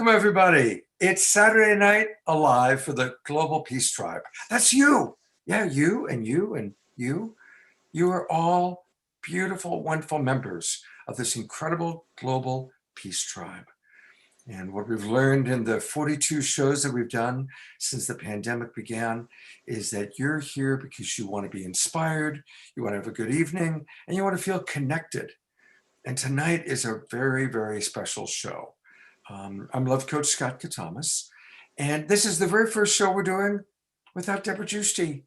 Welcome, everybody. It's Saturday Night Alive for the Global Peace Tribe. That's you. Yeah, you and you and you. You are all beautiful, wonderful members of this incredible Global Peace Tribe. And what we've learned in the 42 shows that we've done since the pandemic began is that you're here because you want to be inspired, you want to have a good evening, and you want to feel connected. And tonight is a very, very special show. I'm Love Coach Scott Katamas, and this is the very first show we're doing without Deborah Giusti.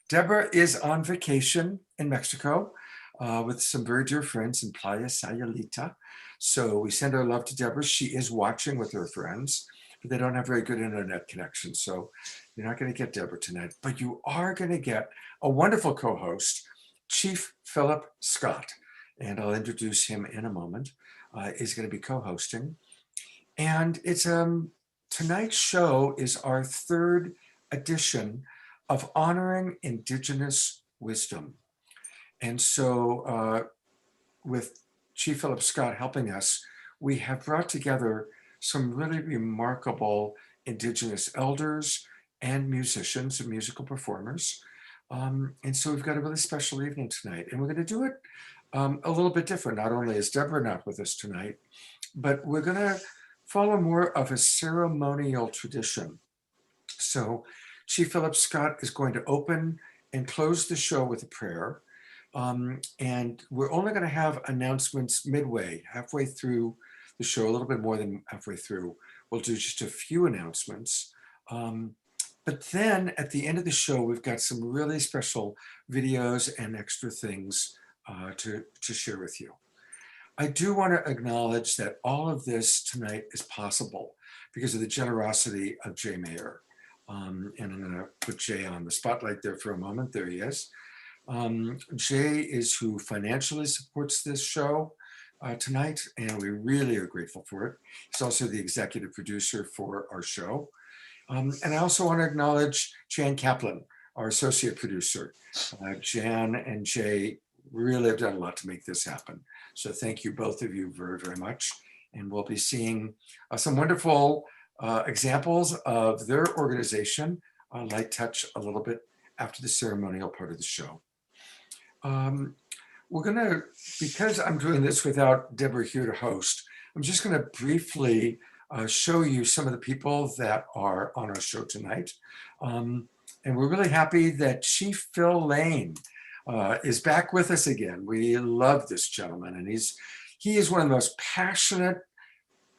Deborah is on vacation in Mexico with some very dear friends in Playa Sayulita. So we send our love to Deborah. She is watching with her friends, but they don't have very good internet connection. So you're not going to get Deborah tonight, but you are going to get a wonderful co-host, Chief Philip Scott. And I'll introduce him in a moment. He's going to be co-hosting. And it's tonight's show is our third edition of honoring Indigenous wisdom. And so with Chief Philip Scott helping us, we have brought together some really remarkable Indigenous elders and musicians and musical performers. And so we've got a really special evening tonight. And we're going to do it a little bit different. Not only is Deborah not with us tonight, but we're going to follow more of a ceremonial tradition. So Chief Philip Scott is going to open and close the show with a prayer. And we're only going to have announcements midway, halfway through the show, a little bit more than halfway through. We'll do just a few announcements. But then at the end of the show, we've got some really special videos and extra things to share with you. I do want to acknowledge that all of this tonight is possible because of the generosity of Jay Mayer. And I'm going to put Jay on the spotlight there for a moment. There he is. Jay is who financially supports this show tonight, and we really are grateful for it. He's also the executive producer for our show. And I also want to acknowledge Jan Kaplan, our associate producer. Jan and Jay really have done a lot to make this happen. So thank you, both of you, very, very much. And we'll be seeing some wonderful examples of their organization, Light Touch, a little bit after the ceremonial part of the show. We're gonna, because I'm doing this without Deborah here to host, I'm just gonna briefly show you some of the people that are on our show tonight. And we're really happy that Chief Phil Lane is back with us again. We love this gentleman, and he is one of the most passionate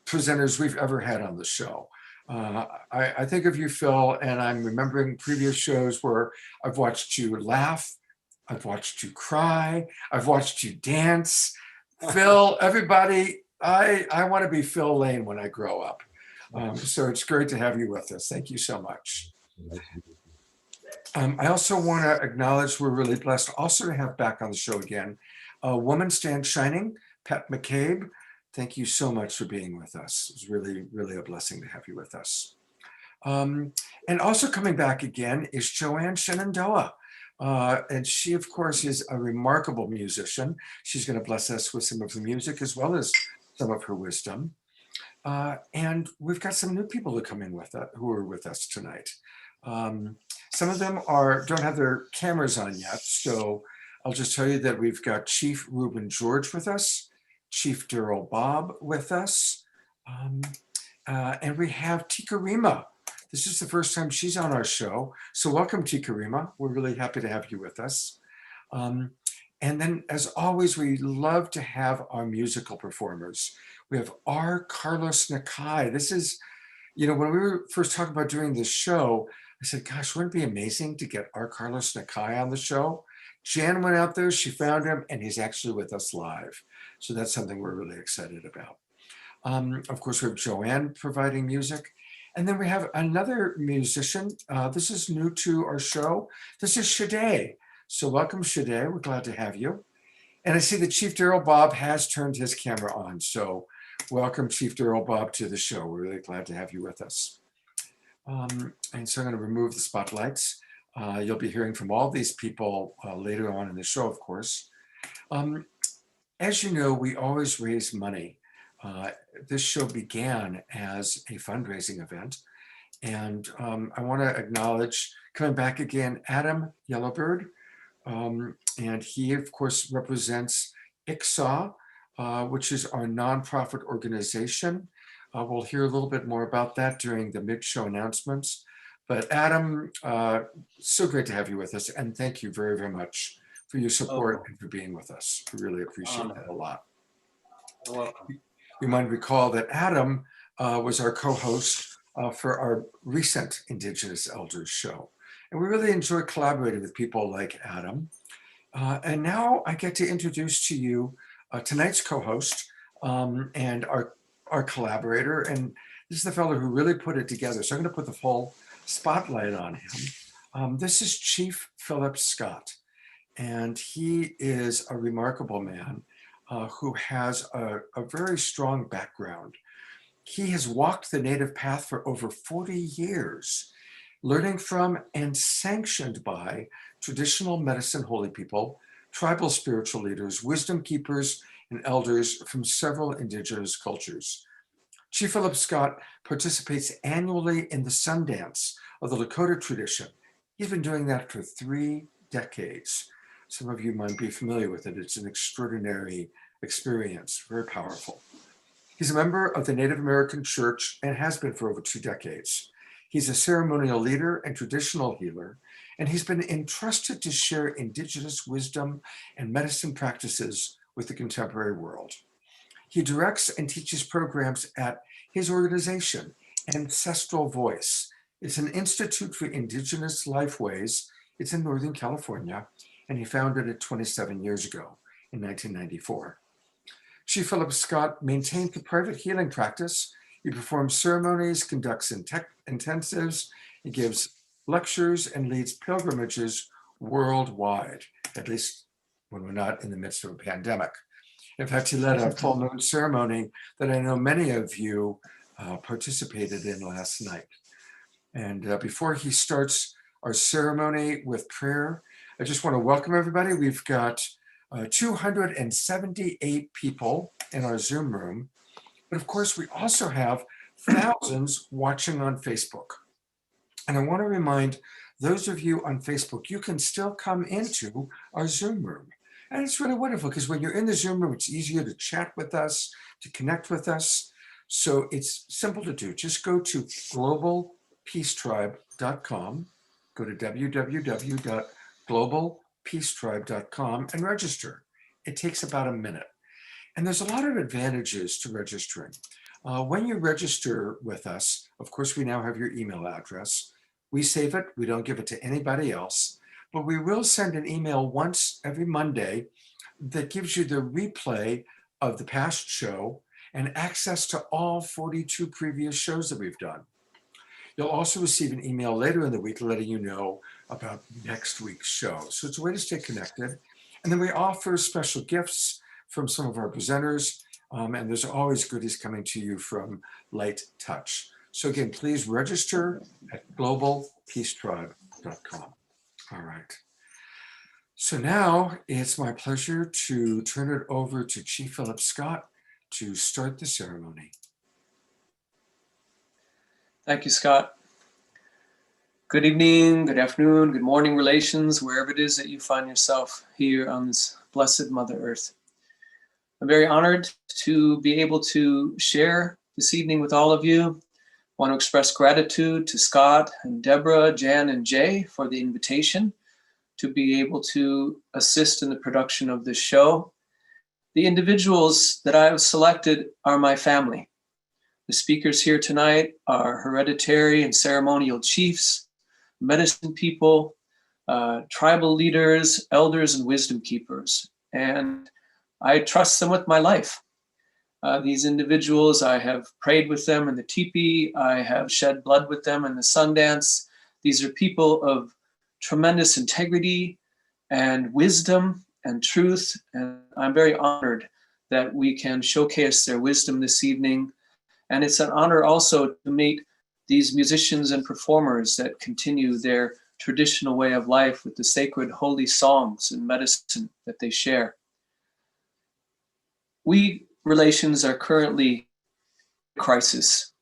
presenters we've ever had on the show. I think of you, Phil, and I'm remembering previous shows where I've watched you laugh, I've watched you cry, I've watched you dance. Phil, everybody, I want to be Phil Lane when I grow up. So it's great to have you with us. Thank you so much. I also want to acknowledge we're really blessed also to have back on the show again, Woman Stand Shining, Pat McCabe. Thank you so much for being with us. It's really, really a blessing to have you with us. And also coming back again is Joanne Shenandoah. And she, of course, is a remarkable musician. She's going to bless us with some of her music as well as some of her wisdom. And we've got some new people who come in with us, who are with us tonight. Some of them don't have their cameras on yet, so I'll just tell you that we've got Chief Reuben George with us, Chief Daryl Bob with us, and we have Tika Rima. This is the first time she's on our show, so welcome, Tika Rima. We're really happy to have you with us. And then, as always, we love to have our musical performers. We have R. Carlos Nakai. This is, you know, when we were first talking about doing this show, I said, gosh, wouldn't it be amazing to get our Carlos Nakai on the show? Jan went out there, she found him, and he's actually with us live. So that's something we're really excited about. Of course, we have Joanne providing music. And then we have another musician. This is new to our show. This is Shade. So welcome, Shade. We're glad to have you. And I see that Chief Daryl Bob has turned his camera on. So welcome, Chief Daryl Bob, to the show. We're really glad to have you with us. And so I'm going to remove the spotlights. You'll be hearing from all these people later on in the show, of course. As you know, we always raise money This show began as a fundraising event. And I want to acknowledge, coming back again, Adam Yellowbird. And he, of course, represents ICSAW, which is our nonprofit organization. We'll hear a little bit more about that during the mid-show announcements. But Adam, so great to have you with us. And thank you very, very much for your support and for being with us. We really appreciate that a lot. You're welcome. You might recall that Adam was our co-host for our recent Indigenous Elders show. And we really enjoy collaborating with people like Adam. And now I get to introduce to you tonight's co-host and our collaborator. And this is the fellow who really put it together. So I'm going to put the full spotlight on him. This is Chief Philip Scott. And he is a remarkable man who has a very strong background. He has walked the native path for over 40 years, learning from and sanctioned by traditional medicine holy people, tribal spiritual leaders, wisdom keepers, and elders from several indigenous cultures. Chief Philip Scott participates annually in the Sundance of the Lakota tradition. He's been doing that for 3 decades. Some of you might be familiar with it. It's an extraordinary experience, very powerful. He's a member of the Native American Church and has been for over 2 decades. He's a ceremonial leader and traditional healer, and he's been entrusted to share indigenous wisdom and medicine practices with the contemporary world. He directs and teaches programs at his organization, Ancestral Voice. It's an institute for indigenous lifeways. It's in Northern California, and he founded it 27 years ago in 1994. Chief Philip Scott maintains a private healing practice. He performs ceremonies, conducts intensives, he gives lectures, and leads pilgrimages worldwide, at least when we're not in the midst of a pandemic. In fact, he led a full moon ceremony that I know many of you participated in last night. And before he starts our ceremony with prayer, I just want to welcome everybody. We've got 278 people in our Zoom room. But of course, we also have thousands watching on Facebook. And I want to remind those of you on Facebook, you can still come into our Zoom room. And it's really wonderful because when you're in the Zoom room, it's easier to chat with us, to connect with us. So it's simple to do. Just go to globalpeacetribe.com, go to www.globalpeacetribe.com and register. It takes about a minute. And there's a lot of advantages to registering. When you register with us, of course, we now have your email address. We save it. We don't give it to anybody else. But we will send an email once every Monday that gives you the replay of the past show and access to all 42 previous shows that we've done. You'll also receive an email later in the week letting you know about next week's show. So it's a way to stay connected. And then we offer special gifts from some of our presenters. And there's always goodies coming to you from Light Touch. So again, please register at globalpeacetribe.com. All right. So now it's my pleasure to turn it over to Chief Philip Scott to start the ceremony. Thank you, Scott. Good evening, good afternoon, good morning, relations, wherever it is that you find yourself here on this blessed Mother Earth. I'm very honored to be able to share this evening with all of you. I want to express gratitude to Scott and Deborah, Jan, and Jay for the invitation to be able to assist in the production of this show. The individuals that I have selected are my family. The speakers here tonight are hereditary and ceremonial chiefs, medicine people, tribal leaders, elders, and wisdom keepers. And I trust them with my life. These individuals, I have prayed with them in the teepee. I have shed blood with them in the Sundance. These are people of tremendous integrity and wisdom and truth. And I'm very honored that we can showcase their wisdom this evening. And it's an honor also to meet these musicians and performers that continue their traditional way of life with the sacred holy songs and medicine that they share. We relations are currently in crisis.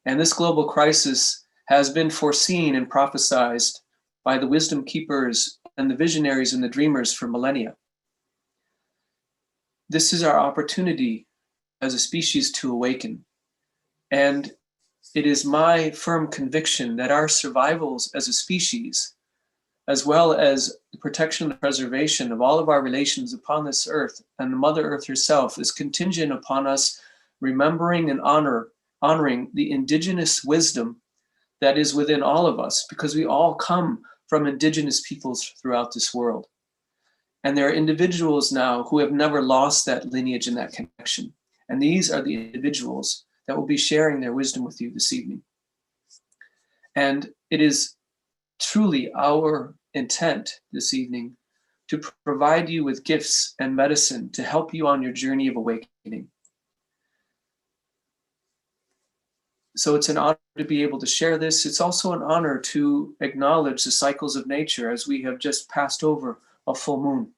And this global crisis has been foreseen and prophesied by the wisdom keepers and the visionaries and the dreamers for millennia. This is our opportunity as a species to awaken. And it is my firm conviction that our survivals as a species, as well as the protection and preservation of all of our relations upon this earth and the Mother Earth herself, is contingent upon us remembering and honoring the indigenous wisdom that is within all of us, because we all come from indigenous peoples throughout this world. And there are individuals now who have never lost that lineage and that connection. And these are the individuals that will be sharing their wisdom with you this evening. And it is truly our intent this evening to provide you with gifts and medicine to help you on your journey of awakening. So it's an honor to be able to share this. It's also an honor to acknowledge the cycles of nature as we have just passed over a full moon.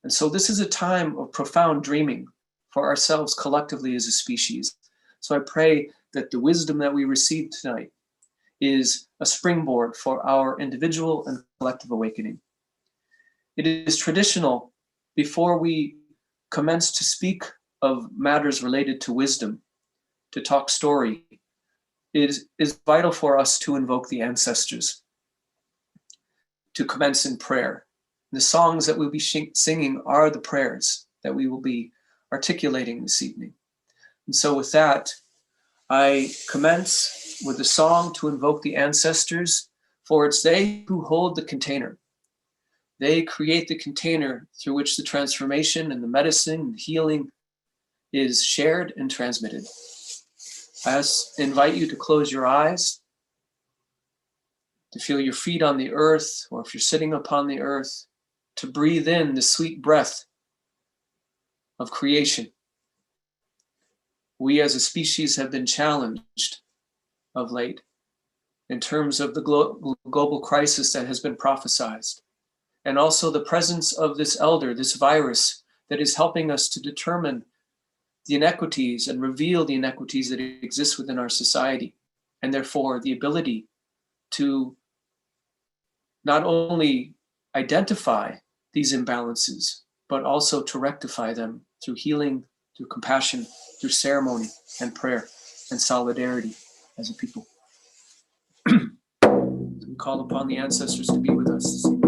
And so this is a time of profound dreaming for ourselves collectively as a species. So I pray that the wisdom that we received tonight is a springboard for our individual and collective awakening. It is traditional, before we commence to speak of matters related to wisdom, to talk story, it is vital for us to invoke the ancestors, to commence in prayer. The songs that we'll be singing are the prayers that we will be articulating this evening. And so with that, I commence with a song to invoke the ancestors, for it's they who hold the container. They create the container through which the transformation and the medicine and healing is shared and transmitted. I invite you to close your eyes, to feel your feet on the earth, or if you're sitting upon the earth, to breathe in the sweet breath of creation. We as a species have been challenged of late in terms of the global crisis that has been prophesied, and also the presence of this elder, this virus that is helping us to determine the inequities and reveal the inequities that exist within our society, and therefore the ability to not only identify these imbalances, but also to rectify them through healing, through compassion, through ceremony and prayer and solidarity as a people. We call upon the ancestors to be with us this evening.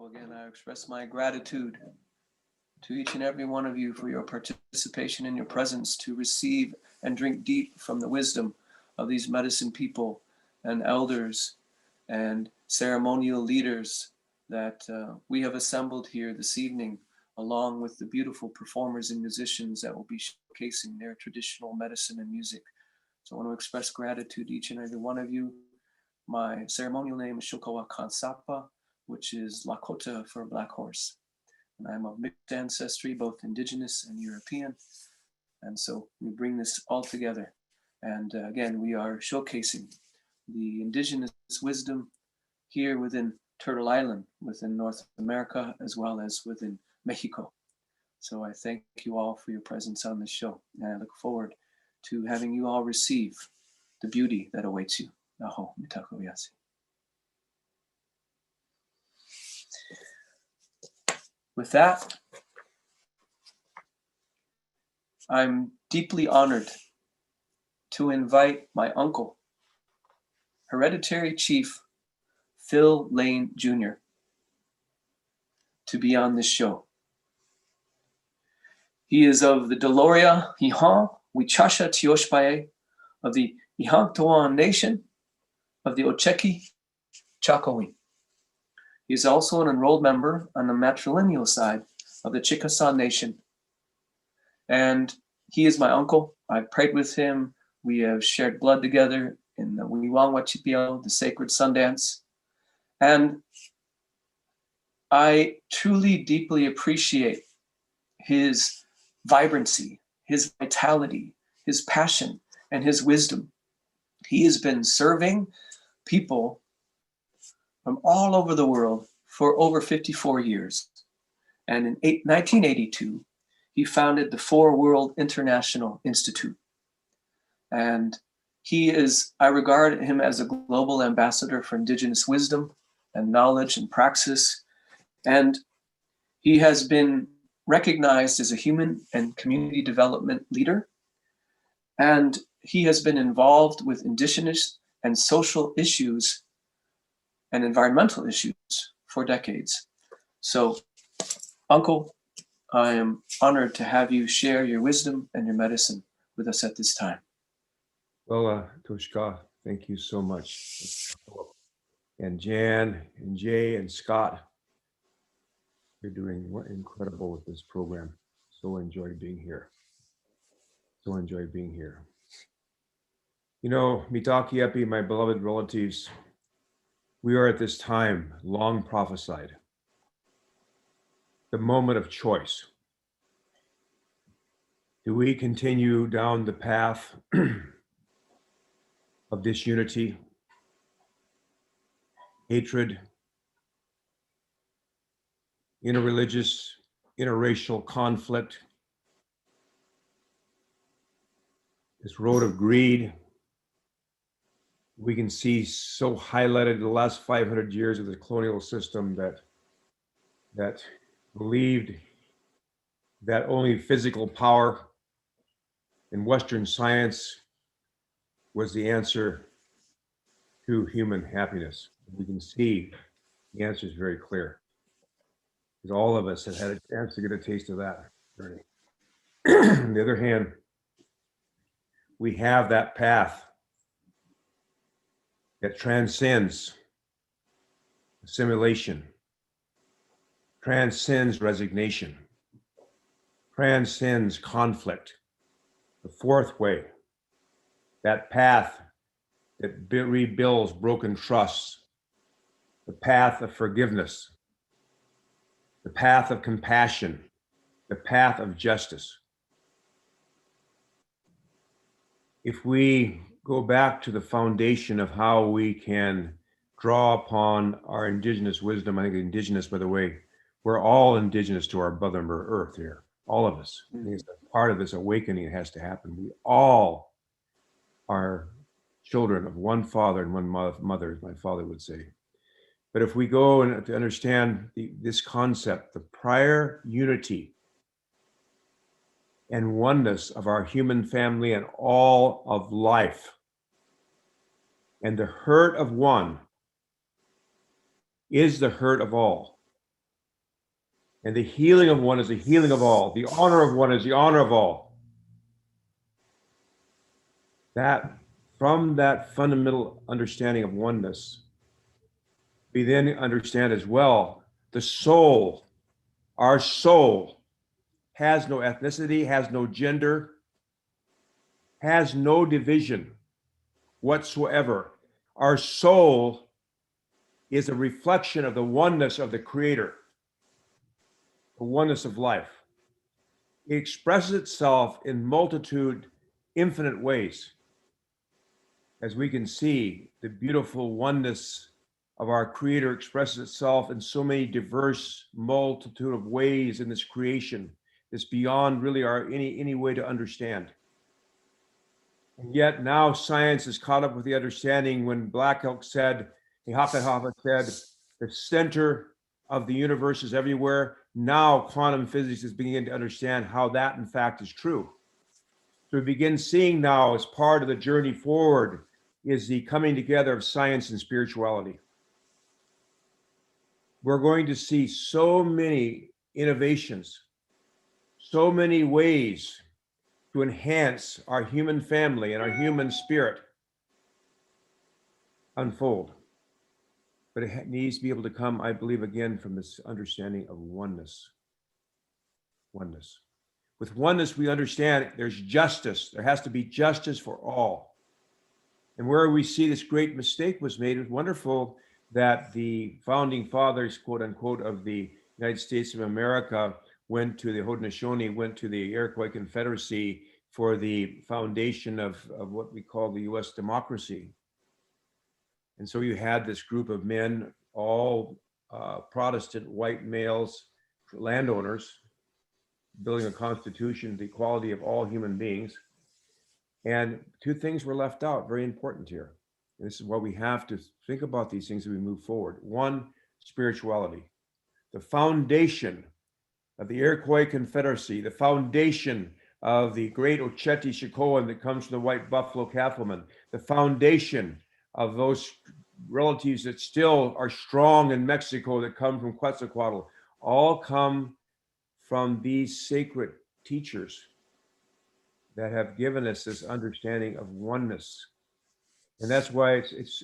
So again, I express my gratitude to each and every one of you for your participation and your presence to receive and drink deep from the wisdom of these medicine people and elders and ceremonial leaders that we have assembled here this evening, along with the beautiful performers and musicians that will be showcasing their traditional medicine and music. So I want to express gratitude to each and every one of you. My ceremonial name is Shokawa Kansapa, which is Lakota for black horse. And I'm of mixed ancestry, both indigenous and European. And so we bring this all together. And again, we are showcasing the indigenous wisdom here within Turtle Island, within North America, as well as within Mexico. So I thank you all for your presence on this show. And I look forward to having you all receive the beauty that awaits you. Aho, mitako yasi. With that, I'm deeply honored to invite my uncle, Hereditary Chief Phil Lane Jr., to be on this show. He is of the Deloria Hihan Wichasha Tioshpae of the Ihanktoan Nation of the Ocheki Chakowin. He is also an enrolled member on the matrilineal side of the Chickasaw Nation. And he is my uncle. I've prayed with him. We have shared blood together in the Wiwangwachipio, the sacred Sundance. And I truly, deeply appreciate his vibrancy, his vitality, his passion, and his wisdom. He has been serving people from all over the world for over 54 years. And in 1982, he founded the Four World International Institute. And he is, I regard him as a global ambassador for indigenous wisdom and knowledge and praxis. And he has been recognized as a human and community development leader. And he has been involved with indigenous and social issues and environmental issues for decades. So, Uncle, I am honored to have you share your wisdom and your medicine with us at this time. Well, Toshka, thank you so much. And Jan and Jay and Scott, you're doing incredible with this program. So enjoy being here. So enjoy being here. You know, Mitaki Epi, my beloved relatives, we are at this time long prophesied. The moment of choice. Do we continue down the path of disunity, hatred, interreligious, interracial conflict, this road of greed? We can see so highlighted in the last 500 years of the colonial system that believed that only physical power and Western science was the answer to human happiness. We can see the answer is very clear, because all of us have had a chance to get a taste of that journey. On the other hand, we have that path that transcends assimilation, transcends resignation, transcends conflict. The fourth way, that path that rebuilds broken trusts, the path of forgiveness, the path of compassion, the path of justice. If we go back to the foundation of how we can draw upon our indigenous wisdom, I think indigenous, by the way, we're all indigenous to our Mother Earth here, all of us. I think it's a part of this awakening that has to happen. We all are children of one father and one mother, as my father would say. But if we go and to understand this concept, the prior unity and oneness of our human family and all of life, and the hurt of one is the hurt of all. And the healing of one is the healing of all. The honor of one is the honor of all. That, from that fundamental understanding of oneness, we then understand as well the soul, our soul, has no ethnicity, has no gender, has no division whatsoever. Our soul is a reflection of the oneness of the Creator, the oneness of life. It expresses itself in multitude, infinite ways. As we can see, the beautiful oneness of our Creator expresses itself in so many diverse multitude of ways in this creation. It's beyond really our any way to understand. And yet now science is caught up with the understanding when Black Elk said, Hoppenhofer said, the center of the universe is everywhere. Now quantum physics is beginning to understand how that in fact is true. So we begin seeing now as part of the journey forward is the coming together of science and spirituality. We're going to see so many innovations, so many ways to enhance our human family and our human spirit unfold. But it needs to be able to come, I believe, again, from this understanding of oneness. Oneness. With oneness, we understand there's justice. There has to be justice for all. And where we see this great mistake was made, it's wonderful that the founding fathers, quote unquote, of the United States of America went to the Haudenosaunee, went to the Iroquois Confederacy for the foundation of what we call the US democracy. And so you had this group of men, all Protestant white males, landowners, building a constitution, the equality of all human beings. And two things were left out, very important here. And this is why we have to think about these things as we move forward. One, spirituality. The foundation of the Iroquois Confederacy, the foundation of the great Oceti-Sakowin that comes from the white buffalo cattlemen, the foundation of those relatives that still are strong in Mexico that come from Quetzalcoatl, all come from these sacred teachers that have given us this understanding of oneness. And that's why it's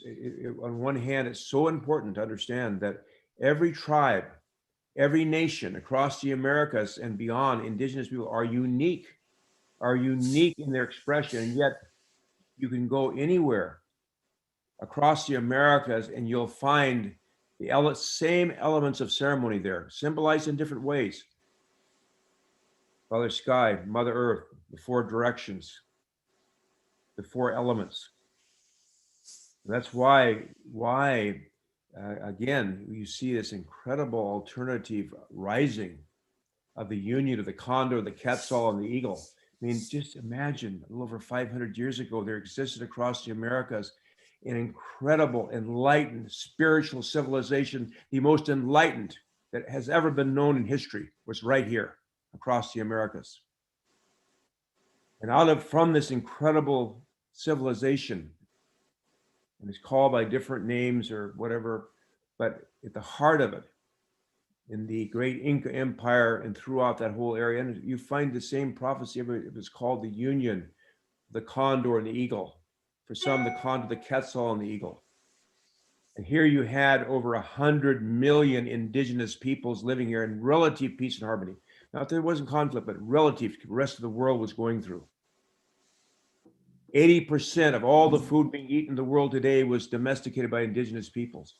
on one hand, it's so important to understand that every tribe, every nation across the Americas and beyond, indigenous people are unique in their expression. And yet you can go anywhere across the Americas and you'll find the same elements of ceremony there, symbolized in different ways. Father Sky, Mother Earth, the four directions, the four elements. And that's why again, you see this incredible alternative rising of the union of the condor, the quetzal, and the eagle. I mean, just imagine a little over 500 years ago, there existed across the Americas an incredible, enlightened, spiritual civilization, the most enlightened that has ever been known in history was right here across the Americas. And from this incredible civilization, and it's called by different names or whatever, but at the heart of it, in the great Inca Empire and throughout that whole area, and you find the same prophecy. It was called the union, the condor and the eagle. For some, the condor, the quetzal, and the eagle. And here you had over 100 million indigenous peoples living here in relative peace and harmony. Not that there wasn't conflict, but relative, the rest of the world was going through. 80% of all the food being eaten in the world today was domesticated by indigenous peoples.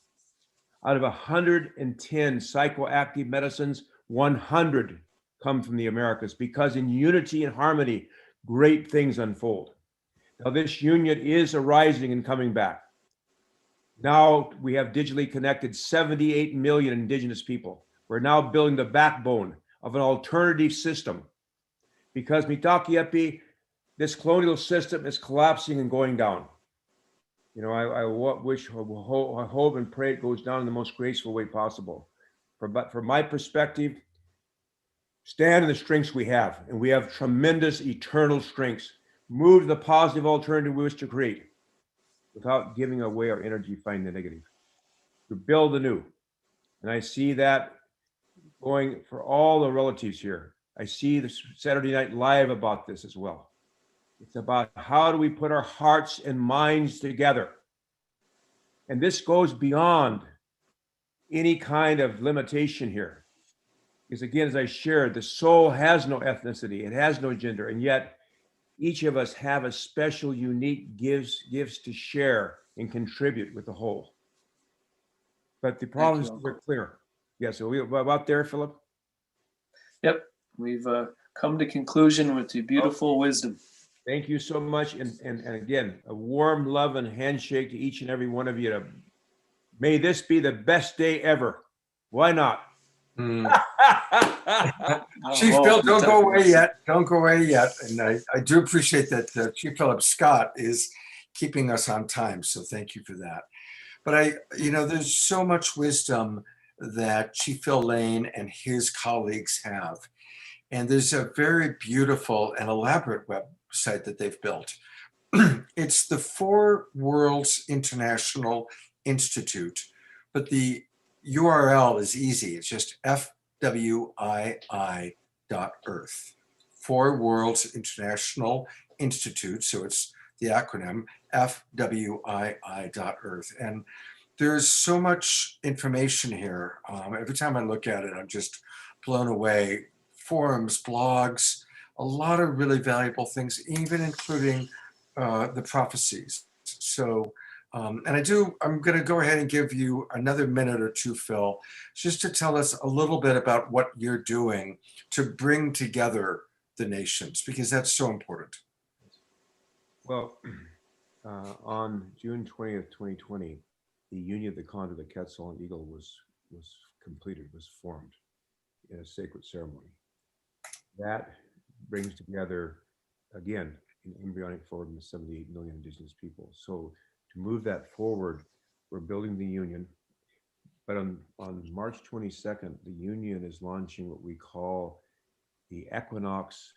Out of 110 psychoactive medicines, 100 come from the Americas, because in unity and harmony, great things unfold. Now this union is arising and coming back. Now we have digitally connected 78 million indigenous people. We're now building the backbone of an alternative system, because Mitakuyepi, this colonial system is collapsing and going down. You know, I wish, I hope and pray it goes down in the most graceful way possible. But from my perspective, stand in the strengths we have, and we have tremendous eternal strengths. Move to the positive alternative we wish to create without giving away our energy fighting the negative. To build anew. And I see that going for all the relatives here. I see the Saturday Night Live about this as well. It's about how do we put our hearts and minds together. And this goes beyond any kind of limitation here. Because again, as I shared, the soul has no ethnicity, it has no gender, and yet each of us have a special, unique gifts to share and contribute with the whole. But the problems are clear. Yeah, so we about there, Philip? Yep, we've come to conclusion with your beautiful wisdom. Thank you so much. And again, a warm love and handshake to each and every one of you. May this be the best day ever. Why not? Chief Phil, don't go away yet. Don't go away yet. And I do appreciate that Chief Philip Scott is keeping us on time. So thank you for that. But there's so much wisdom that Chief Phil Lane and his colleagues have. And there's a very beautiful and elaborate website that they've built. It's the Four Worlds International Institute, but the URL is easy. It's just FWII.earth. Four Worlds International Institute. So it's the acronym FWII.earth. And there's so much information here. Every time I look at it, I'm just blown away. Forums, blogs, a lot of really valuable things, even including the prophecies. So, and I'm going to go ahead and give you another minute or two, Phil, just to tell us a little bit about what you're doing to bring together the nations, because that's so important. Well, on June 20th, 2020, the Union of the Condor, the Quetzal, and Eagle was completed, was formed in a sacred ceremony. That brings together, again, an embryonic form of 78 million indigenous people. So to move that forward, we're building the Union. But on March 22nd, the Union is launching what we call the Equinox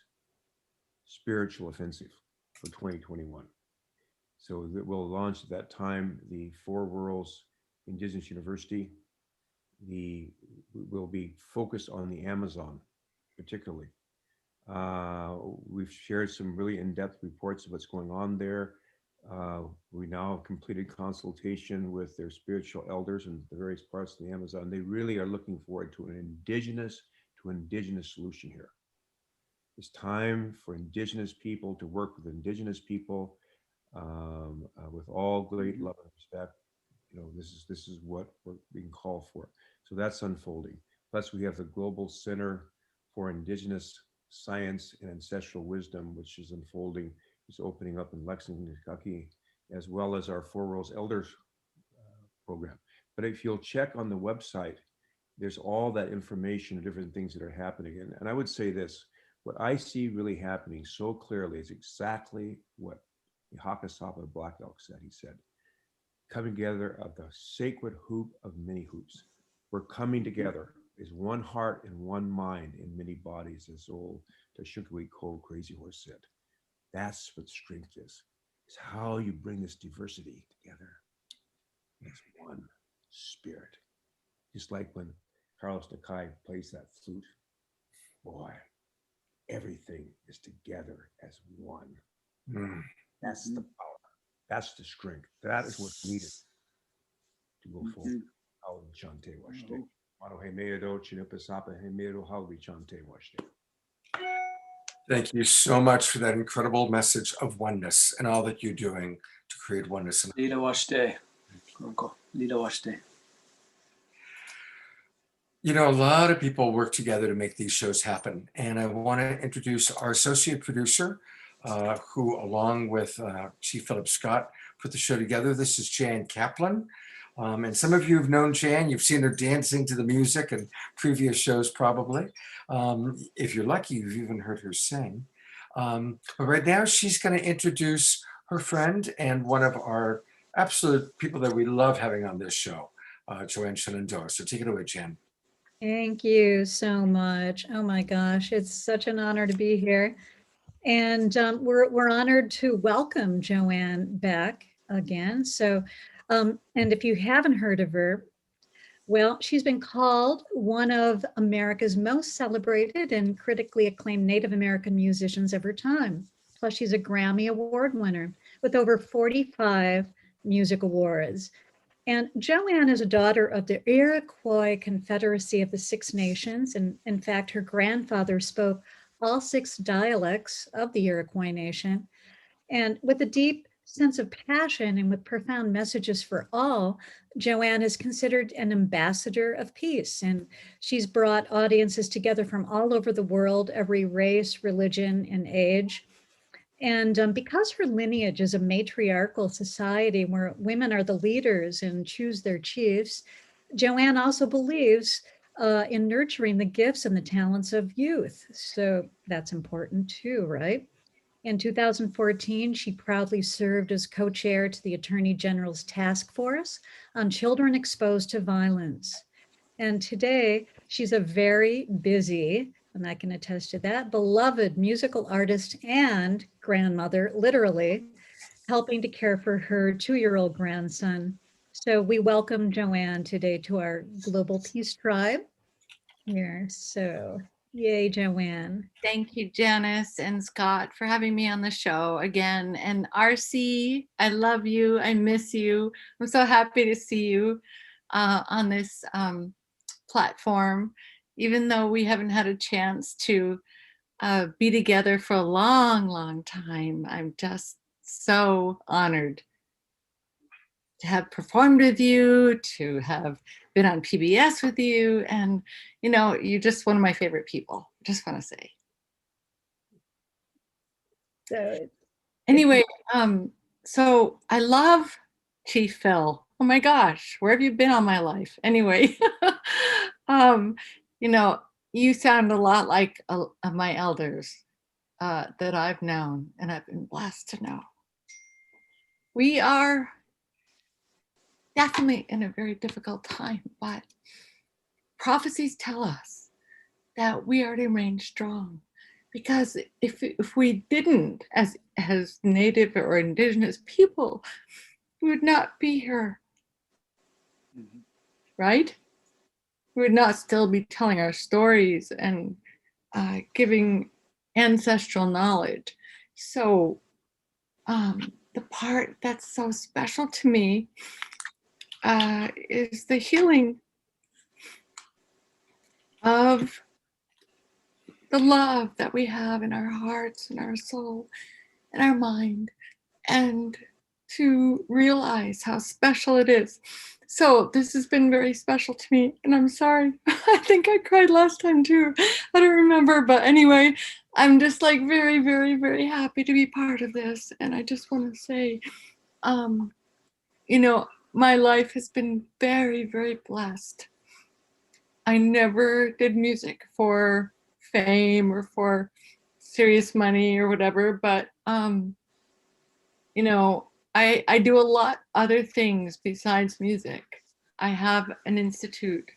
Spiritual Offensive for 2021. So that we'll launch at that time the Four Worlds Indigenous University. Will be focused on the Amazon, particularly. We've shared some really in-depth reports of what's going on there. We now have completed consultation with their spiritual elders in the various parts of the Amazon. They really are looking forward to an indigenous solution here. It's time for indigenous people to work with indigenous people with all great love and respect. This is what we're being called for. So that's unfolding. Plus, we have the Global Center for Indigenous Science and Ancestral Wisdom, which is unfolding. It's opening up in Lexington, Kentucky, as well as our Four Worlds Elders program. But if you'll check on the website, there's all that information and different things that are happening. And I would say this, what I see really happening so clearly is exactly what the Hakasapa Black Elk said. He said, coming together of the sacred hoop of many hoops. We're coming together as one heart and one mind in many bodies, as old Tashunkawi Cole Crazy Horse said. That's what strength is. It's how you bring this diversity together as one spirit. Just like when Carlos Nakai plays that flute, boy, everything is together as one. That's the power. That's the strength. That is what's needed to go forward. Chante washte. Thank you so much for that incredible message of oneness and all that you're doing to create oneness. Lida washte. Lida washte. A lot of people work together to make these shows happen. And I want to introduce our associate producer, who, along with Chief Philip Scott, put the show together. This is Jan Kaplan. And some of you have known Jan. You've seen her dancing to the music in previous shows, probably. If you're lucky, you've even heard her sing. But right now, she's going to introduce her friend and one of our absolute people that we love having on this show, Joanne Shenandoah. So take it away, Jan. Thank you so much. Oh my gosh, it's such an honor to be here. And we're honored to welcome Joanne back again. So, and if you haven't heard of her, Well, she's been called one of America's most celebrated and critically acclaimed Native American musicians of her time. Plus, she's a Grammy Award winner with over 45 music awards. And Joanne is a daughter of the Iroquois Confederacy of the Six Nations. And in fact, her grandfather spoke all six dialects of the Iroquois Nation. And with a deep sense of passion and with profound messages for all, Joanne is considered an ambassador of peace. And she's brought audiences together from all over the world, every race, religion, and age. And because her lineage is a matriarchal society where women are the leaders and choose their chiefs, Joanne also believes in nurturing the gifts and the talents of youth. So that's important too, right? In 2014, she proudly served as co-chair to the Attorney General's Task Force on Children Exposed to Violence. And today, she's a very busy, and I can attest to that, beloved musical artist and grandmother, literally, helping to care for her 2-year-old grandson. So we welcome Joanne today to our Global Peace Tribe here. So yay, Joanne. Thank you, Janice and Scott, for having me on the show again. And RC, I love you. I miss you. I'm so happy to see you on this platform, even though we haven't had a chance to be together for a long, long time. I'm just so honored to have performed with you, to have been on PBS with you. And, you know, you're just one of my favorite people. Just want to say. So Anyway, so I love Chief Phil. Oh my gosh, where have you been all my life? Anyway, you know, you sound a lot like my elders that I've known and I've been blessed to know. We are definitely in a very difficult time, but prophecies tell us that we are to remain strong. Because if we didn't, as Native or Indigenous people, we would not be here, right? We would not still be telling our stories and giving ancestral knowledge. So the part that's so special to me is the healing of the love that we have in our hearts and our soul and our mind, and to realize how special it is. So this has been very special to me, and I'm sorry. I think I cried last time too. I don't remember, but anyway, I'm just like very, very, very happy to be part of this. And I just want to say, you know, my life has been very, very blessed. I never did music for fame or for serious money or whatever, but you know, I do a lot other things besides music. I have an institute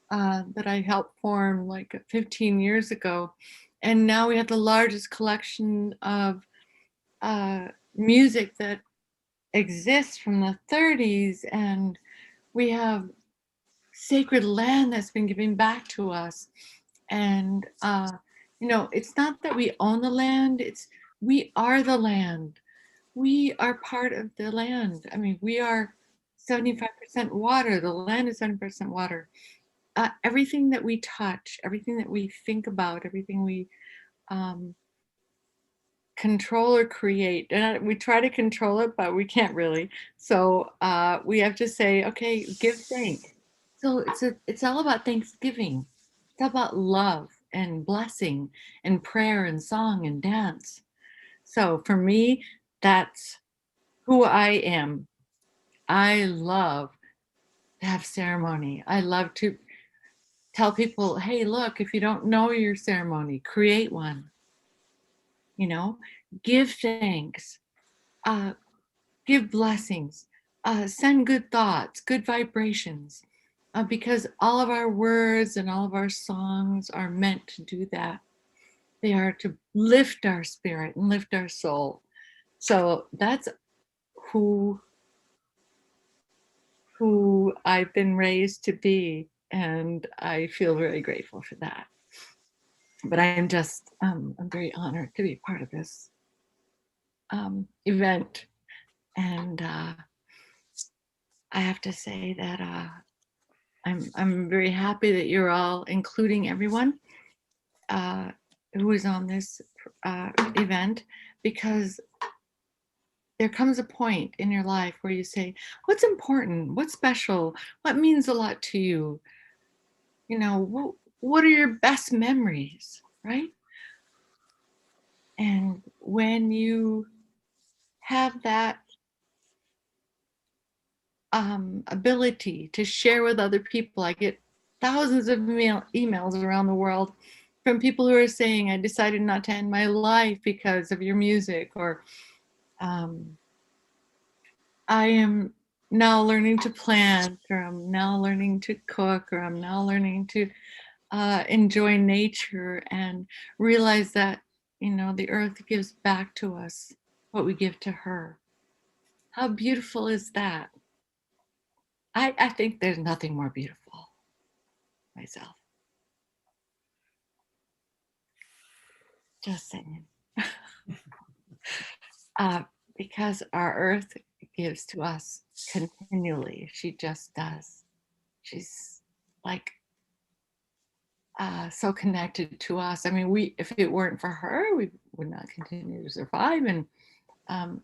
that I helped form like 15 years ago, and now we have the largest collection of music that exists from the 30s, and we have sacred land that's been given back to us. And you know, it's not that we own the land, it's we are the land. We are part of the land. I mean, we are 75% water. The land is 70% water. Everything that we touch, everything that we think about, everything we control or create, and we try to control it, but we can't really. So we have to say, okay, give thanks. So it's all about Thanksgiving. It's all about love and blessing and prayer and song and dance. So for me, that's who I am. I love to have ceremony. I love to tell people, hey, look, if you don't know your ceremony, create one. You know, give thanks, give blessings, send good thoughts, good vibrations, because all of our words and all of our songs are meant to do that. They are to lift our spirit and lift our soul. So that's who who I've been raised to be, and I feel very grateful for that. But I'm just, I'm very honored to be part of this event, and I have to say that I'm very happy that you're all including everyone who is on this event, because there comes a point in your life where you say, what's important, what's special, what means a lot to you? You know, what are your best memories, right? And when you have that ability to share with other people, I get thousands of emails around the world from people who are saying, I decided not to end my life because of your music, or I am now learning to plant, or I'm now learning to cook, or I'm now learning to enjoy nature and realize that, you know, the earth gives back to us what we give to her. How beautiful is that? I think there's nothing more beautiful myself. Just saying. Because our earth gives to us continually. She just does. She's like so connected to us. I mean, if it weren't for her, we would not continue to survive. And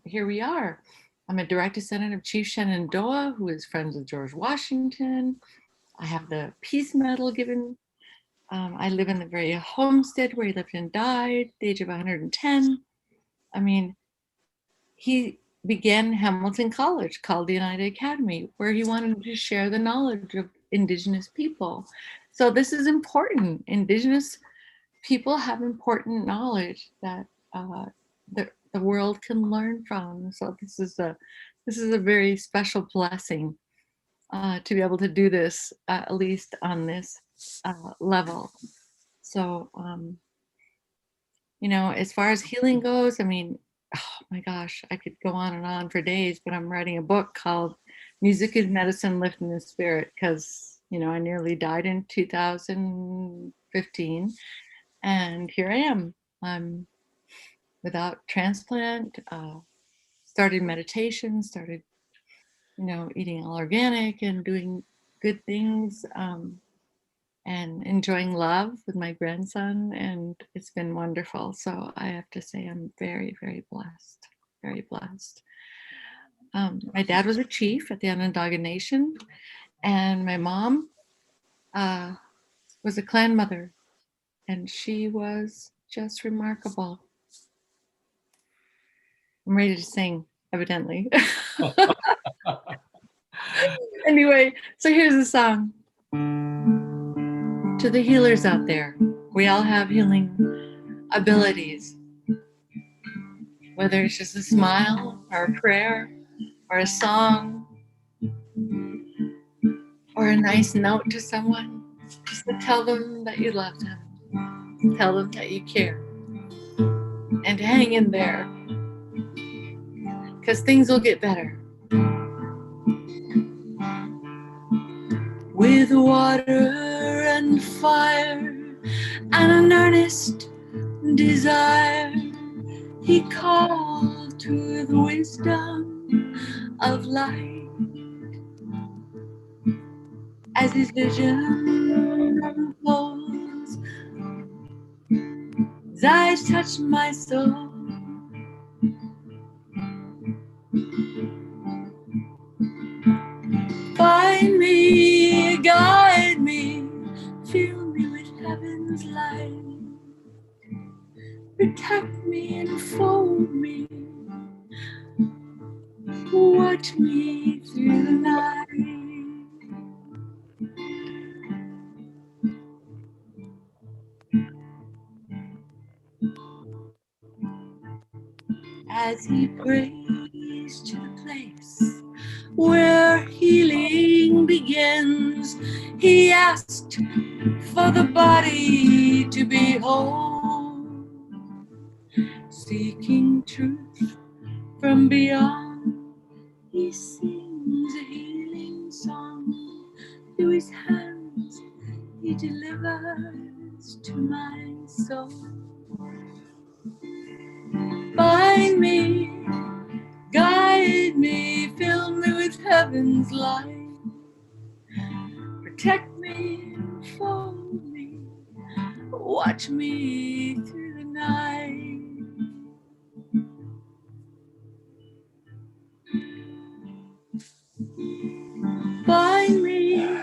here we are. I'm a direct descendant of Chief Shenandoah, who is friends with George Washington. I have the Peace Medal given. I live in the very homestead where he lived and died, the age of 110. I mean, he began Hamilton College, called the United Academy, where he wanted to share the knowledge of Indigenous people. So this is important. Indigenous people have important knowledge that the world can learn from. So this is a very special blessing to be able to do this, at least on this level. So, you know, as far as healing goes, I mean, oh my gosh, I could go on and on for days, but I'm writing a book called Music is Medicine, Lifting the Spirit, because, you know, I nearly died in 2015. And here I am. I'm without transplant, started meditation, started, you know, eating all organic and doing good things, and enjoying love with my grandson. And it's been wonderful. So I have to say I'm very, very blessed, very blessed. My dad was a chief at the Onondaga Nation, and my mom was a clan mother, and she was just remarkable. I'm ready to sing, evidently. Anyway, so here's a song. To the healers out there, we all have healing abilities. Whether it's just a smile, or a prayer, or a song, or a nice note to someone, just to tell them that you love them, tell them that you care, and to hang in there, because things will get better. With water and fire and an earnest desire, he called to the wisdom of light. As his vision unfolds, his eyes touch my soul. Find me, guide me, fill me with heaven's light. Protect me and fold me, watch me through the night. As he prays to the place where healing begins, he asked for the body to be whole, seeking truth from beyond. He sings a healing song. through his hands he delivers to my soul. Find me, guide me, fill me with heaven's light. Protect me, fold me, watch me through the night. Find me,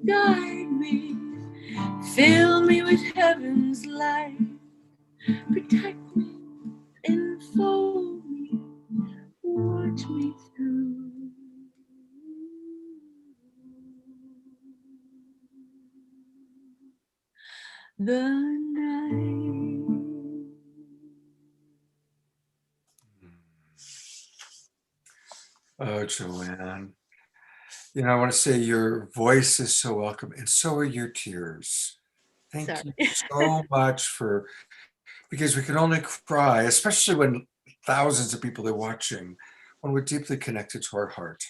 guide me, fill me with heaven's light. Protect me, enfold me, watch me through the night. Oh, Joanne. You know, I want to say your voice is so welcome, and so are your tears. Thank Sorry. you so much for, because we can only cry, especially when thousands of people are watching, when we're deeply connected to our heart.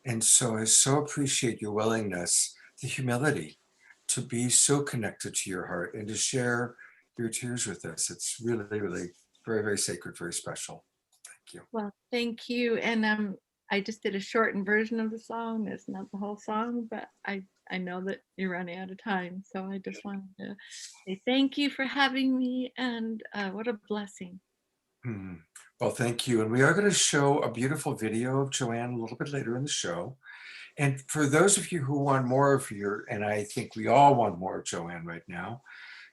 And so I so appreciate your willingness, the humility to be so connected to your heart and to share your tears with us. It's really, really very, very sacred, very special. Thank you. Well, thank you. And I just did a shortened version of the song. It's not the whole song, but I know that you're running out of time. So I just wanted to say thank you for having me, and what a blessing. Well, thank you. And we are going to show a beautiful video of Joanne a little bit later in the show. And for those of you who want more of your, and I think we all want more of Joanne right now,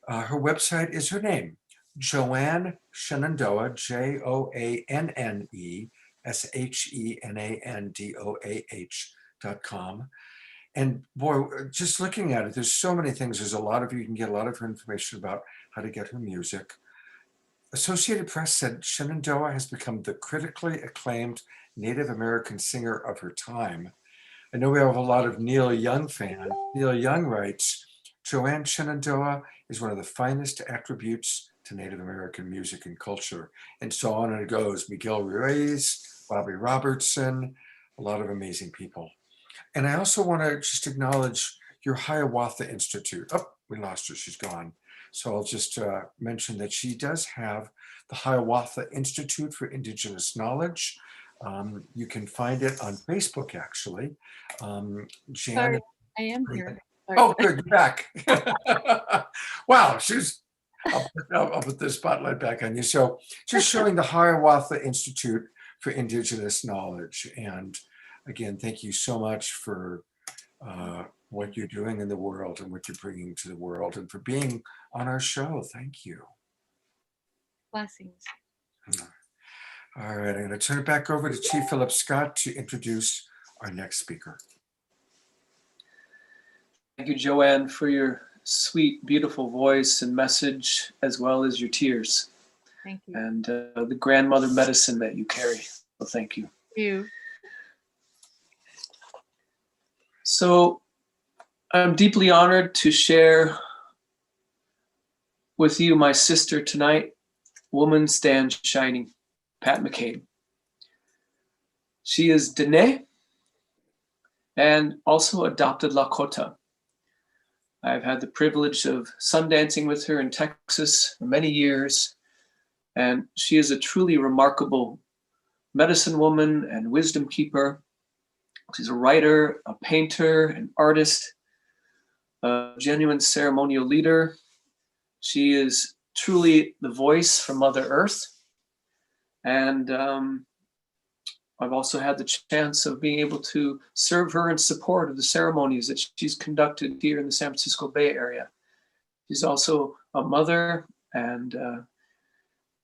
her website is her name, Joanne Shenandoah, JoanneShenandoah.com. And boy, just looking at it, there's so many things. There's a lot of, you can get a lot of her information about how to get her music. Associated Press said Shenandoah has become the critically acclaimed Native American singer of her time. I know we have a lot of Neil Young fans. Neil Young writes, Joanne Shenandoah is one of the finest attributes to Native American music and culture. And so on it goes. Miguel Ruiz, Bobby Robertson, a lot of amazing people. And I also want to just acknowledge your Hiawatha Institute. Oh, we lost her, she's gone. So I'll just mention that she does have the Hiawatha Institute for Indigenous Knowledge. You can find it on Facebook, actually. Jan, Sorry, I am here. Sorry. oh, good, you're back. Wow, I'll put the spotlight back on you. So just showing the Hiawatha Institute for Indigenous Knowledge. And again, thank you so much for what you're doing in the world and what you're bringing to the world, and for being on our show. Thank you. Blessings. All right, I'm going to turn it back over to Chief Philip Scott to introduce our next speaker. Thank you, Joanne, for your sweet, beautiful voice and message, as well as your tears. Thank you. And the grandmother medicine that you carry. So thank you. Thank you. So I'm deeply honored to share with you my sister tonight, Woman Stand Shining, Pat McCabe. She is Dene and also adopted Lakota. I've had the privilege of sundancing with her in Texas for many years, and she is a truly remarkable medicine woman and wisdom keeper. She's a writer, a painter, an artist, a genuine ceremonial leader. She is truly the voice for Mother Earth. And I've also had the chance of being able to serve her in support of the ceremonies that she's conducted here in the San Francisco Bay Area. She's also a mother, and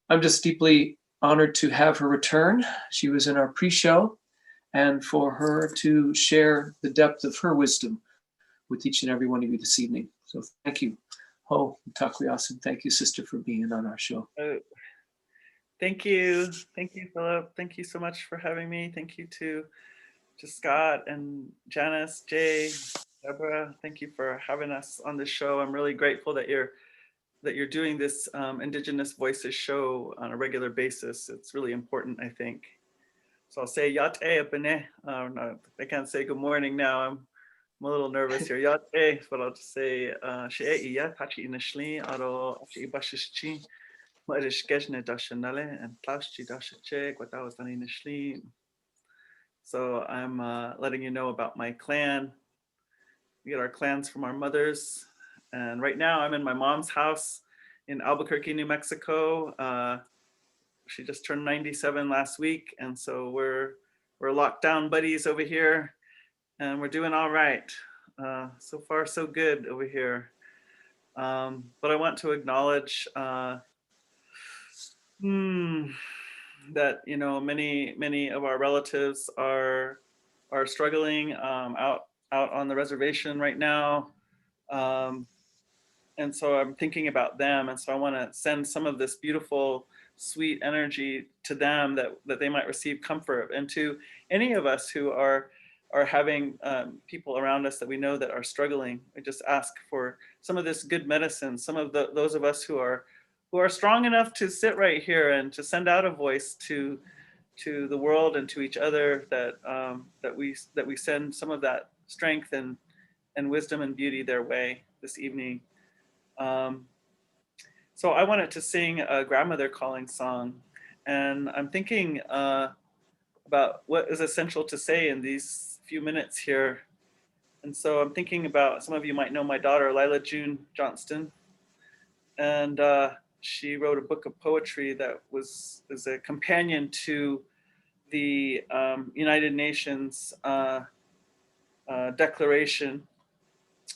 I'm just deeply honored to have her return. She was in our pre-show, and for her to share the depth of her wisdom with each and every one of you this evening. So thank you. Ho, Takuyasin. Thank you, sister, for being on our show. Thank you. Thank you, Philip. Thank you so much for having me. Thank you to Scott and Janice, Jay, Deborah. Thank you for having us on this show. I'm really grateful that you're doing this Indigenous Voices show on a regular basis. It's really important, I think. So I'll say Yat E Bene. I can't say good morning now. I'm a little nervous here. Yeah, but I'll just say, she ya tachi inishli aro achi ibashishi, marish keshne dashanale and plauchi dashache guatawastani inishli. So I'm letting you know about my clan. We get our clans from our mothers. And right now I'm in my mom's house in Albuquerque, New Mexico. She just turned 97 last week. And so we're lockdown buddies over here and we're doing all right. So far, so good over here. But I want to acknowledge that, you know, many of our relatives are struggling out on the reservation right now. And so I'm thinking about them. And so I want to send some of this beautiful, sweet energy to them that they might receive comfort, and to any of us who are having people around us that we know that are struggling. We just ask for some of this good medicine, some of those of us who are strong enough to sit right here and to send out a voice to the world and to each other, that we send some of that strength and wisdom and beauty their way this evening. So I wanted to sing a grandmother calling song, and I'm thinking about what is essential to say in these few minutes here. And so I'm thinking about, some of you might know my daughter, Lila June Johnston, and she wrote a book of poetry that is a companion to the United Nations Declaration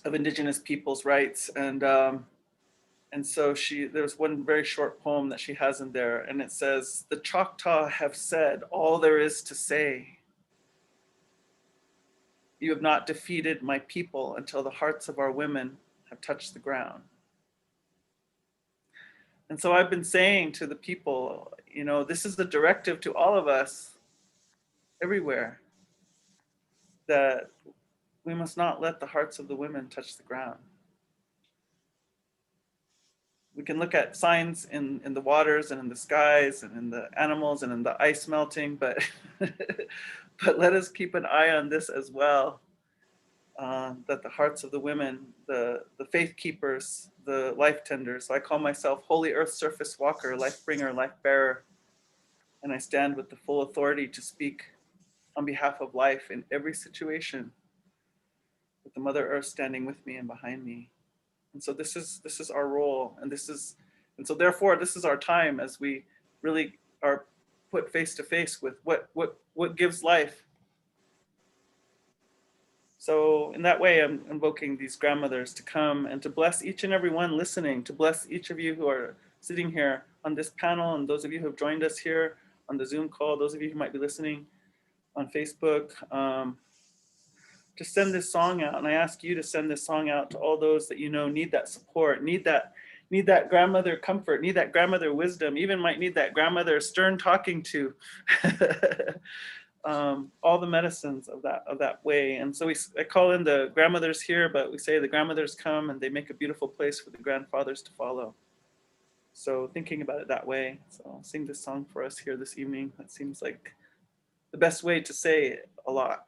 of Indigenous Peoples' Rights. And so there's one very short poem that she has in there, and it says, "The Choctaw have said all there is to say. You have not defeated my people until the hearts of our women have touched the ground." And so I've been saying to the people, you know, this is the directive to all of us everywhere, that we must not let the hearts of the women touch the ground. We can look at signs in the waters and in the skies and in the animals and in the ice melting, but but let us keep an eye on this as well, that the hearts of the women, the faith keepers, the life tenders. So I call myself Holy Earth Surface Walker, life bringer, life bearer, and I stand with the full authority to speak on behalf of life in every situation, with the Mother Earth standing with me and behind me. And so this is our role, and so therefore this is our time as we really are put face to face with what gives life. So in that way, I'm invoking these grandmothers to come and to bless each and every one listening, to bless each of you who are sitting here on this panel, and those of you who have joined us here on the Zoom call, those of you who might be listening on Facebook. To send this song out, and I ask you to send this song out to all those that you know need that support, need that grandmother comfort, need that grandmother wisdom, even might need that grandmother stern talking to. All the medicines of that way. And so I call in the grandmothers here, but we say the grandmothers come and they make a beautiful place for the grandfathers to follow. So thinking about it that way. So I'll sing this song for us here this evening. That seems like the best way to say a lot.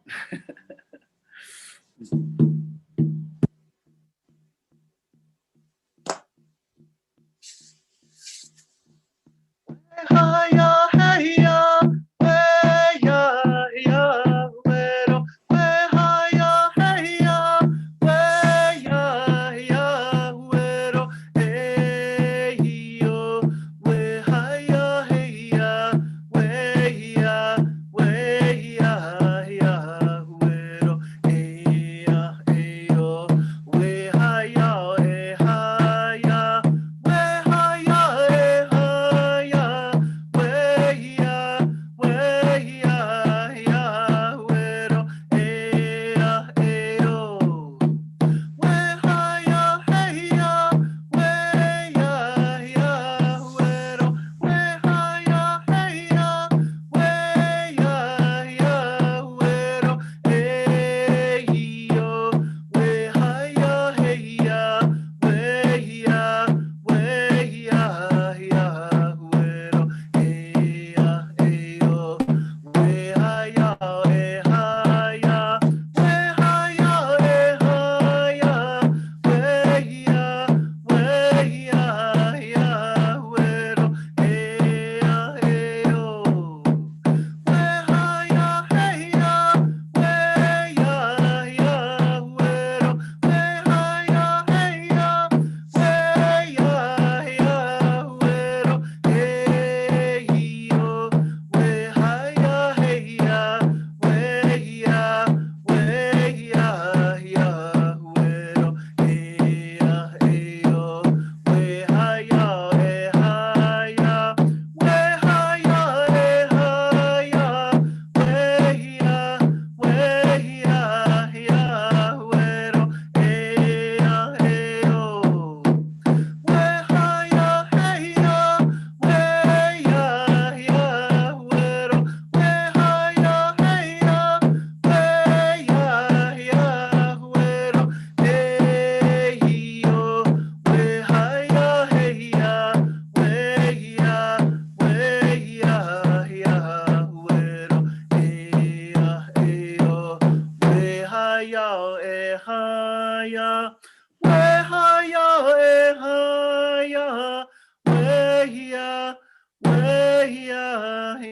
ehaya, wehaya, ehaya, weya, weya,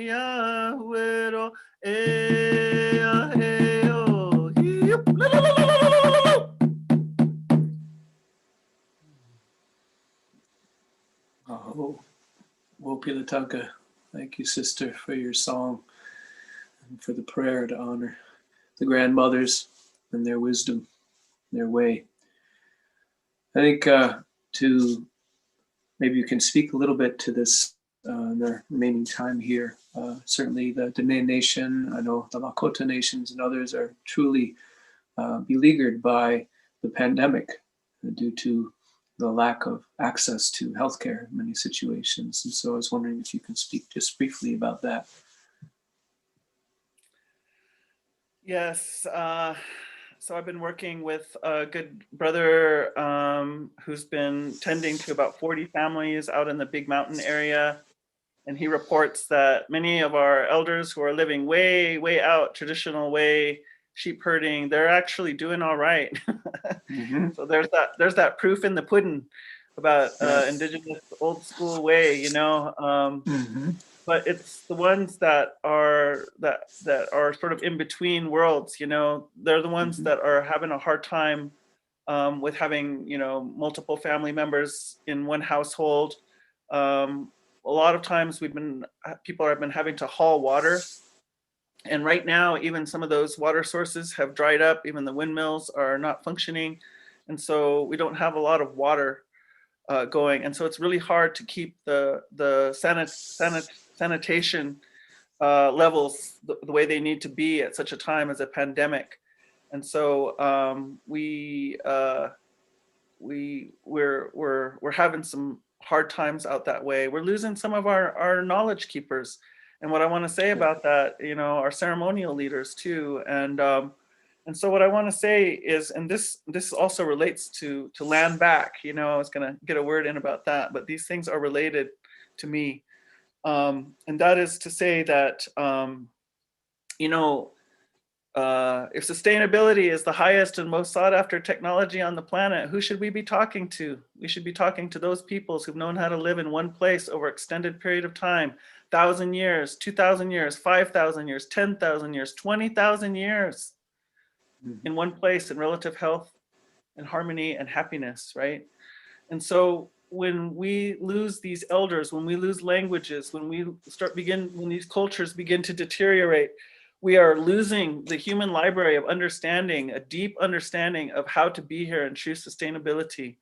ya, wero, ea, eo, yep, la, la, la, la, la, la, la, la. Oh, Wopilatanka, thank you, sister, for your song and for the prayer to honor the grandmothers and their wisdom, their way. I think to maybe you can speak a little bit to this in the remaining time here. Certainly the Dene Nation, I know the Lakota nations and others are truly beleaguered by the pandemic due to the lack of access to healthcare in many situations. And so I was wondering if you can speak just briefly about that. Yes. So I've been working with a good brother who's been tending to about 40 families out in the Big Mountain area. And he reports that many of our elders who are living way, way out, traditional way, sheep herding, they're actually doing all right. Mm-hmm. So there's that proof in the pudding about indigenous old school way, you know. Mm-hmm. But it's the ones that are sort of in between worlds, you know. They're the ones that are having a hard time with having, you know, multiple family members in one household. A lot of times people have been having to haul water, and right now even some of those water sources have dried up. Even the windmills are not functioning, and so we don't have a lot of water going, and so it's really hard to keep the sanitation levels the way they need to be at such a time as a pandemic. And so we're having some hard times out that way. We're losing some of our knowledge keepers. And what I want to say about that, you know, our ceremonial leaders too. And so what I want to say is, and this also relates to land back, you know, I was going to get a word in about that, but these things are related to me. And that is to say that, you know, if sustainability is the highest and most sought after technology on the planet, who should we be talking to? We should be talking to those peoples who've known how to live in one place over extended period of time, 1,000 years, 2,000 years, 5,000 years, 10,000 years, 20,000 years in one place in relative health and harmony and happiness, right? And so when we lose these elders, when we lose languages, when these cultures begin to deteriorate, we are losing the human library of understanding, a deep understanding of how to be here in true sustainability.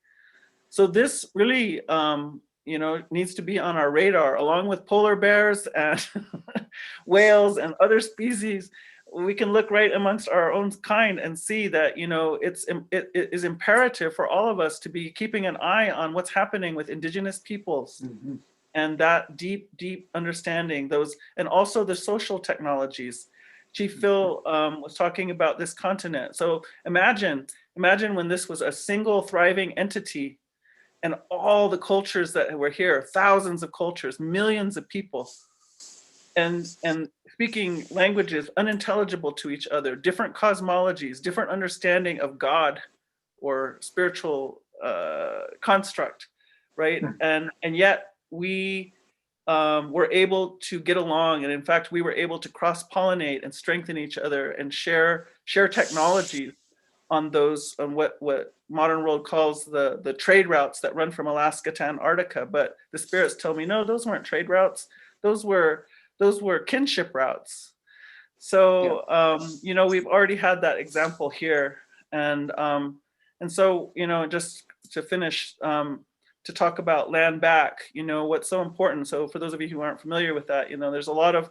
So this really, you know, needs to be on our radar, along with polar bears and whales and other species. We can look right amongst our own kind and see that, you know, it is imperative for all of us to be keeping an eye on what's happening with indigenous peoples. And that deep understanding, those, and also the social technologies. Chief Phil was talking about this continent. So imagine when this was a single thriving entity, and all the cultures that were here, thousands of cultures, millions of people, and speaking languages unintelligible to each other, different cosmologies, different understanding of God or spiritual construct, right? And yet we were able to get along, and in fact we were able to cross-pollinate and strengthen each other and share technologies on those, on what modern world calls the trade routes that run from Alaska to Antarctica. But the spirits tell me, no, those weren't trade routes. Those were kinship routes. So you know, we've already had that example here, and so, you know, just to finish, to talk about land back, you know, what's so important. So for those of you who aren't familiar with that, you know, there's a lot of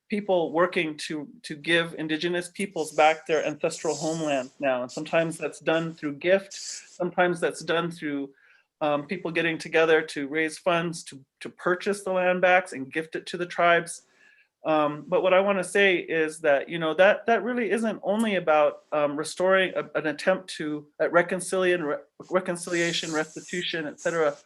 people working to give indigenous peoples back their ancestral homeland now. And sometimes that's done through gift. Sometimes that's done through people getting together to raise funds to purchase the land backs and gift it to the tribes. But what I want to say is that, you know, that really isn't only about restoring an attempt at reconciliation, restitution, etc.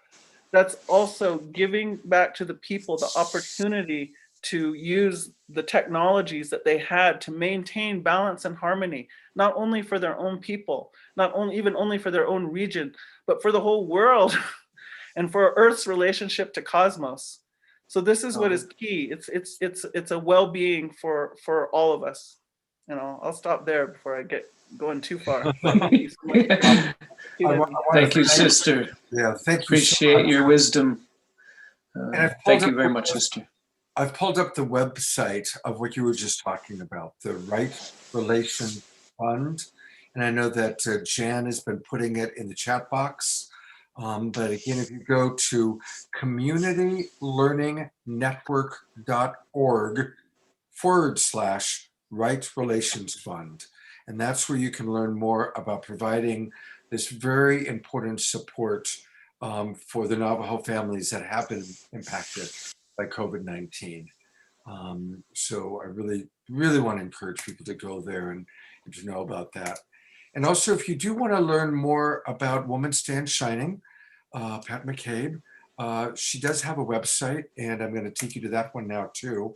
That's also giving back to the people the opportunity to use the technologies that they had to maintain balance and harmony, not only for their own people, not only even only for their own region, but for the whole world and for Earth's relationship to cosmos. So this is what is key. It's a well-being for all of us. You know, I'll stop there before I get going too far. Thank you so much. Thank you, sister. Yeah, thank you. Appreciate your wisdom. And I've Thank pulled you up very the- much, sister. I've pulled up the website of what you were just talking about, the Right Relation Fund. And I know that Jan has been putting it in the chat box. But again, if you go to communitylearningnetwork.org/Right Relations Fund. And that's where you can learn more about providing this very important support for the Navajo families that have been impacted by COVID-19. So I really, really want to encourage people to go there and to know about that. And also, if you do want to learn more about Woman Stand Shining, Pat McCabe, she does have a website, and I'm going to take you to that one now too.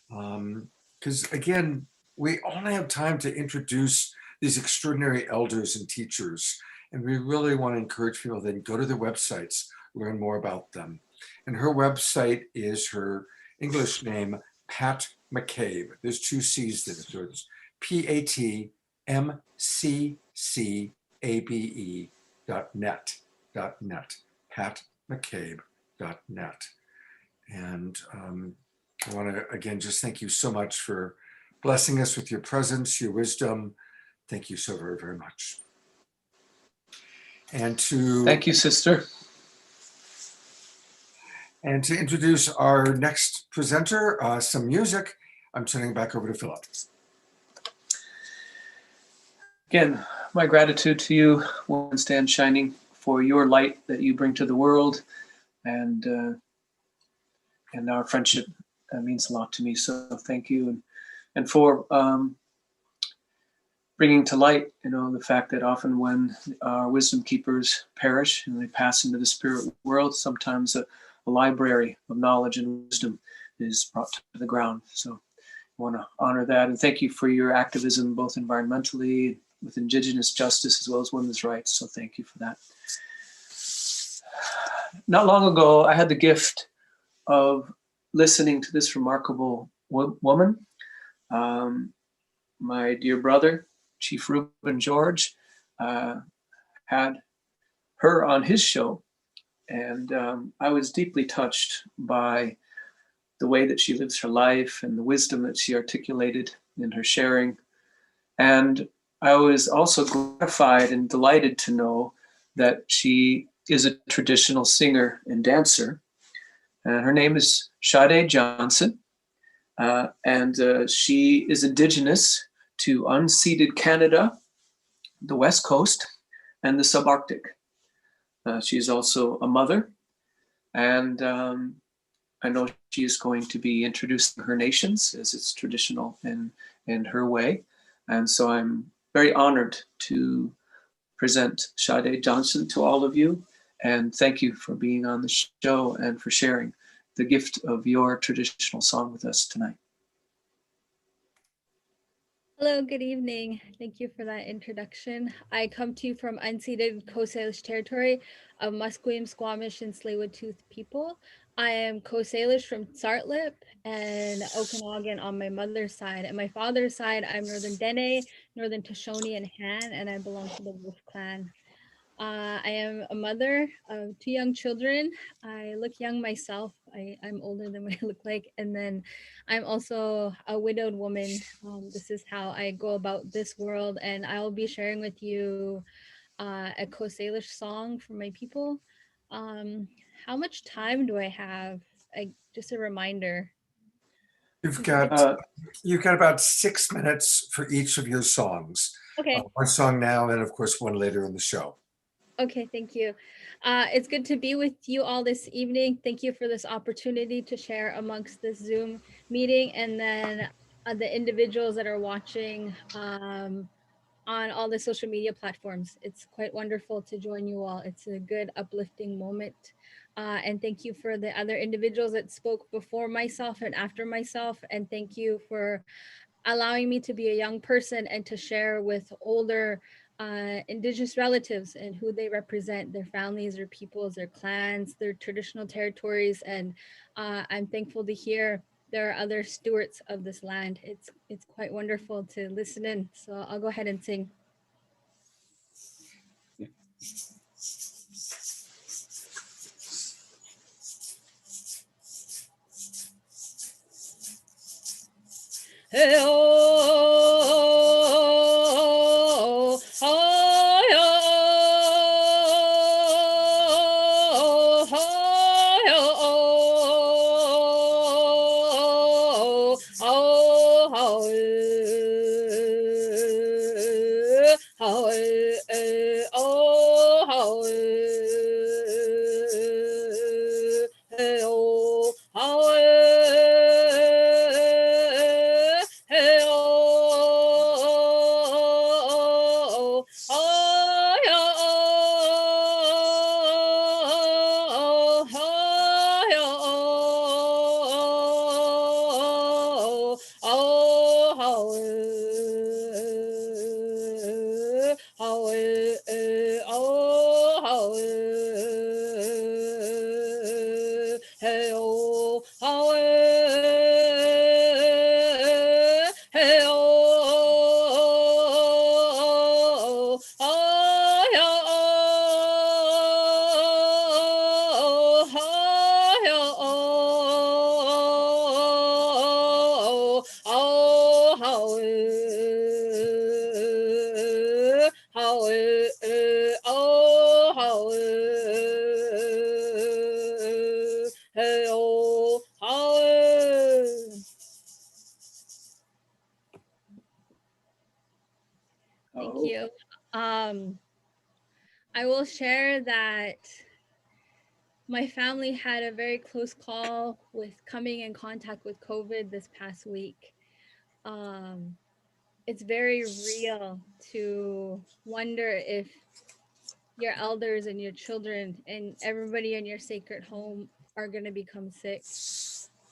Because again, we only have time to introduce these extraordinary elders and teachers, and we really want to encourage people then go to their websites, learn more about them. And her website is her English name, Pat McCabe. There's two C's there, so it's PATMCCABE.net. patmccabe.net. And I want to again just thank you so much for blessing us with your presence, your wisdom. Thank you so very, very much. And to Thank you, sister. And to introduce our next presenter, some music, I'm turning back over to Philip. Again, my gratitude to you, Woman Stand Shining, for your light that you bring to the world, and our friendship means a lot to me. So thank you, and for bringing to light, the fact that often when our wisdom keepers perish and they pass into the spirit world, sometimes a library of knowledge and wisdom is brought to the ground. So I want to honor that, and thank you for your activism, both environmentally, with Indigenous justice, as well as women's rights. So thank you for that. Not long ago, I had the gift of listening to this remarkable woman. My dear brother, Chief Reuben George, had her on his show, and I was deeply touched by the way that she lives her life and the wisdom that she articulated in her sharing. And I was also gratified and delighted to know that she is a traditional singer and dancer. And her name is Sade Johnson, and she is Indigenous to unceded Canada, the West Coast, and the subarctic. She is also a mother, and I know she is going to be introducing her nations as it's traditional in her way. And so I'm very honored to present Sade Johnson to all of you, and thank you for being on the show and for sharing the gift of your traditional song with us tonight. Hello, good evening. Thank you for that introduction. I come to you from unceded Coast Salish territory of Musqueam, Squamish, and Tsleil-Waututh people. I am Coast Salish from Tsartlip and Okanagan on my mother's side. And my father's side, I'm Northern Dene, Northern Shoshone, and Han, and I belong to the Wolf Clan. I am a mother of 2 young children. I look young myself. I'm older than what I look like. And then I'm also a widowed woman. This is how I go about this world. And I'll be sharing with you a Coast Salish song for my people. How much time do I have? Just a reminder. You've got about 6 minutes for each of your songs. Okay. One song now, and of course one later in the show. Okay, thank you. It's good to be with you all this evening. Thank you for this opportunity to share amongst this Zoom meeting, and then the individuals that are watching on all the social media platforms. It's quite wonderful to join you all. It's a good uplifting moment. And thank you for the other individuals that spoke before myself and after myself. And thank you for allowing me to be a young person and to share with older Indigenous relatives and who they represent, their families, their peoples, their clans, their traditional territories. And I'm thankful to hear there are other stewards of this land. It's quite wonderful to listen in. So I'll go ahead and sing. Hey, oh, oh, oh, Thank you. I will share that my family had a very close call with coming in contact with COVID this past week. It's very real to wonder if your elders and your children and everybody in your sacred home are going to become sick.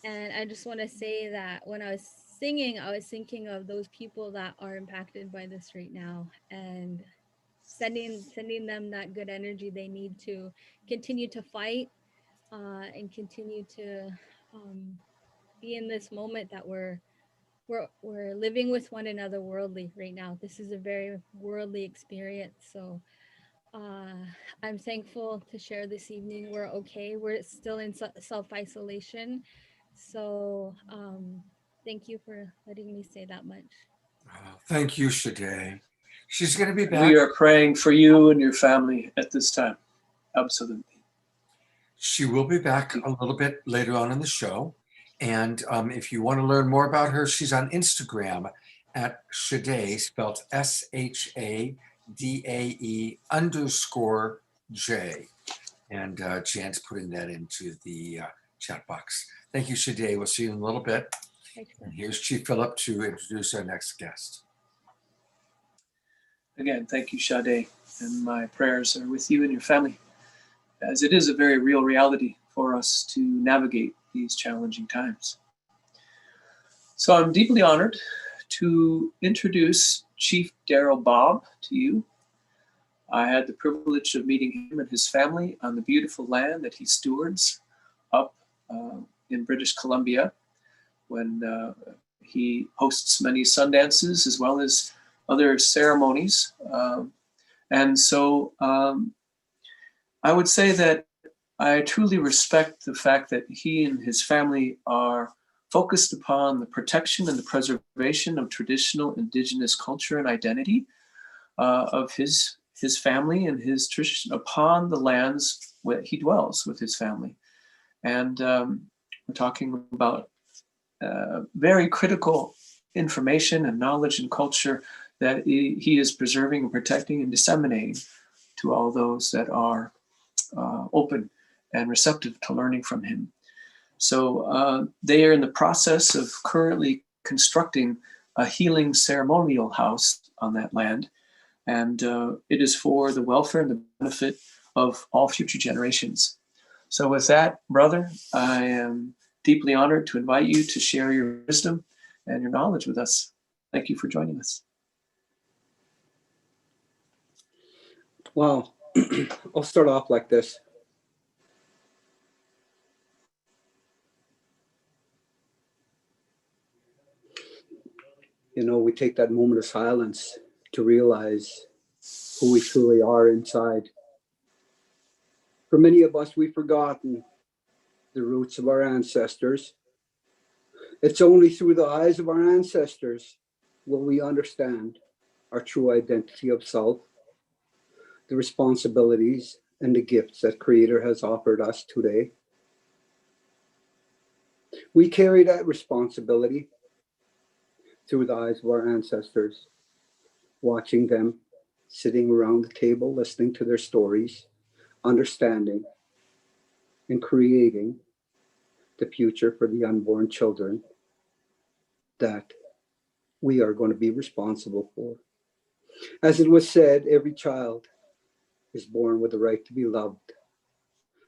And I just want to say that when I was singing, I was thinking of those people that are impacted by this right now, and sending them that good energy they need to continue to fight and continue to be in this moment that we're living with one another worldly right now. This is a very worldly experience. So I'm thankful to share this evening. We're okay. We're still in self-isolation. So thank you for letting me say that much. Oh, thank you, Shade. She's going to be back. We are praying for you and your family at this time. Absolutely. She will be back a little bit later on in the show. And if you want to learn more about her, she's on Instagram at Shade, spelled SHADAE_J. And Jan's putting that into the chat box. Thank you, Shade. We'll see you in a little bit. And here's Chief Philip to introduce our next guest. Again, thank you, Shade. And my prayers are with you and your family, as it is a very real reality for us to navigate these challenging times. So I'm deeply honored to introduce Chief Daryl Bob to you. I had the privilege of meeting him and his family on the beautiful land that he stewards up in British Columbia, when he hosts many sundances as well as other ceremonies. And so I would say that I truly respect the fact that he and his family are focused upon the protection and the preservation of traditional Indigenous culture and identity of his family and his tradition upon the lands where he dwells with his family. And we're talking about very critical information and knowledge and culture that he is preserving and protecting and disseminating to all those that are open and receptive to learning from him. So they are in the process of currently constructing a healing ceremonial house on that land. and it is for the welfare and the benefit of all future generations. So with that, brother, I am deeply honored to invite you to share your wisdom and your knowledge with us. Thank you for joining us. Wow. I'll start off like this. You know, we take that moment of silence to realize who we truly are inside. For many of us, we've forgotten the roots of our ancestors. It's only through the eyes of our ancestors will we understand our true identity of self, the responsibilities and the gifts that Creator has offered us today. We carry that responsibility through the eyes of our ancestors, watching them sitting around the table, listening to their stories, understanding and creating the future for the unborn children that we are going to be responsible for. As it was said, every child is born with the right to be loved.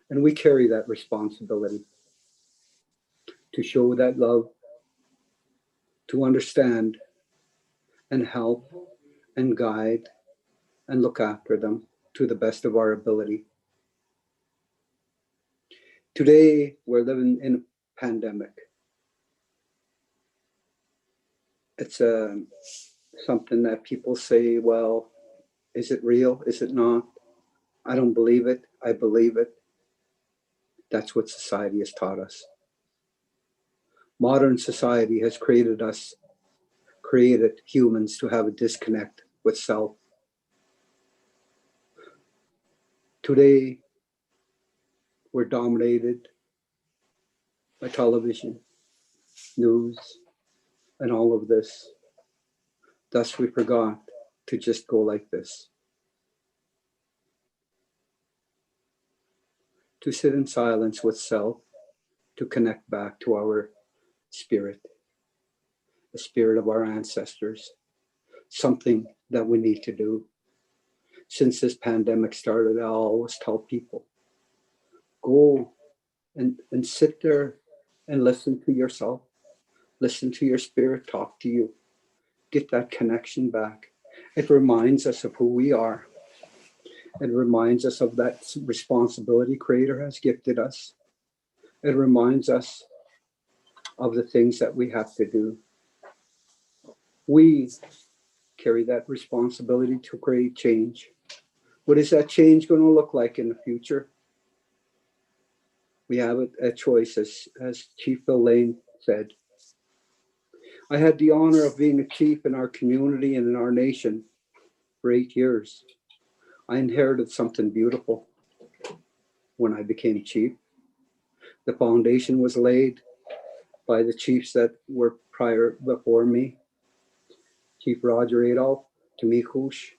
And we carry that responsibility to show that love, to understand and help and guide and look after them to the best of our ability. Today, we're living in a pandemic. It's something that people say, well, is it real? Is it not? I don't believe it. I believe it. That's what society has taught us. Modern society has created humans to have a disconnect with self. Today, we're dominated by television, news, and all of this. Thus, we forgot to just go like this. To sit in silence with self, to connect back to our spirit, the spirit of our ancestors, something that we need to do. Since this pandemic started, I always tell people, go and sit there and listen to yourself, listen to your spirit talk to you, get that connection back. It reminds us of who we are. It reminds us of that responsibility Creator has gifted us. It reminds us of the things that we have to do. We carry that responsibility to create change. What is that change going to look like in the future? We have a choice, as Chief Phil Lane said. I had the honor of being a chief in our community and in our nation for 8 years. I inherited something beautiful when I became chief. The foundation was laid by the chiefs that were before me. Chief Roger Adolph, Tamihush,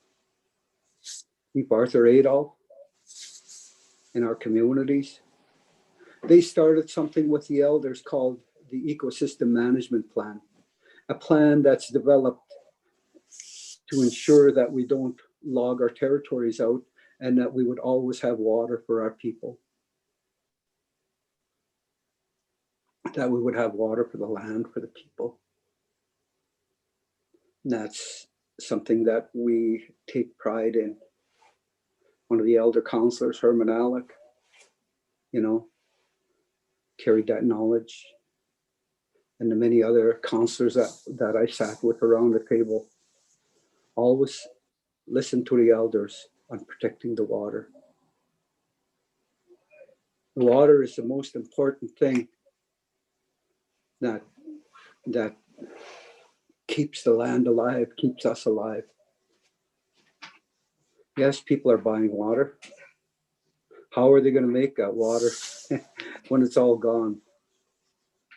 Chief Arthur Adolph, in our communities. They started something with the elders called the Ecosystem Management Plan, a plan that's developed to ensure that we don't log our territories out and that we would always have water for our people, that we would have water for the land, for the people. And that's something that we take pride in. One of the elder counselors, Herman Alec, carried that knowledge. And the many other counselors that I sat with around the table always listened to the elders on protecting the water. The water is the most important thing that keeps the land alive, keeps us alive. Yes, people are buying water. How are they going to make that water when it's all gone?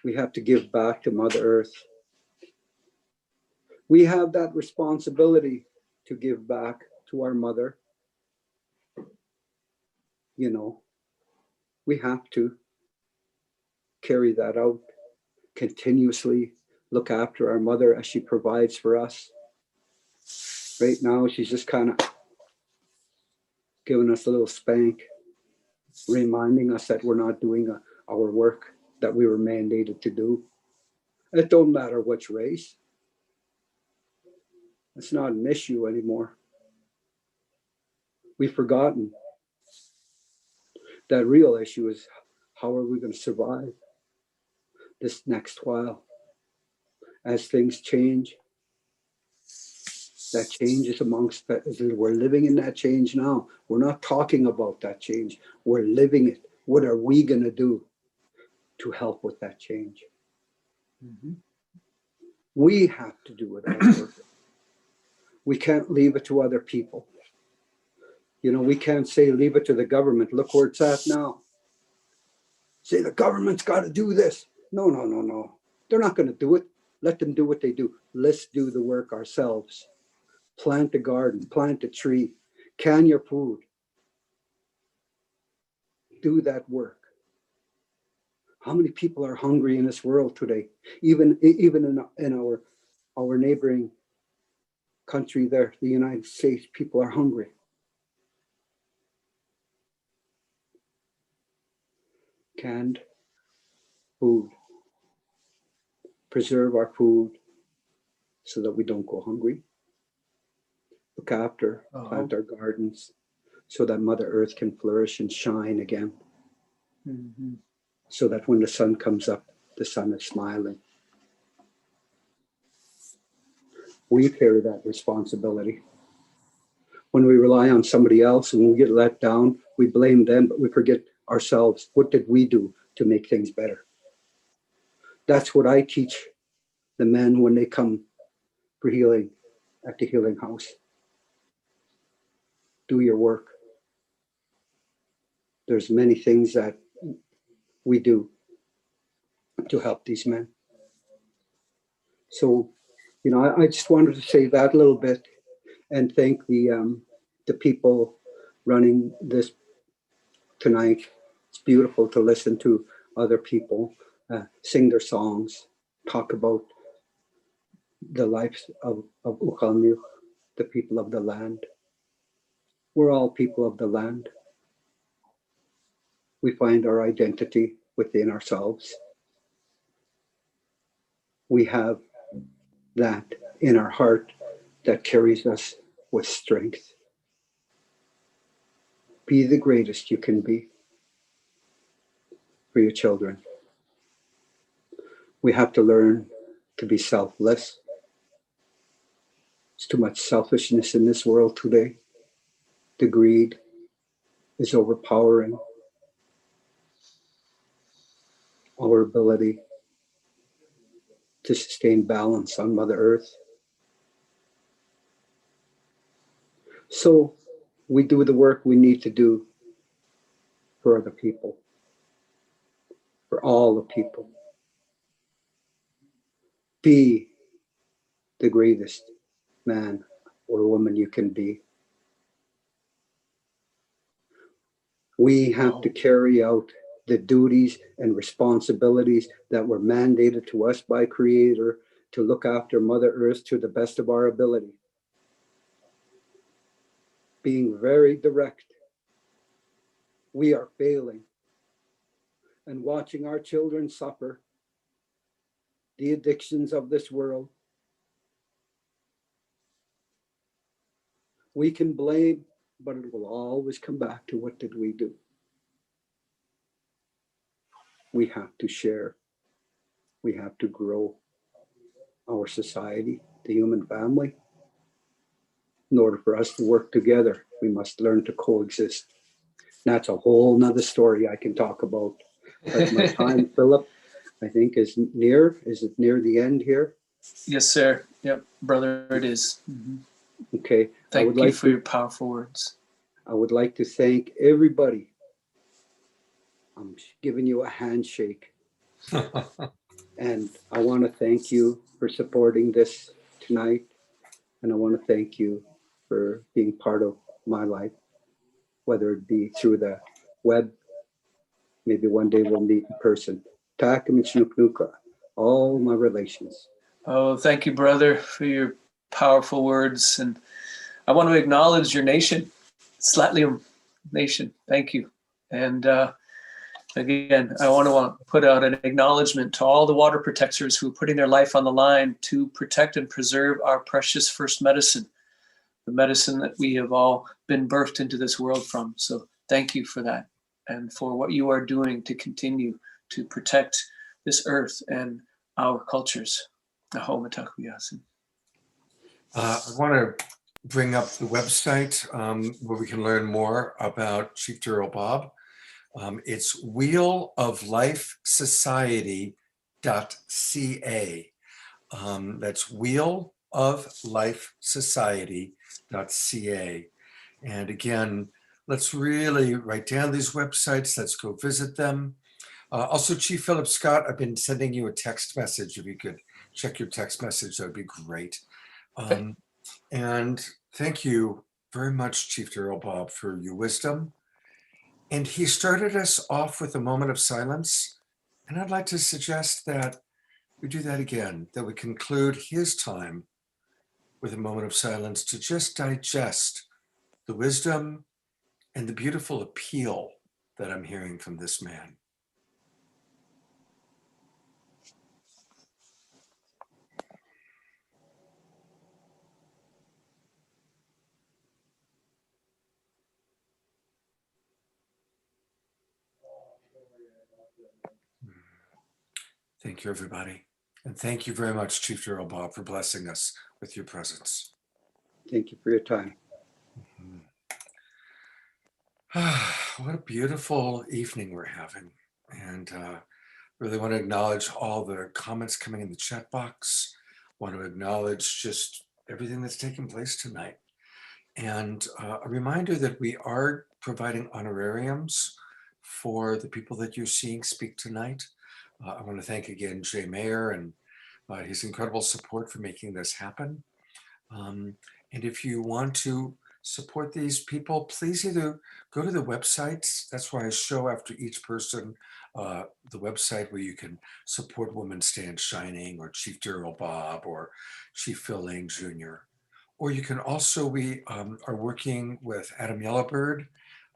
We have to give back to Mother Earth. We have that responsibility to give back to our mother. We have to carry that out, continuously look after our mother as she provides for us. Right now, she's just kind of giving us a little spank, reminding us that we're not doing our work that we were mandated to do. It don't matter which race. It's not an issue anymore. We've forgotten that real issue is how are we going to survive this next while as things change. That change is amongst that. We're living in that change now. We're not talking about that change. We're living it. What are we going to do to help with that change? Mm-hmm. We have to do it our work. We can't leave it to other people. You know, we can't say leave it to the government. Look where it's at now. Say the government's got to do this. No, no, no, no. They're not going to do it. Let them do what they do. Let's do the work ourselves. Plant a garden, plant a tree, can your food. Do that work. How many people are hungry in this world today? Even in our neighboring country there, the United States, people are hungry. Canned food. Preserve our food so that we don't go hungry. Look after, plant our gardens so that Mother Earth can flourish and shine again. Mm-hmm. So that when the sun comes up, the sun is smiling. We carry that responsibility. When we rely on somebody else and we get let down, we blame them, but we forget ourselves. What did we do to make things better? That's what I teach the men when they come for healing at the healing house. Do your work. There's many things that we do to help these men. So, you know, I just wanted to say that a little bit and thank the people running this tonight. It's beautiful to listen to other people sing their songs, talk about the lives of Ukalmuk, the people of the land. We're all people of the land. We find our identity within ourselves. We have that in our heart that carries us with strength. Be the greatest you can be for your children. We have to learn to be selfless. There's too much selfishness in this world today. The greed is overpowering our ability to sustain balance on Mother Earth. So we do the work we need to do for other people, for all the people. Be the greatest man or woman you can be. We have to carry out the duties and responsibilities that were mandated to us by Creator to look after Mother Earth to the best of our ability. Being very direct. We are failing and watching our children suffer the addictions of this world. We can blame, but it will always come back to what did we do? We have to share. We have to grow our society, the human family. In order for us to work together, we must learn to coexist. That's a whole nother story I can talk about. But my time, Philip, I think is near. Is it near the end here? Yes, sir. Yep, brother, it is. Mm-hmm. Okay. Thank you for your powerful words. I would like to thank everybody. I'm giving you a handshake. And I want to thank you for supporting this tonight. And I want to thank you for being part of my life, whether it be through the web. Maybe one day we'll meet in person. All my relations. Oh, thank you, brother, for your powerful words. And I want to acknowledge your nation, Slatlium Nation. Thank you. And again, I want to put out an acknowledgement to all the water protectors who are putting their life on the line to protect and preserve our precious first medicine, the medicine that we have all been birthed into this world from. So thank you for that and for what you are doing to continue to protect this earth and our cultures. Aho mataku yasin. I want to bring up the website where we can learn more about Chief Darrell Bob. It's wheeloflifesociety.ca. That's wheeloflifesociety.ca. And again, let's really write down these websites. Let's go visit them. Also, Chief Philip Scott, I've been sending you a text message. If you could check your text message, that would be great. And thank you very much, Chief Darrell Bob, for your wisdom. And he started us off with a moment of silence. And I'd like to suggest that we do that again, that we conclude his time with a moment of silence to just digest the wisdom and the beautiful appeal that I'm hearing from this man. Thank you, everybody. And thank you very much, Chief Darrell Bob, for blessing us with your presence. Thank you for your time. What a beautiful evening we're having. And really want to acknowledge all the comments coming in the chat box. Want to acknowledge just everything that's taken place tonight. And a reminder that we are providing honorariums for the people that you're seeing speak tonight. I want to thank again Jay Mayer and his incredible support for making this happen. And if you want to support these people, please either go to the websites. That's why I show after each person the website where you can support Women Stand Shining or Chief Darrell Bob or Chief Phil Lane Jr. Or you can also, we are working with Adam Yellowbird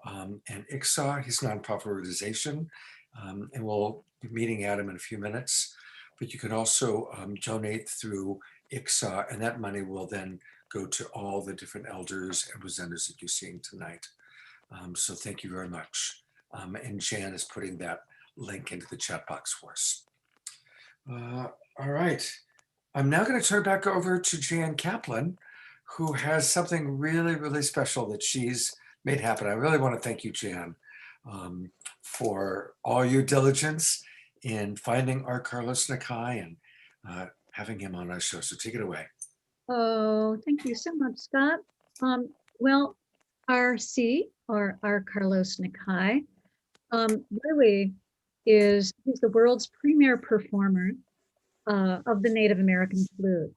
and ICSA, his nonprofit organization, and we'll be meeting Adam in a few minutes. But you can also donate through ICSA, and that money will then go to all the different elders and presenters that you're seeing tonight. So thank you very much. And Jan is putting that link into the chat box for us. All right. I'm now going to turn back over to Jan Kaplan, who has something really, really special that she's made happen. I really want to thank you, Jan, for all your diligence in finding our Carlos Nakai and having him on our show. So take it away. Oh, thank you so much, Scott. Well, RC, or our Carlos Nakai, really he's the world's premier performer of the Native American flute.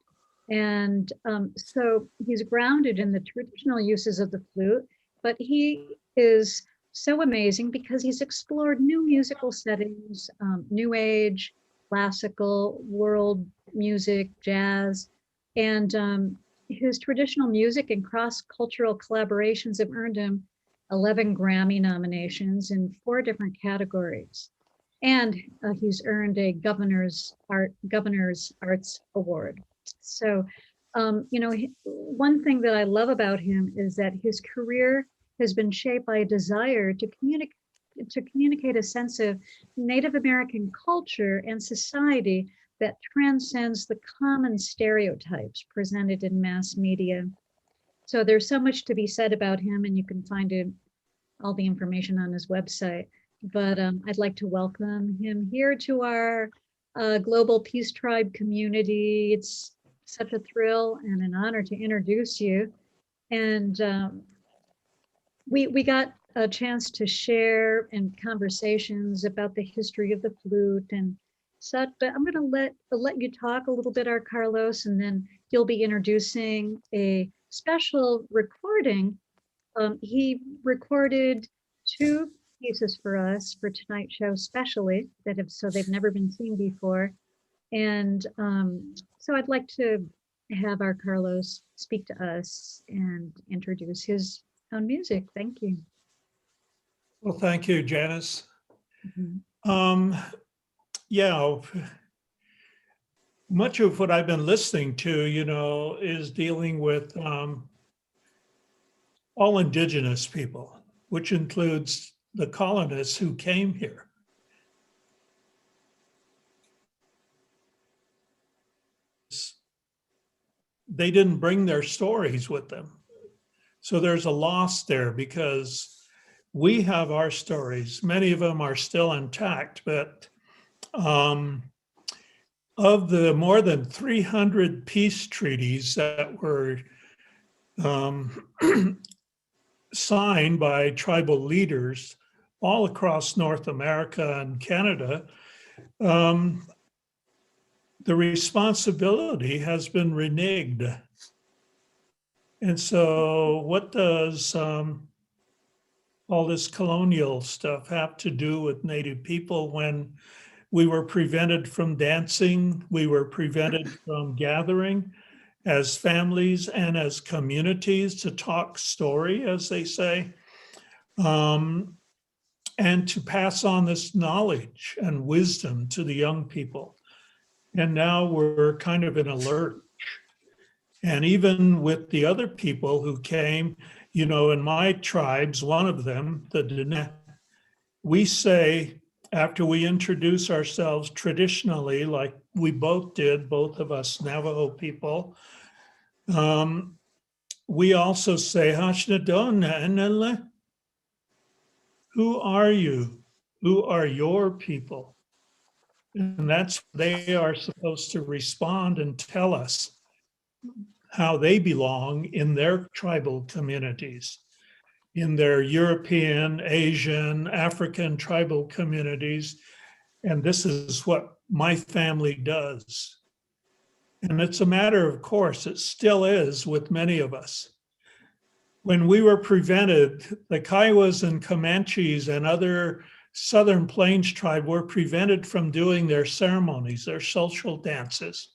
And so he's grounded in the traditional uses of the flute, but he is so amazing because he's explored new musical settings, new age, classical, world music, jazz, and his traditional music and cross-cultural collaborations have earned him 11 Grammy nominations in 4 different categories. And he's earned a Governor's Arts Award. So, you know, one thing that I love about him is that his career has been shaped by a desire to communicate a sense of Native American culture and society that transcends the common stereotypes presented in mass media. So there's so much to be said about him, and you can find all the information on his website. But I'd like to welcome him here to our Global Peace Tribe community. It's such a thrill and an honor to introduce you. And we got a chance to share in conversations about the history of the flute and such, but I'm gonna let you talk a little bit, our Carlos, and then you'll be introducing a special recording. He recorded 2 pieces for us for tonight's show, specially, so they've never been seen before. And so I'd like to have our Carlos speak to us and introduce his own music. Thank you. Well, thank you, Janice. Mhm. Yeah, much of what I've been listening to, is dealing with all indigenous people, which includes the colonists who came here. They didn't bring their stories with them. So there's a loss there because we have our stories. Many of them are still intact, but of the more than 300 peace treaties that were signed by tribal leaders all across North America and Canada, the responsibility has been reneged. And so, what does all this colonial stuff have to do with Native people when we were prevented from dancing, we were prevented from gathering as families and as communities to talk story, as they say, and to pass on this knowledge and wisdom to the young people. And now we're kind of in a lurch. And even with the other people who came, in my tribes, one of them, the Diné, we say, after we introduce ourselves traditionally, like we both did, both of us Navajo people, we also say, "Hashnadona, who are you? Who are your people?" And that's they are supposed to respond and tell us how they belong in their tribal communities, in their European, Asian, African tribal communities. And this is what my family does. And it's a matter of course, it still is with many of us. When we were prevented, the Kiowas and Comanches and other Southern Plains tribe were prevented from doing their ceremonies, their social dances.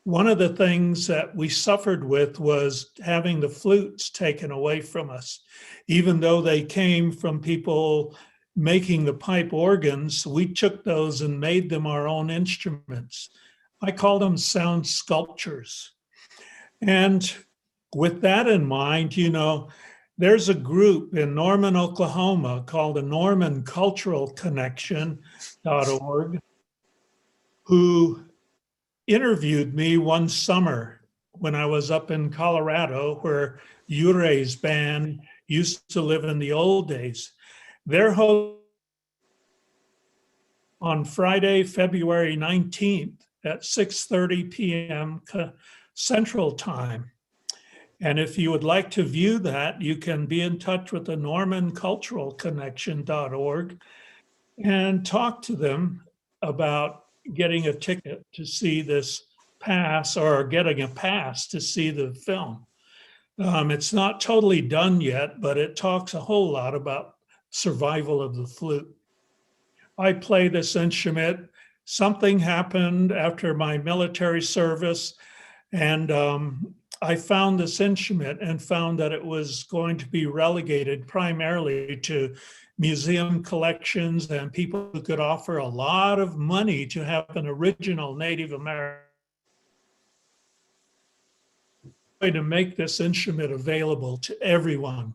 One of the things that we suffered with was having the flutes taken away from us. Even though they came from people making the pipe organs, we took those and made them our own instruments. I call them sound sculptures. And with that in mind, there's a group in Norman, Oklahoma called the Norman Cultural Connection.org who interviewed me one summer when I was up in Colorado, where Ure's band used to live in the old days. Their host on Friday, February 19th at 6:30 p.m. Central Time. And if you would like to view that, you can be in touch with the normanculturalconnection.org and talk to them about getting a ticket to see this pass or getting a pass to see the film. It's not totally done yet, but it talks a whole lot about survival of the flute. I play this instrument. Something happened after my military service, and I found this instrument and found that it was going to be relegated primarily to museum collections and people who could offer a lot of money to have an original Native American way to make this instrument available to everyone.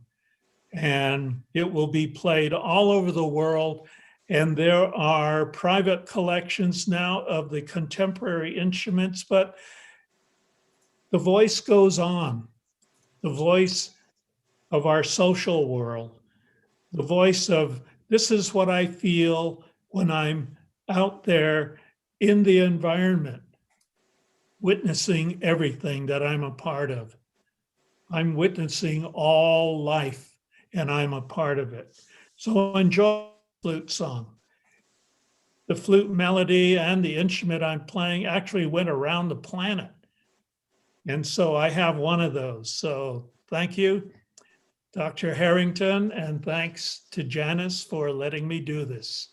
And it will be played all over the world. And there are private collections now of the contemporary instruments, but the voice goes on, the voice of our social world, the voice of this is what I feel when I'm out there in the environment, witnessing everything that I'm a part of. I'm witnessing all life and I'm a part of it. So enjoy the flute song. The flute melody and the instrument I'm playing actually went around the planet. And so I have one of those. So thank you, Dr. Harrington, and thanks to Janice for letting me do this.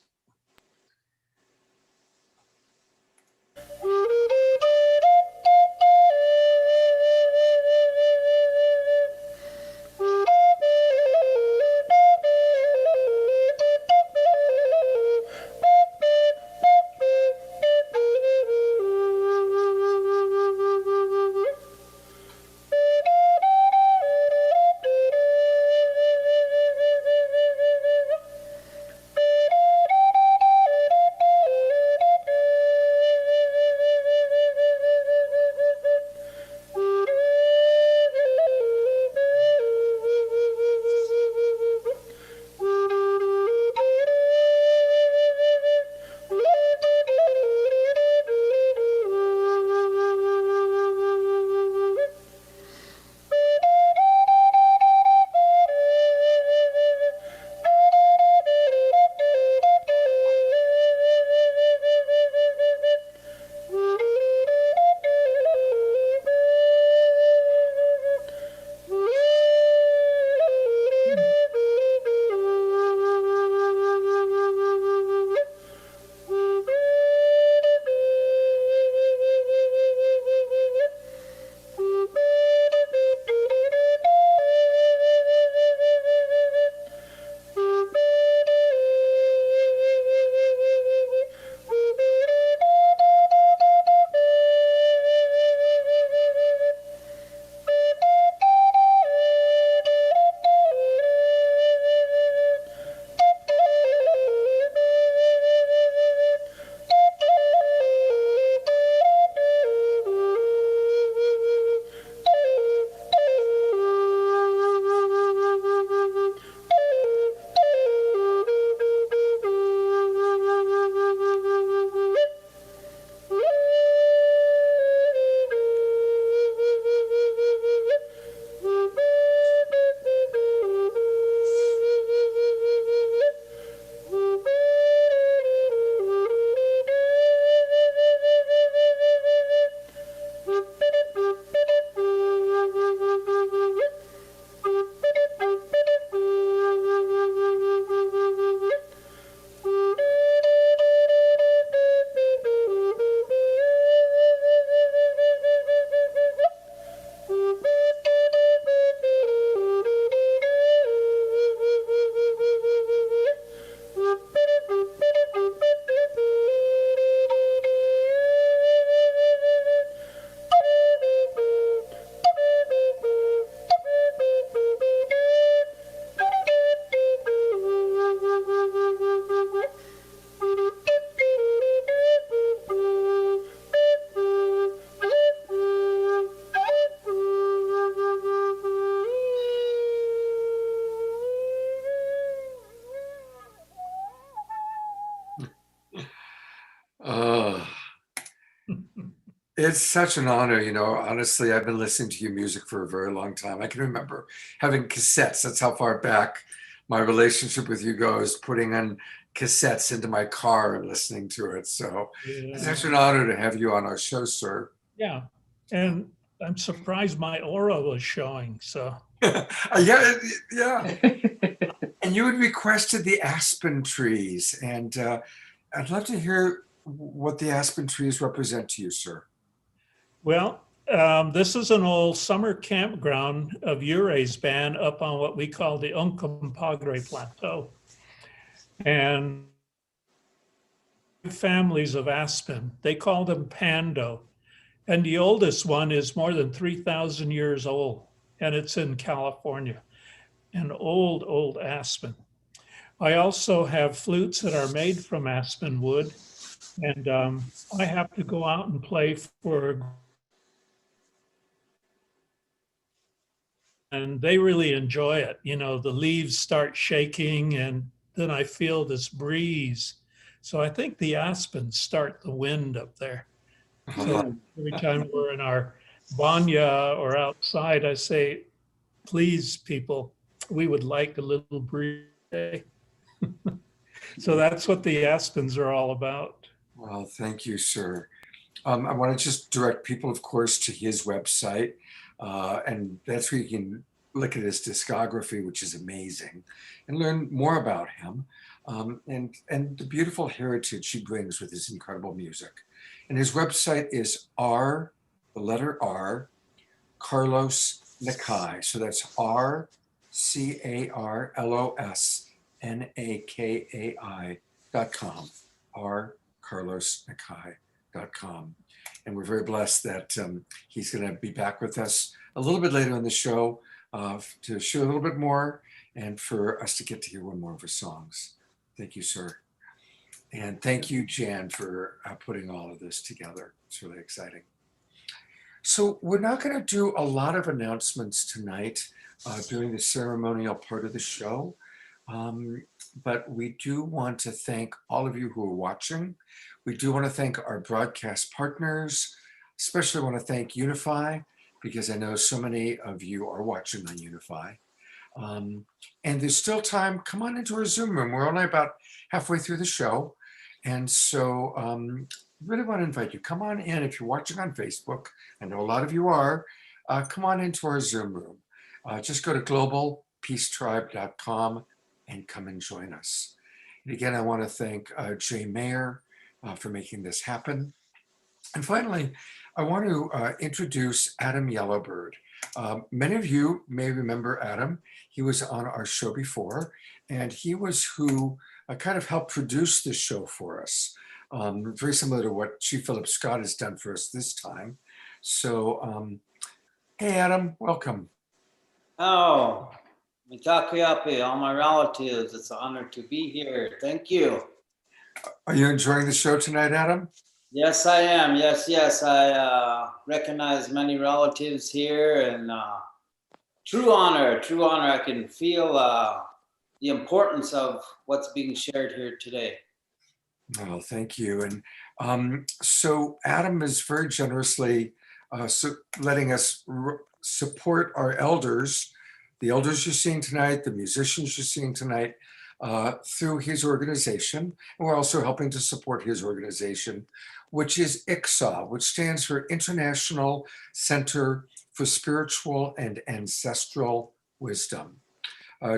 It's such an honor, honestly, I've been listening to your music for a very long time. I can remember having cassettes. That's how far back my relationship with you goes, putting on cassettes into my car and listening to it. So it's Yeah. such an honor to have you on our show, sir. Yeah. And I'm surprised my aura was showing. So Yeah, yeah. And you had requested the aspen trees, and I'd love to hear what the aspen trees represent to you, sir. well, this is an old summer campground of Uray's band up on what we call the Uncompahgre Plateau. And families of aspen, they call them pando. And the oldest one is more than 3,000 years old, and it's in California, an old, old aspen. I also have flutes that are made from aspen wood, and I have to go out and play for, and they really enjoy it. The leaves start shaking, and then I feel this breeze. So I think the aspens start the wind up there. So every time we're in our banya or outside, I say, please, people, we would like a little breeze. So that's what the aspens are all about. Well, thank you, sir. I want to just direct people, of course, to his website, and that's where you can look at his discography, which is amazing, and learn more about him, and the beautiful heritage he brings with his incredible music. And his website is the letter R, Carlos Nakai. So that's RCarlosNakai.com. rcarlosnakai.com. And we're very blessed that he's going to be back with us a little bit later in the show to share a little bit more and for us to get to hear one more of his songs. Thank you, sir. And thank you, Jan, for putting all of this together. It's really exciting. So we're not going to do a lot of announcements tonight during the ceremonial part of the show. But we do want to thank all of you who are watching. We do want to thank our broadcast partners. Especially want to thank Unify, because I know so many of you are watching on Unify. And there's still time. Come on into our Zoom room. We're only about halfway through the show. And so really want to invite you. Come on in if you're watching on Facebook. I know a lot of you are. Come on into our Zoom room. Just go to globalpeacetribe.com and come and join us. And again, I want to thank Jay Mayer for making this happen. And finally, I want to introduce Adam Yellowbird. Many of you may remember Adam. He was on our show before, and he was who kind of helped produce this show for us. Very similar to what Chief Philip Scott has done for us this time. So, hey, Adam, welcome. Oh, Mitakuyapi, all my relatives, it's an honor to be here. Thank you. Are you enjoying the show tonight, Adam? Yes, I am. Yes, yes. I recognize many relatives here, and true honor, true honor. I can feel the importance of what's being shared here today. Oh, thank you. And so Adam is very generously letting us support our elders, the elders you're seeing tonight, the musicians you're seeing tonight, through his organization. And we're also helping to support his organization, which is ICSA, which stands for International Center for Spiritual and Ancestral Wisdom.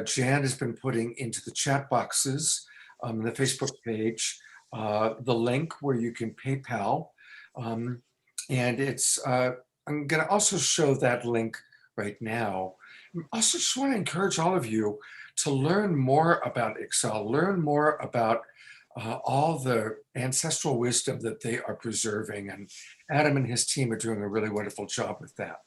Jan has been putting into the chat boxes on the Facebook page the link where you can PayPal. And it's, I'm going to also show that link right now. I also just want to encourage all of you to learn more about ICSA, learn more about all the ancestral wisdom that they are preserving. And Adam and his team are doing a really wonderful job with that.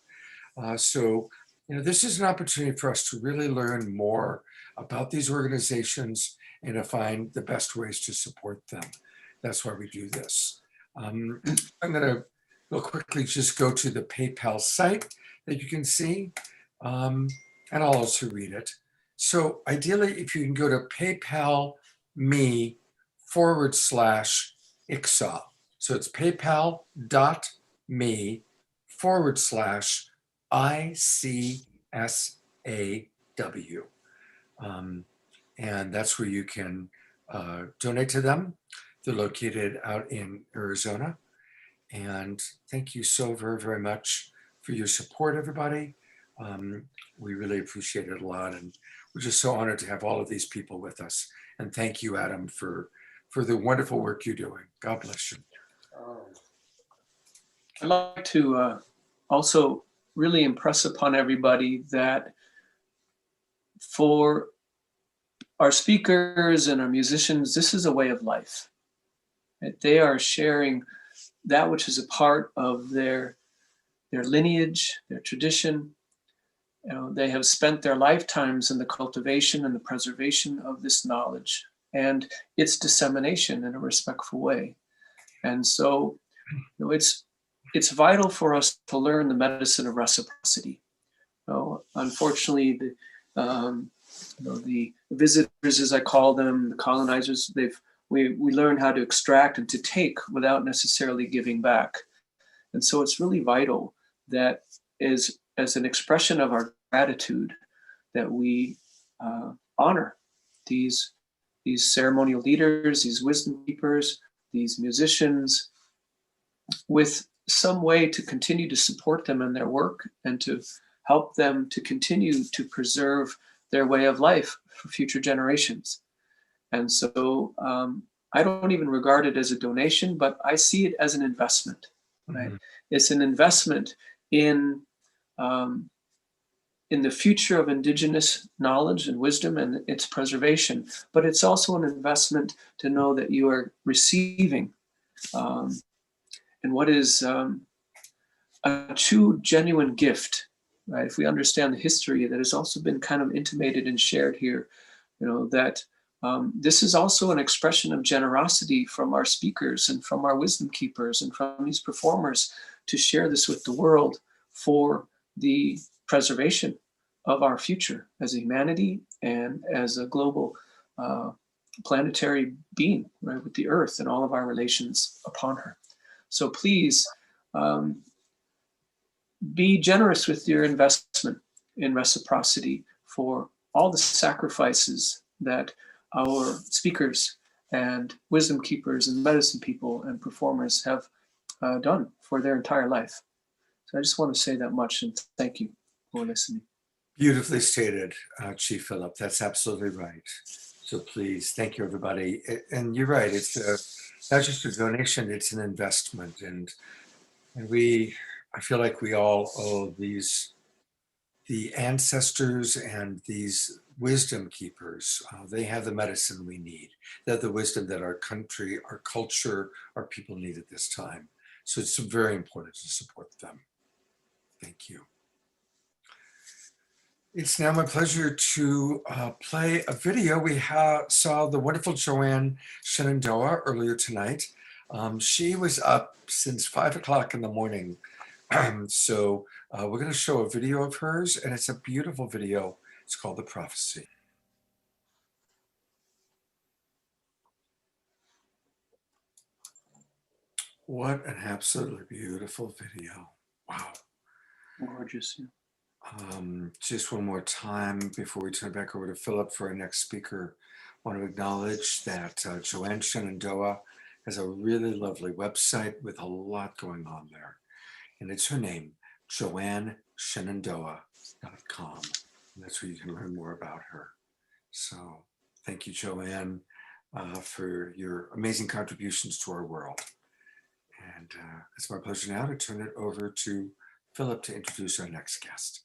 So, this is an opportunity for us to really learn more about these organizations and to find the best ways to support them. That's why we do this. I'm going to real quickly just go to the PayPal site that you can see, and I'll also read it. So ideally, if you can go to PayPal.me/ICSA. So it's paypal.me/ICSA. ICSAW. And that's where you can donate to them. They're located out in Arizona. And thank you so very, very much for your support, everybody. We really appreciate it a lot. And we're just so honored to have all of these people with us. And thank you, Adam, for the wonderful work you're doing. God bless you. I'd like to also really impress upon everybody that for our speakers and our musicians, this is a way of life. That they are sharing that which is a part of their lineage, their tradition. You know, they have spent their lifetimes in the cultivation and the preservation of this knowledge and its dissemination in a respectful way. And so, you know, it's vital for us to learn the medicine of reciprocity. You know, unfortunately, the visitors, as I call them, the colonizers, we learn how to extract and to take without necessarily giving back. And so it's really vital that as an expression of our gratitude that we honor these ceremonial leaders, these wisdom keepers, these musicians, with some way to continue to support them in their work and to help them to continue to preserve their way of life for future generations. And so I don't even regard it as a donation, but I see it as an investment, right? Mm-hmm. It's an investment in the future of Indigenous knowledge and wisdom and its preservation, but it's also an investment to know that you are receiving and what is a true, genuine gift, right? If we understand the history that has also been kind of intimated and shared here, you know, that this is also an expression of generosity from our speakers and from our wisdom keepers and from these performers to share this with the world for the preservation of our future as a humanity and as a global planetary being, right, with the earth and all of our relations upon her. So please be generous with your investment in reciprocity for all the sacrifices that our speakers and wisdom keepers and medicine people and performers have done for their entire life. So I just want to say that much and thank you for listening. Beautifully stated, Chief Philip. That's absolutely right. So please, thank you, everybody. And you're right. It's not just a donation; it's an investment. And I feel like we all owe the ancestors and these wisdom keepers. They have the medicine we need. They have the wisdom that our country, our culture, our people need at this time. So it's very important to support them. Thank you. It's now my pleasure to play a video. We saw the wonderful Joanne Shenandoah earlier tonight. She was up since 5 o'clock in the morning. So we're going to show a video of hers, and it's a beautiful video. It's called The Prophecy. What an absolutely beautiful video. Wow. Gorgeous. Yeah. Just one more time before we turn back over to Philip for our next speaker. I want to acknowledge that Joanne Shenandoah has a really lovely website with a lot going on there. And it's her name, JoanneShenandoah.com. And that's where you can learn more about her. So thank you, Joanne, for your amazing contributions to our world. And it's my pleasure now to turn it over to Philip to introduce our next guest.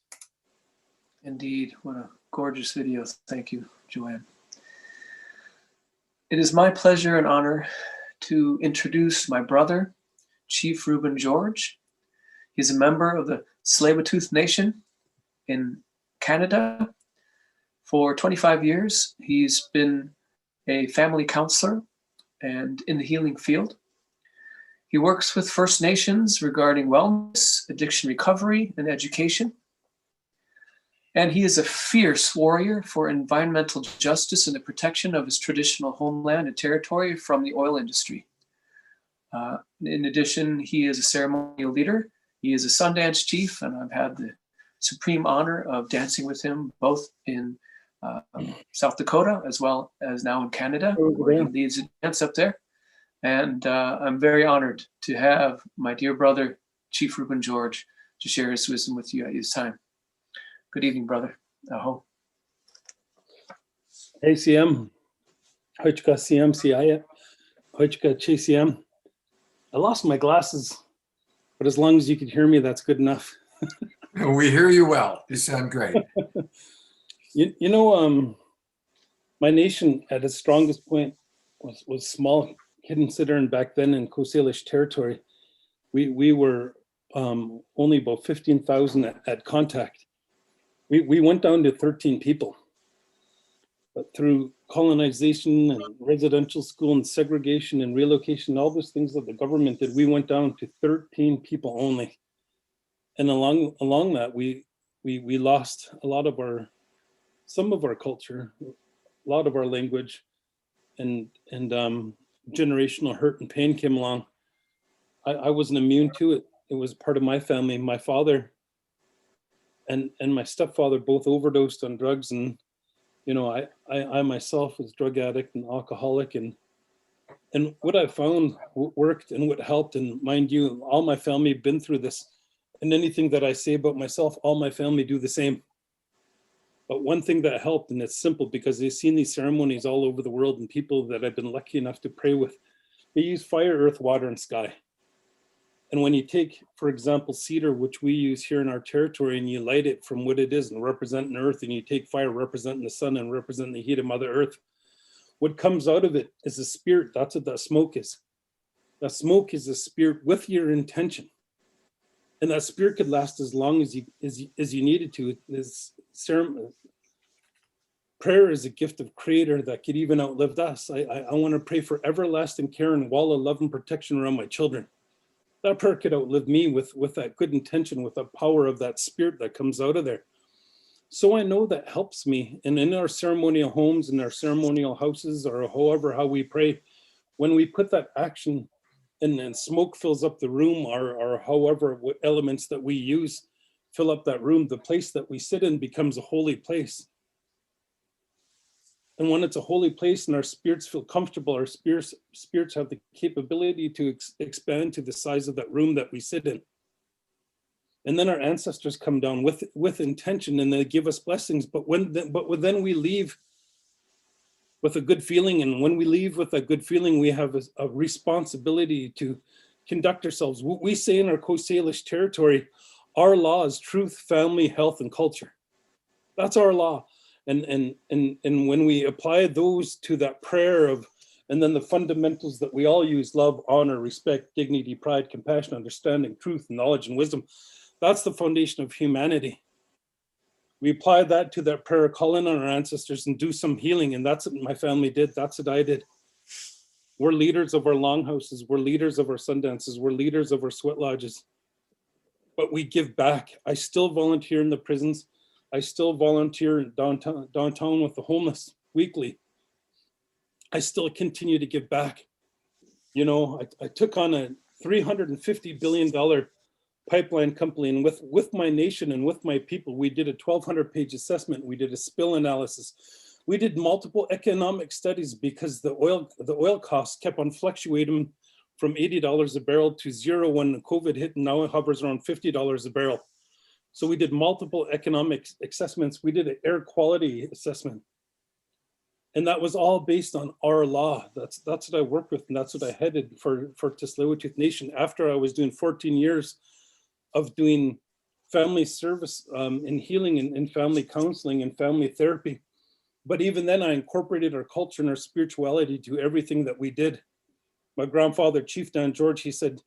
Indeed, what a gorgeous video. Thank you, Joanne. It is my pleasure and honor to introduce my brother, Chief Reuben George. He's a member of the Tsleil-Waututh Nation in Canada. For 25 years, he's been a family counselor and in the healing field. He works with First Nations regarding wellness, addiction recovery, and education. And he is a fierce warrior for environmental justice and the protection of his traditional homeland and territory from the oil industry. In addition, he is a ceremonial leader. He is a Sundance chief, and I've had the supreme honor of dancing with him both in South Dakota as well as now in Canada, where he leads a dance up there. And I'm very honored to have my dear brother, Chief Reuben George, to share his wisdom with you at this time. Good evening, brother. Aho. Hey, CM. Hochka CM, Siaya. Hochka CM. I lost my glasses, but as long as you can hear me, that's good enough. We hear you well. You sound great. You know, my nation at its strongest point was small, hidden Sidern back then in Coast Salish territory. We were only about 15,000 at contact. We went down to 13 people. But through colonization and residential school and segregation and relocation, all those things that the government did, we went down to 13 people only. And along that, we lost a lot of some of our culture, a lot of our language, and generational hurt and pain came along. I wasn't immune to it. It was part of my family. My father and my stepfather both overdosed on drugs, and you know, I myself was drug addict and alcoholic, and what I found worked and what helped, and mind you, all my family have been through this, and anything that I say about myself, all my family do the same. But one thing that helped, and it's simple because they've seen these ceremonies all over the world, and people that I've been lucky enough to pray with, they use fire, earth, water, and sky. And when you take, for example, cedar, which we use here in our territory, and you light it from what it is and representing earth, and you take fire representing the sun and representing the heat of Mother Earth, what comes out of it is a spirit. That's what that smoke is. That smoke is a spirit with your intention. And that spirit could last as long as you needed to. Prayer is a gift of Creator that could even outlive us. I want to pray for everlasting care and wall of love and protection around my children. That prayer could outlive me with that good intention, with the power of that spirit that comes out of there. So I know that helps me. And in our ceremonial homes, in our ceremonial houses, or however how we pray, when we put that action and then smoke fills up the room, or however what elements that we use fill up that room, the place that we sit in becomes a holy place. And when it's a holy place and our spirits feel comfortable, our spirits have the capability to expand to the size of that room that we sit in. And then our ancestors come down with intention, and they give us blessings. But then we leave with a good feeling. And when we leave with a good feeling, we have a responsibility to conduct ourselves. What we say in our Coast Salish territory, our law is truth, family, health, and culture. That's our law. And when we apply those to that prayer of, and then the fundamentals that we all use, love, honor, respect, dignity, pride, compassion, understanding, truth, knowledge, and wisdom, that's the foundation of humanity. We apply that to that prayer, call in on our ancestors and do some healing. And that's what my family did. That's what I did. We're leaders of our longhouses. We're leaders of our sundances. We're leaders of our sweat lodges. But we give back. I still volunteer in the prisons. I still volunteer downtown with the homeless weekly. I still continue to give back. You know, I took on a $350 billion pipeline company, and with my nation and with my people, we did a 1,200-page assessment. We did a spill analysis. We did multiple economic studies because the oil costs kept on fluctuating from $80 a barrel to zero when COVID hit, and now it hovers around $50 a barrel. So we did multiple economic assessments. We did an air quality assessment. And that was all based on our law. That's what I worked with, and that's what I headed for Tsleil-Waututh Nation after I was doing 14 years of doing family service and healing and family counseling and family therapy. But even then I incorporated our culture and our spirituality to everything that we did. My grandfather, Chief Dan George, he said,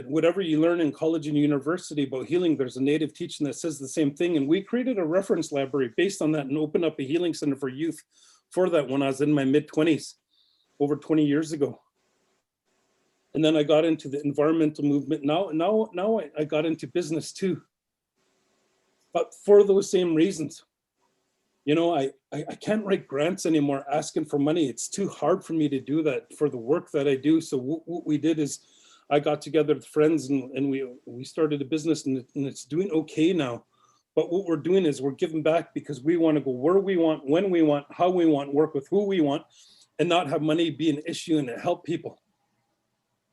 whatever you learn in college and university about healing, there's a native teaching that says the same thing. And we created a reference library based on that and opened up a healing center for youth for that when I was in my mid-20s, over 20 years ago. And then I got into the environmental movement. Now I got into business too. But for those same reasons, you know, I can't write grants anymore asking for money. It's too hard for me to do that for the work that I do. So what we did is I got together with friends and we started a business, and it's doing okay now. But what we're doing is we're giving back because we want to go where we want, when we want, how we want, work with who we want, and not have money be an issue and to help people.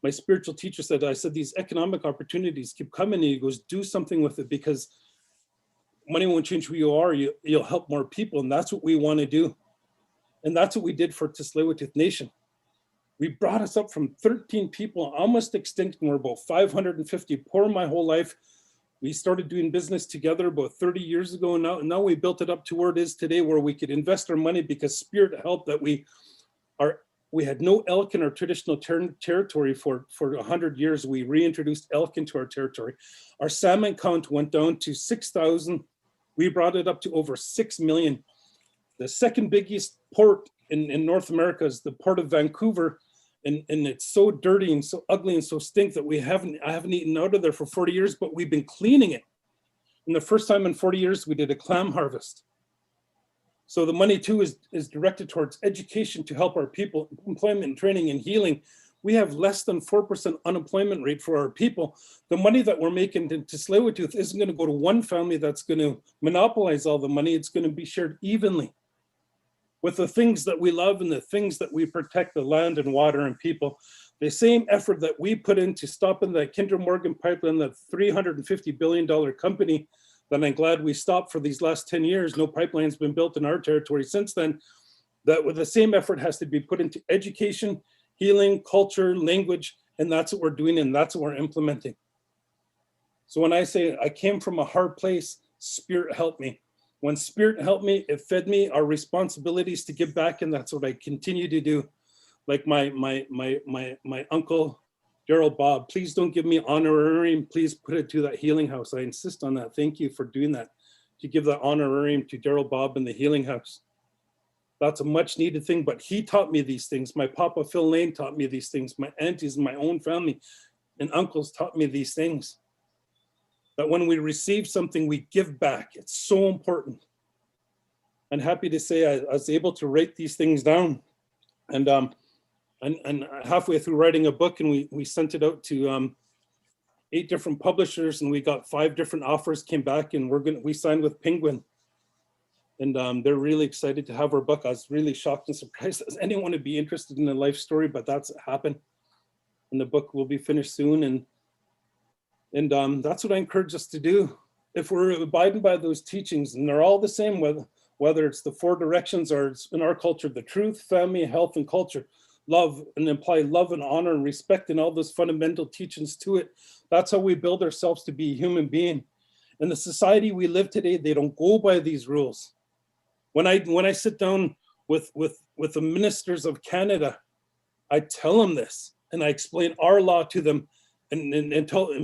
My spiritual teacher said, I said, these economic opportunities keep coming, and he goes, do something with it, because money won't change who you are. You'll help more people. And that's what we want to do. And that's what we did for Tsleil-Waututh Nation. We brought us up from 13 people, almost extinct, and we're about 550 poor my whole life. We started doing business together about 30 years ago. Now we built it up to where it is today, where we could invest our money because Spirit helped that we had no elk in our traditional territory for 100 years. We reintroduced elk into our territory. Our salmon count went down to 6,000. We brought it up to over 6 million. The second biggest port in North America is the port of Vancouver. And it's so dirty and so ugly and so stink that I haven't eaten out of there for 40 years, but we've been cleaning it. And the first time in 40 years, we did a clam harvest. So the money too is directed towards education to help our people, employment, training, and healing. We have less than 4% unemployment rate for our people. The money that we're making to Tsleil-Waututh isn't going to go to one family that's going to monopolize all the money. It's going to be shared evenly with the things that we love and the things that we protect, the land and water and people. The same effort that we put into stopping the Kinder Morgan pipeline, that $350 billion company that I'm glad we stopped for these last 10 years. No pipeline's been built in our territory since then. That with the same effort has to be put into education, healing, culture, language, and that's what we're doing, and that's what we're implementing. So when I say I came from a hard place, Spirit helped me. When Spirit helped me, it fed me our responsibilities to give back, and that's what I continue to do. Like my uncle, Daryl Bob, please don't give me honorarium. Please put it to that healing house. I insist on that. Thank you for doing that, to give that honorarium to Daryl Bob in the healing house. That's a much needed thing, but he taught me these things. My Papa Phil Lane taught me these things. My aunties, my own family and uncles taught me these things. That when we receive something, we give back. It's so important. I'm happy to say I was able to write these things down. And halfway through writing a book, and we sent it out to 8 different publishers, and we got 5 different offers came back, and we signed with Penguin. And they're really excited to have our book. I was really shocked and surprised. Does anyone would be interested in a life story? But that's what happened. And the book will be finished soon. And that's what I encourage us to do. If we're abiding by those teachings, and they're all the same, whether it's the 4 directions or it's in our culture, the truth, family, health, and culture, love, and imply love and honor and respect and all those fundamental teachings to it. That's how we build ourselves to be a human being. In the society we live today, they don't go by these rules. When I sit down with the ministers of Canada, I tell them this, and I explain our law to them, and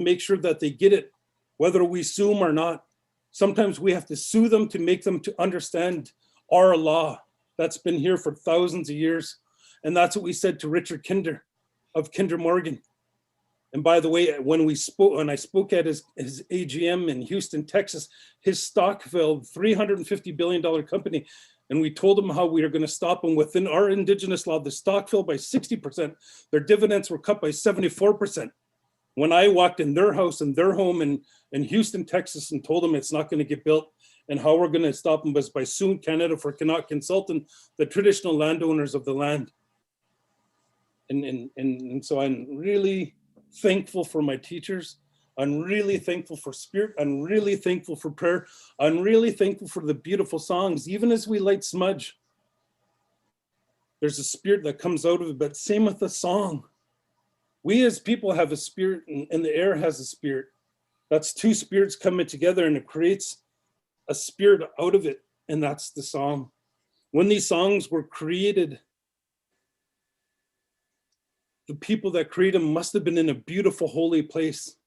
make sure that they get it, whether we sue them or not. Sometimes we have to sue them to make them to understand our law that's been here for thousands of years. And that's what we said to Richard Kinder of Kinder Morgan. And by the way, when I spoke at his AGM in Houston, Texas, his stock fell, $350 billion company. And we told him how we are going to stop them within our Indigenous law. The stock fell by 60%. Their dividends were cut by 74%. When I walked in their house and their home in Houston, Texas, and told them it's not going to get built, and how we're going to stop them was by suing Canada for not consulting the traditional landowners of the land. And so I'm really thankful for my teachers. I'm really thankful for Spirit. I'm really thankful for prayer. I'm really thankful for the beautiful songs. Even as we light smudge, there's a spirit that comes out of it, but same with the song. We as people have a spirit, and the air has a spirit. That's 2 spirits coming together, and it creates a spirit out of it, and that's the song. When these songs were created, the people that created them must have been in a beautiful, holy place.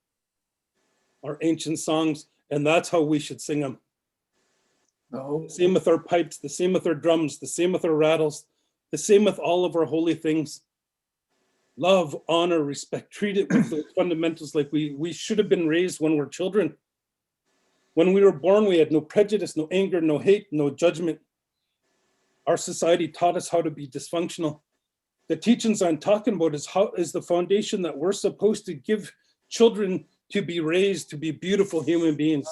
Our ancient songs, and that's how we should sing them. Oh. The same with our pipes, the same with our drums, the same with our rattles, the same with all of our holy things. Love, honor, respect, treat it with the fundamentals like we should have been raised when we're children. When we were born, we had no prejudice, no anger, no hate, no judgment. Our society taught us how to be dysfunctional. The teachings I'm talking about is the foundation that we're supposed to give children to be raised to be beautiful human beings.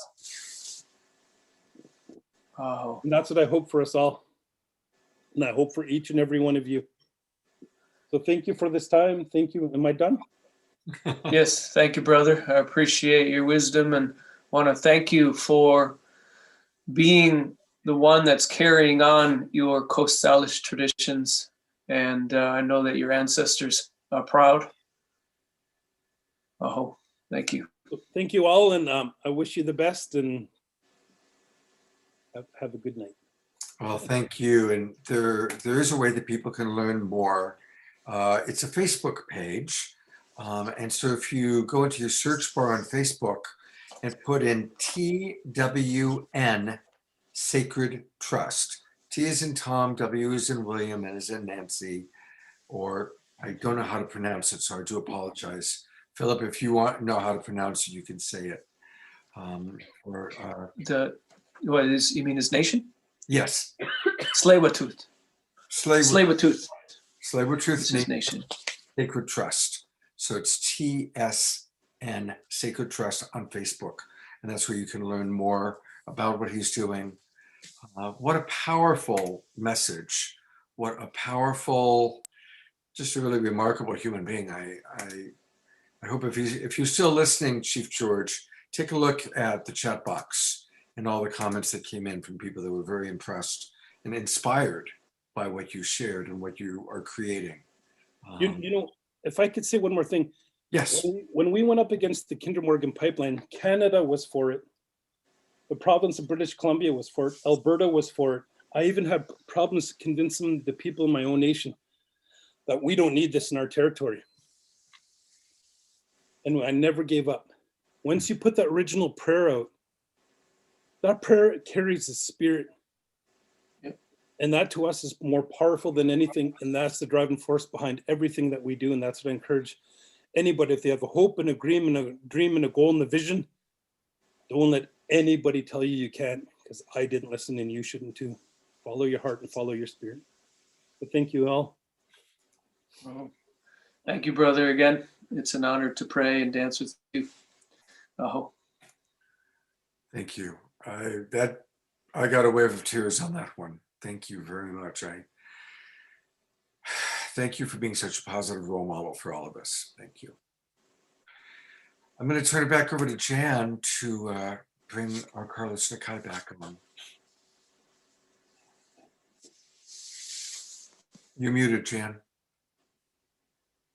Oh, And that's what I hope for us all. And I hope for each and every one of you. So thank you for this time. Thank you. Am I done? yes. Thank you, brother. I appreciate your wisdom and want to thank you for being the one that's carrying on your Coast Salish traditions. And I know that your ancestors are proud. Oh, thank you. So thank you all. And I wish you the best and have a good night. Well, thank you. And there is a way that people can learn more. It's a Facebook page. And so if you go into your search bar on Facebook and put in TWN Sacred Trust, T is in Tom, W is in William, N is in Nancy, or I don't know how to pronounce it, so I do apologize. Philip, if you know how to pronounce it, you can say it. What is, you mean his nation? Yes. Tsleil-Waututh. Tsleil-Waututh It's his nation. Sacred Trust. So it's TSN Sacred Trust on Facebook. And that's where you can learn more about what he's doing. What a powerful message. What a powerful, just a really remarkable human being. I hope if you're still listening, Chief George, take a look at the chat box and all the comments that came in from people that were very impressed and inspired by what you shared and what you are creating. You know, if I could say one more thing. Yes. When we went up against the Kinder Morgan pipeline, Canada was for it. The province of British Columbia was for it. Alberta was for it. I even had problems convincing the people in my own nation that we don't need this in our territory. And I never gave up. Once you put that original prayer out, that prayer carries the spirit. Yep. And that to us is more powerful than anything. And that's the driving force behind everything that we do. And that's what I encourage anybody, if they have a hope and a dream and a goal and a vision, don't let anybody tell you can't, because I didn't listen and you shouldn't too. Follow your heart and follow your spirit. But thank you all. Thank you, brother, again. It's an honor to pray and dance with you. Thank you. I got a wave of tears on that one. Thank you very much. Thank you for being such a positive role model for all of us. Thank you. I'm going to turn it back over to Jan to bring our Carlos Nakai back on. You're muted, Jan.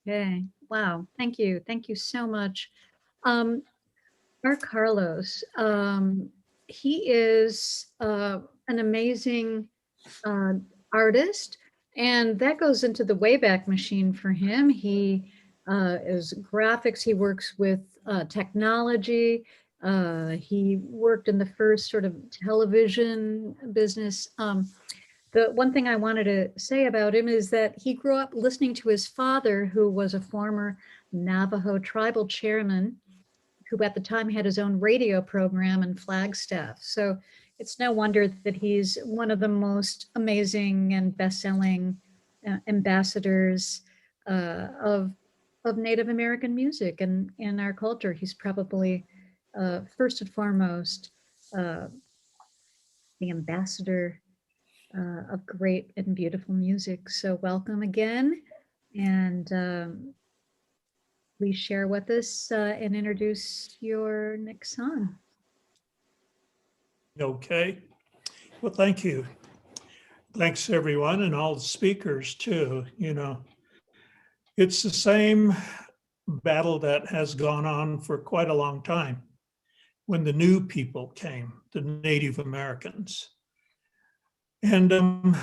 Okay. Wow. Thank you. Thank you so much. Our Carlos, he is an amazing artist, and that goes into the Wayback Machine for him. He is graphics. He works with technology. He worked in the first sort of television business. The one thing I wanted to say about him is that he grew up listening to his father, who was a former Navajo tribal chairman, who at the time had his own radio program in Flagstaff. So it's no wonder that he's one of the most amazing and best-selling ambassadors of Native American music and in our culture. He's probably first and foremost the ambassador of great and beautiful music. So welcome again, and please share with us and introduce your next song. Okay. Well, thank you. Thanks everyone and all the speakers too. You know, it's the same battle that has gone on for quite a long time when the new people came, the Native Americans. And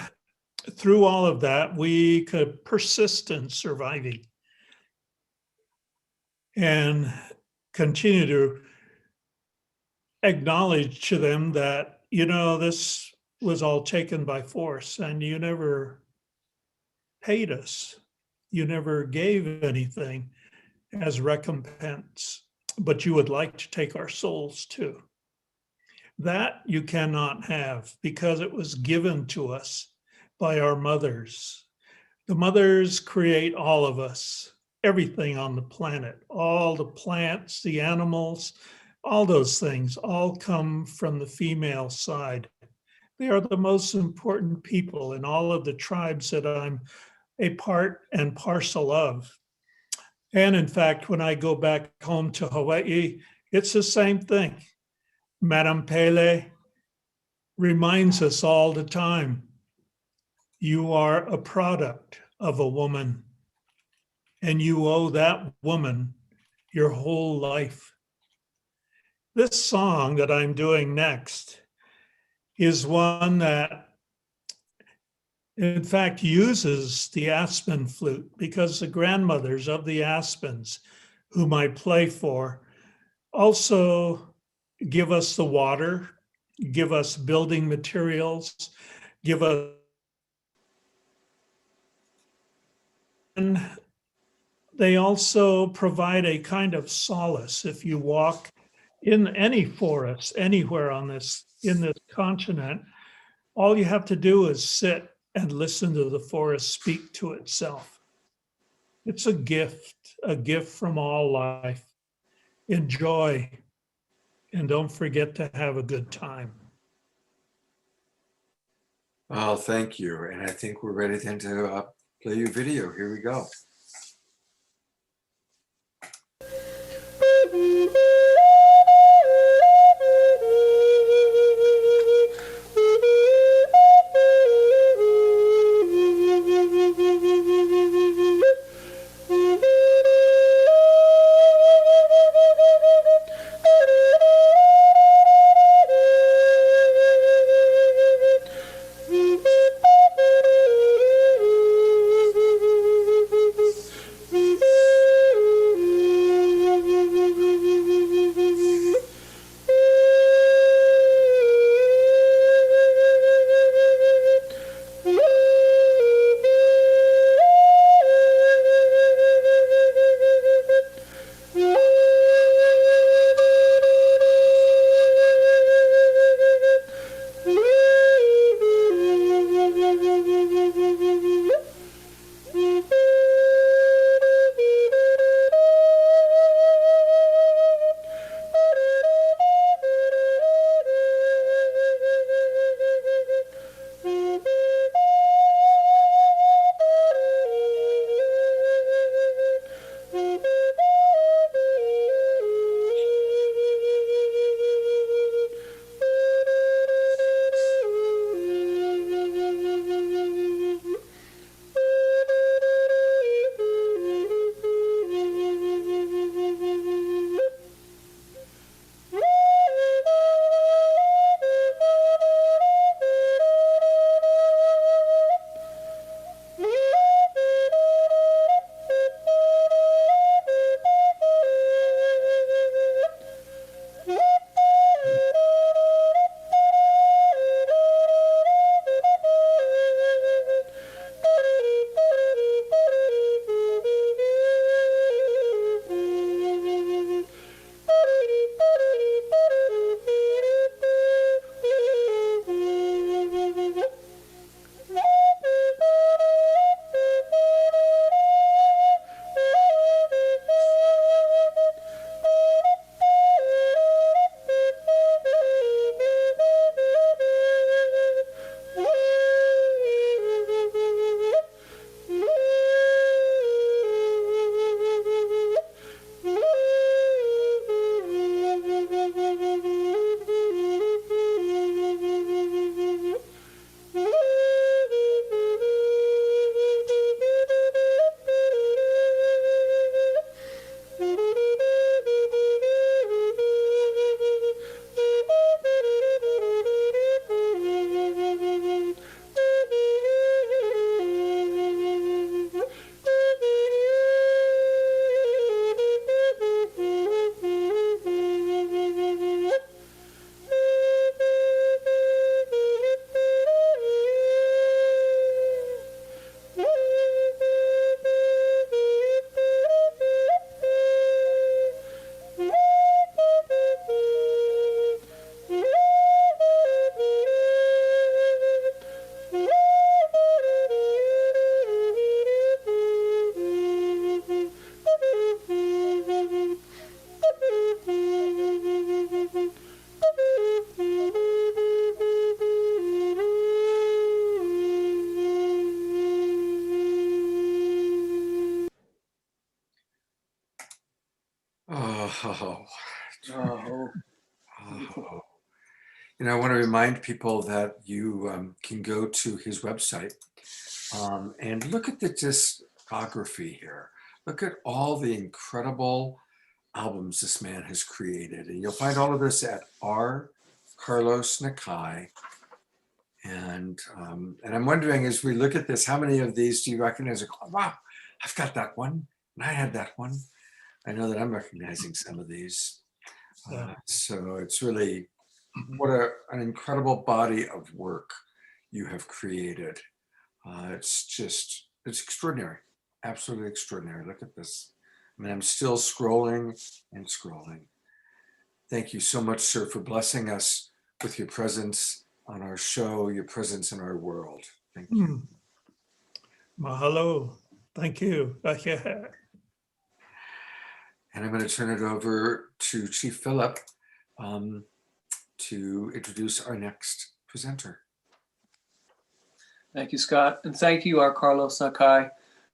through all of that, we could persist in surviving and continue to acknowledge to them that, you know, this was all taken by force and you never paid us. You never gave anything as recompense, but you would like to take our souls too. That you cannot have because it was given to us by our mothers. The mothers create all of us, everything on the planet, all the plants, the animals, all those things all come from the female side. They are the most important people in all of the tribes that I'm a part and parcel of. And in fact, when I go back home to Hawaii, it's the same thing. Madame Pele reminds us all the time, you are a product of a woman, and you owe that woman your whole life. This song that I'm doing next is one that, in fact, uses the aspen flute, because the grandmothers of the aspens, whom I play for, also give us the water, give us building materials, give us. And they also provide a kind of solace. If you walk in any forest anywhere in this continent, all you have to do is sit and listen to the forest speak to itself. It's a gift from all life. Enjoy, and don't forget to have a good time. Oh, thank you. And I think we're ready then to play your video. Here we go. Oh, Oh, beautiful. oh. You know, I want to remind people that you can go to his website and look at the discography here. Look at all the incredible albums this man has created. And you'll find all of this at R. Carlos Nakai. And I'm wondering, as we look at this, how many of these do you recognize? Oh, wow, I've got that one. And I had that one. I know that I'm recognizing some of these. So it's really, what an incredible body of work you have created. It's extraordinary, absolutely extraordinary. Look at this. I mean, I'm still scrolling and scrolling. Thank you so much, sir, for blessing us with your presence on our show, your presence in our world. Thank you. Mahalo. Thank you. And I'm going to turn it over to Chief Philip to introduce our next presenter. Thank you, Scott. And thank you, our Carlos Nakai.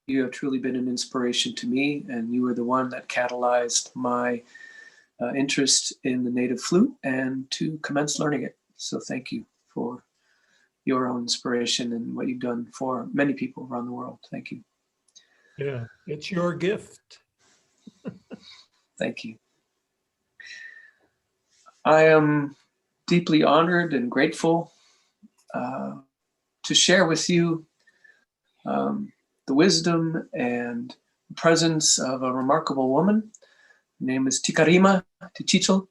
You have truly been an inspiration to me, and you were the one that catalyzed my interest in the native flute and to commence learning it. So thank you for your own inspiration and what you've done for many people around the world. Thank you. Yeah, it's your gift. Thank you. I am deeply honored and grateful to share with you the wisdom and presence of a remarkable woman. Her name is Tikarima Tichichel.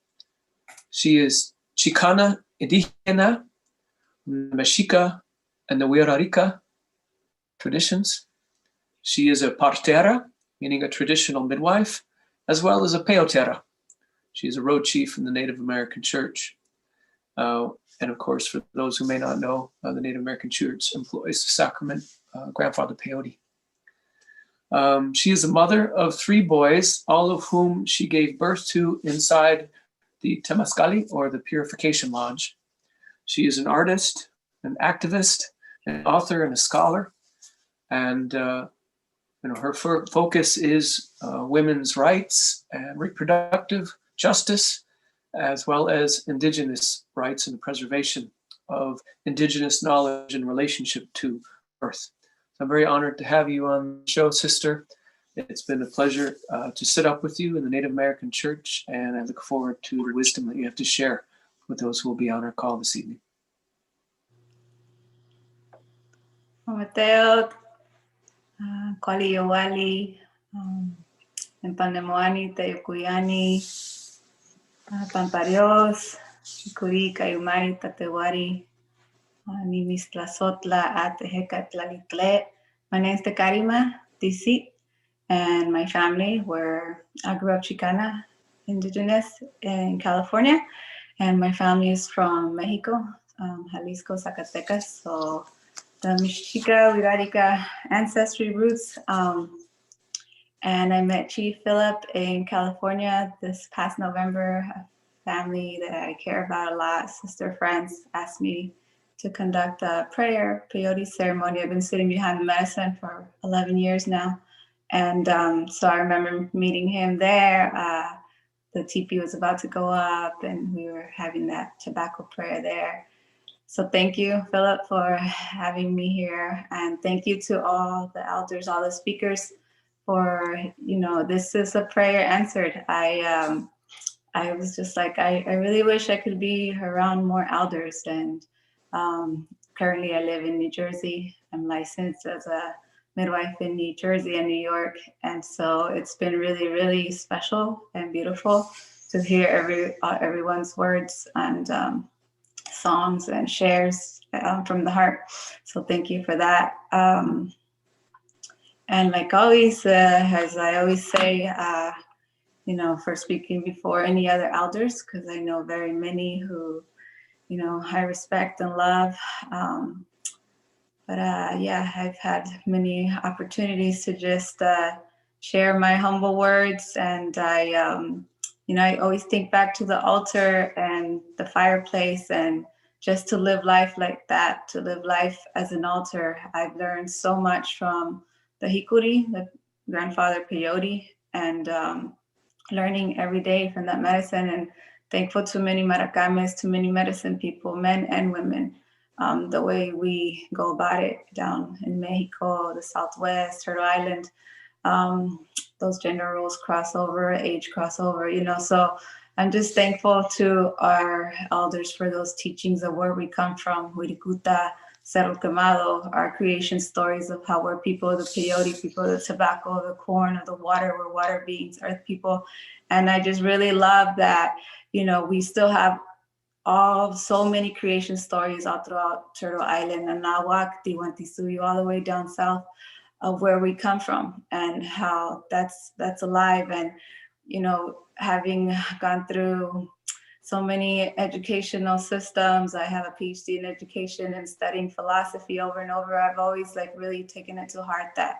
She is Chicana Indígena, Mexica, and the Wirarica traditions. She is a partera, meaning a traditional midwife, as well as a peotera. She is a road chief in the Native American Church. And of course, for those who may not know, the Native American Church employs the sacrament, grandfather peyote. She is a mother of 3 boys, all of whom she gave birth to inside the Temazcali, or the Purification Lodge. She is an artist, an activist, an author, and a scholar. And her focus is women's rights and reproductive justice, as well as Indigenous rights and the preservation of Indigenous knowledge in relationship to Earth. So I'm very honored to have you on the show, sister. It's been a pleasure to sit up with you in the Native American Church, and I look forward to the wisdom that you have to share with those who will be on our call this evening. Mateo, Kwali Yowali, Empanemoani, Teyukuyani, Pamparios, Chikuri, Kayumari, Tatewari, Nimistlazotla, Ateheca, Tlalitle. My name is Tekarima Tisi, and my family I grew up Chicana, Indigenous in California, and my family is from Mexico, Jalisco, Zacatecas. So the Mexica, Wirarica ancestry roots. And I met Chief Philip in California this past November. A family that I care about a lot, sister friends, asked me to conduct a prayer peyote ceremony. I've been sitting behind the medicine for 11 years now. And so I remember meeting him there. The teepee was about to go up and we were having that tobacco prayer there. So thank you, Philip, for having me here. And thank you to all the elders, all the speakers for, this is a prayer answered. I was just like, I really wish I could be around more elders. And currently I live in New Jersey. I'm licensed as a midwife in New Jersey and New York. And so it's been really, really special and beautiful to hear everyone's words and songs and shares from the heart. So thank you for that. And like always, as I always say, for speaking before any other elders, because I know very many who, I respect and love. I've had many opportunities to just share my humble words. And I always think back to the altar and the fireplace, and just to live life like that, to live life as an altar. I've learned so much from the Hikuri, the grandfather peyote, and learning every day from that medicine, and thankful to many Maracames, to many medicine people, men and women. The way we go about it down in Mexico, the Southwest, Turtle Island, those gender roles cross over, age crossover, you know. So I'm just thankful to our elders for those teachings of where we come from, Wirikuta, Cerro Quemado, our creation stories of how we're people, the peyote people, the tobacco, the corn, the water, we're water beings, earth people. And I just really love that, you know, we still have so many creation stories all throughout Turtle Island, Anahuac, Tiwantisuyo, all the way down south of where we come from, and how that's alive. And, you know, having gone through so many educational systems, I have a PhD in education and studying philosophy over and over. I've always like really taken it to heart that,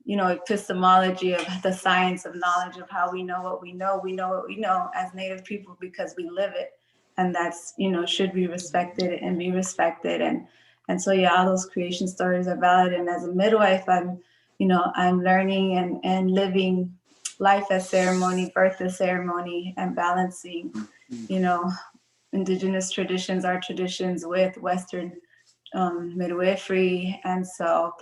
you know, epistemology of the science of knowledge of how we know what we know. We know what we know as Native people because we live it. And that's, you know, should be respected and be respected. And so, yeah, all those creation stories are valid. And as a midwife, I'm learning and living life as ceremony, birth as ceremony, and balancing, you know, Indigenous traditions, our traditions with Western midwifery. And so,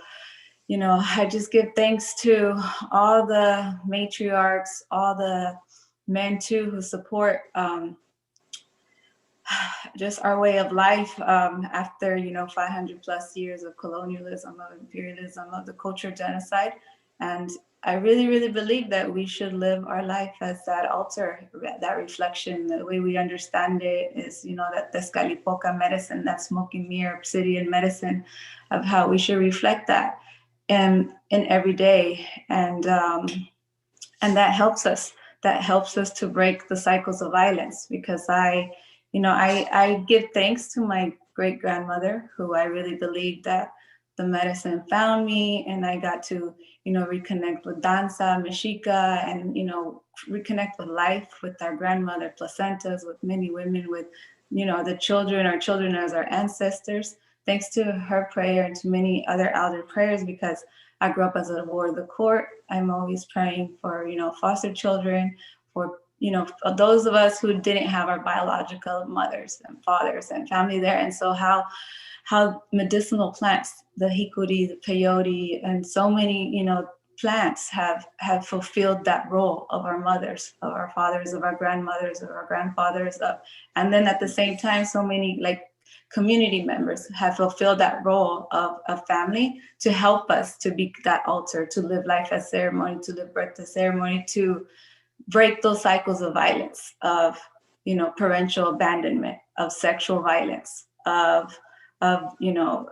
you know, I just give thanks to all the matriarchs, all the men too who support just our way of life after, you know, 500 plus years of colonialism, of imperialism, of the culture genocide. And I really, really believe that we should live our life as that altar, that reflection. The way we understand it is, you know, that Tezcatlipoca medicine, that smoking mirror, obsidian medicine, of how we should reflect that in every day. And that helps us. That helps us to break the cycles of violence, because I give thanks to my great grandmother, who I really believe that the medicine found me, and I got to, you know, reconnect with danza, mexica, and, you know, reconnect with life, with our grandmother, placentas, with many women, with, you know, the children, our children as our ancestors, thanks to her prayer and to many other elder prayers, because I grew up as a ward of the court. I'm always praying for, you know, foster children, for, you know, those of us who didn't have our biological mothers and fathers and family there. And so how medicinal plants, the hikuri, the peyote, and so many, you know, plants have fulfilled that role of our mothers, of our fathers, of our grandmothers, of our grandfathers, and then at the same time, so many like community members have fulfilled that role of family to help us to be that altar, to live life as ceremony, to live birth as ceremony, to break those cycles of violence, of, you know, parental abandonment, of sexual violence, of you know,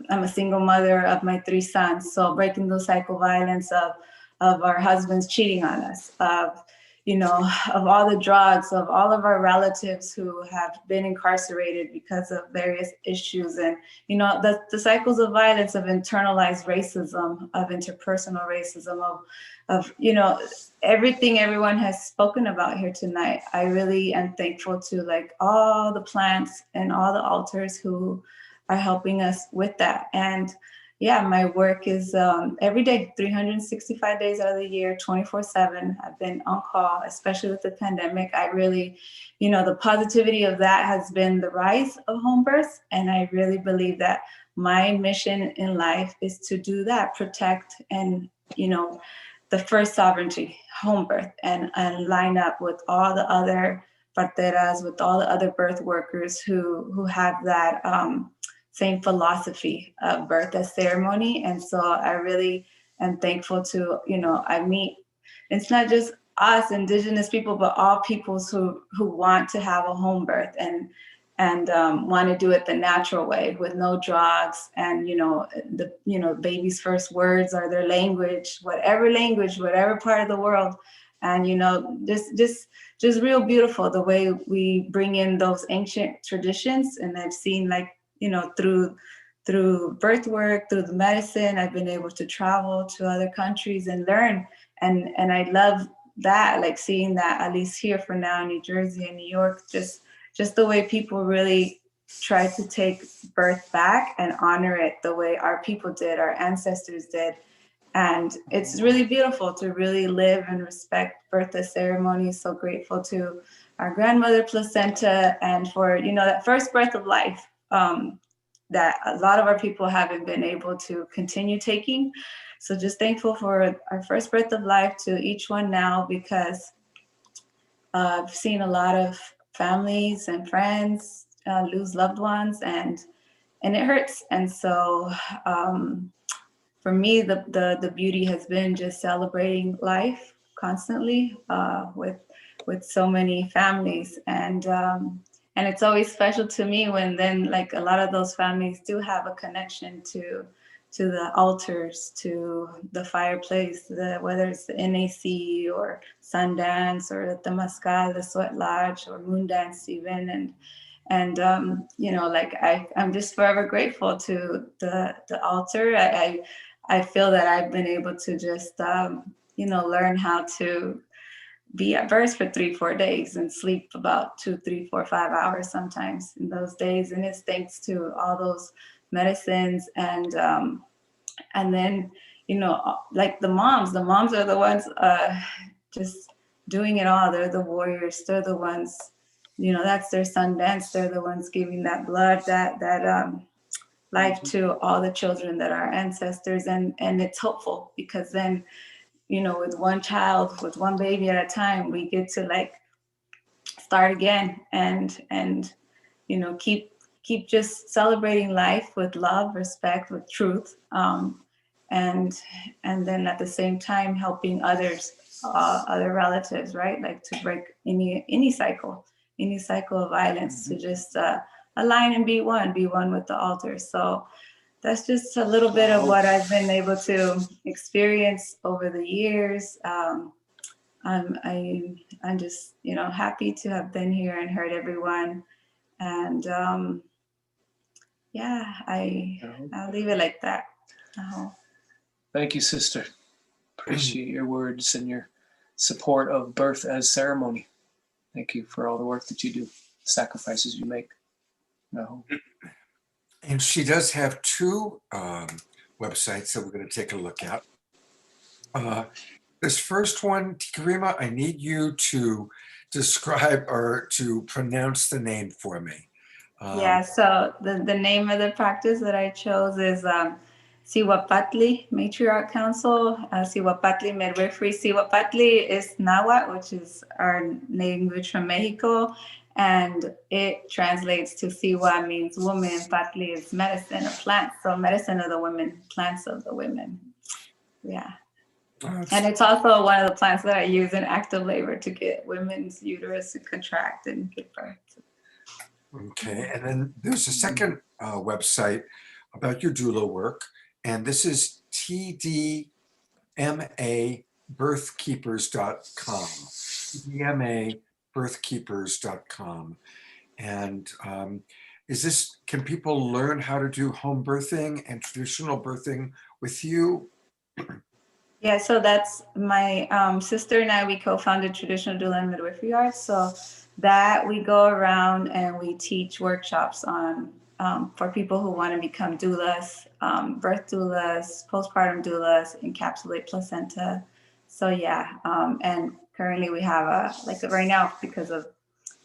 I'm a single mother of my 3 sons, so breaking those cycle violence of our husbands cheating on us, of, you know, of all the drugs, of all of our relatives who have been incarcerated because of various issues, and, you know, the cycles of violence, of internalized racism, of interpersonal racism, of, you know, everything everyone has spoken about here tonight. I really am thankful to like all the plants and all the altars who are helping us with that. And yeah, my work is every day, 365 days out of the year, 24/7. I've been on call, especially with the pandemic. I really, you know, the positivity of that has been the rise of home births. And I really believe that my mission in life is to do that, protect and, you know, the first sovereignty, home birth, and line up with all the other parteras, with all the other birth workers who have that same philosophy of birth as ceremony. And so I really am thankful to, you know, I meet, it's not just us Indigenous people, but all peoples who want to have a home birth and want to do it the natural way with no drugs. And, you know, baby's first words are their language, whatever part of the world. And, you know, just real beautiful the way we bring in those ancient traditions. And I've seen, like, you know, through birth work, through the medicine, I've been able to travel to other countries and learn. And I love that, like seeing that, at least here for now in New Jersey and New York, just the way people really try to take birth back and honor it the way our people did, our ancestors did. And it's really beautiful to really live and respect birthday ceremonies. So grateful to our grandmother placenta and for, you know, that first breath of life that a lot of our people haven't been able to continue taking. So just thankful for our first breath of life to each one now, because I've seen a lot of families and friends lose loved ones, and it hurts. And so for me, the beauty has been just celebrating life constantly with so many families, and it's always special to me when then like a lot of those families do have a connection to the altars, to the fireplace, whether it's the NAC or Sundance or the Temazcal, the Sweat Lodge or Moon Dance even, and you know, like I'm just forever grateful to the altar. I feel that I've been able to just, you know, learn how to be at birth for 3-4 days and sleep about 2, 3, 4, 5 hours sometimes in those days. And it's thanks to all those medicines. And then, you know, like the moms are the ones just doing it all. They're the warriors. They're the ones, you know, that's their Sundance. They're the ones giving that blood, that life to all the children that are ancestors. And it's hopeful because then, you know, with one child, with one baby at a time, we get to like start again and you know, keep just celebrating life with love, respect, with truth, and then at the same time helping others, other relatives, right? Like to break any cycle of violence, to just align and be one with the altar. So that's just a little bit of what I've been able to experience over the years. I'm just, you know, happy to have been here and heard everyone. And yeah, I'll leave it like that. Thank you, sister. Appreciate your words and your support of birth as ceremony. Thank you for all the work that you do, sacrifices you make. No. And she does have 2 websites that we're going to take a look at. This first one, Tikarima, I need you to describe or to pronounce the name for me. Yeah, so the name of the practice that I chose is Siwapatli Matriarch Council, Siwapatli Midwifery. Siwapatli is Nahuatl, which is our language from Mexico, and it translates to Siwa means woman, Patli is medicine, a plant, so medicine of the women, plants of the women. Yeah. And it's also one of the plants that I use in active labor to get women's uterus to contract and give birth. Okay, and then there's a second website about your doula work, and this is tdmabirthkeepers.com. tdmabirthkeepers.com. And can people learn how to do home birthing and traditional birthing with you? Yeah, so that's my sister and I, we co-founded Traditional Doula and Midwifery Arts. So that we go around and we teach workshops on for people who want to become doulas, birth doulas, postpartum doulas, encapsulate placenta. So yeah, and currently we have right now, because of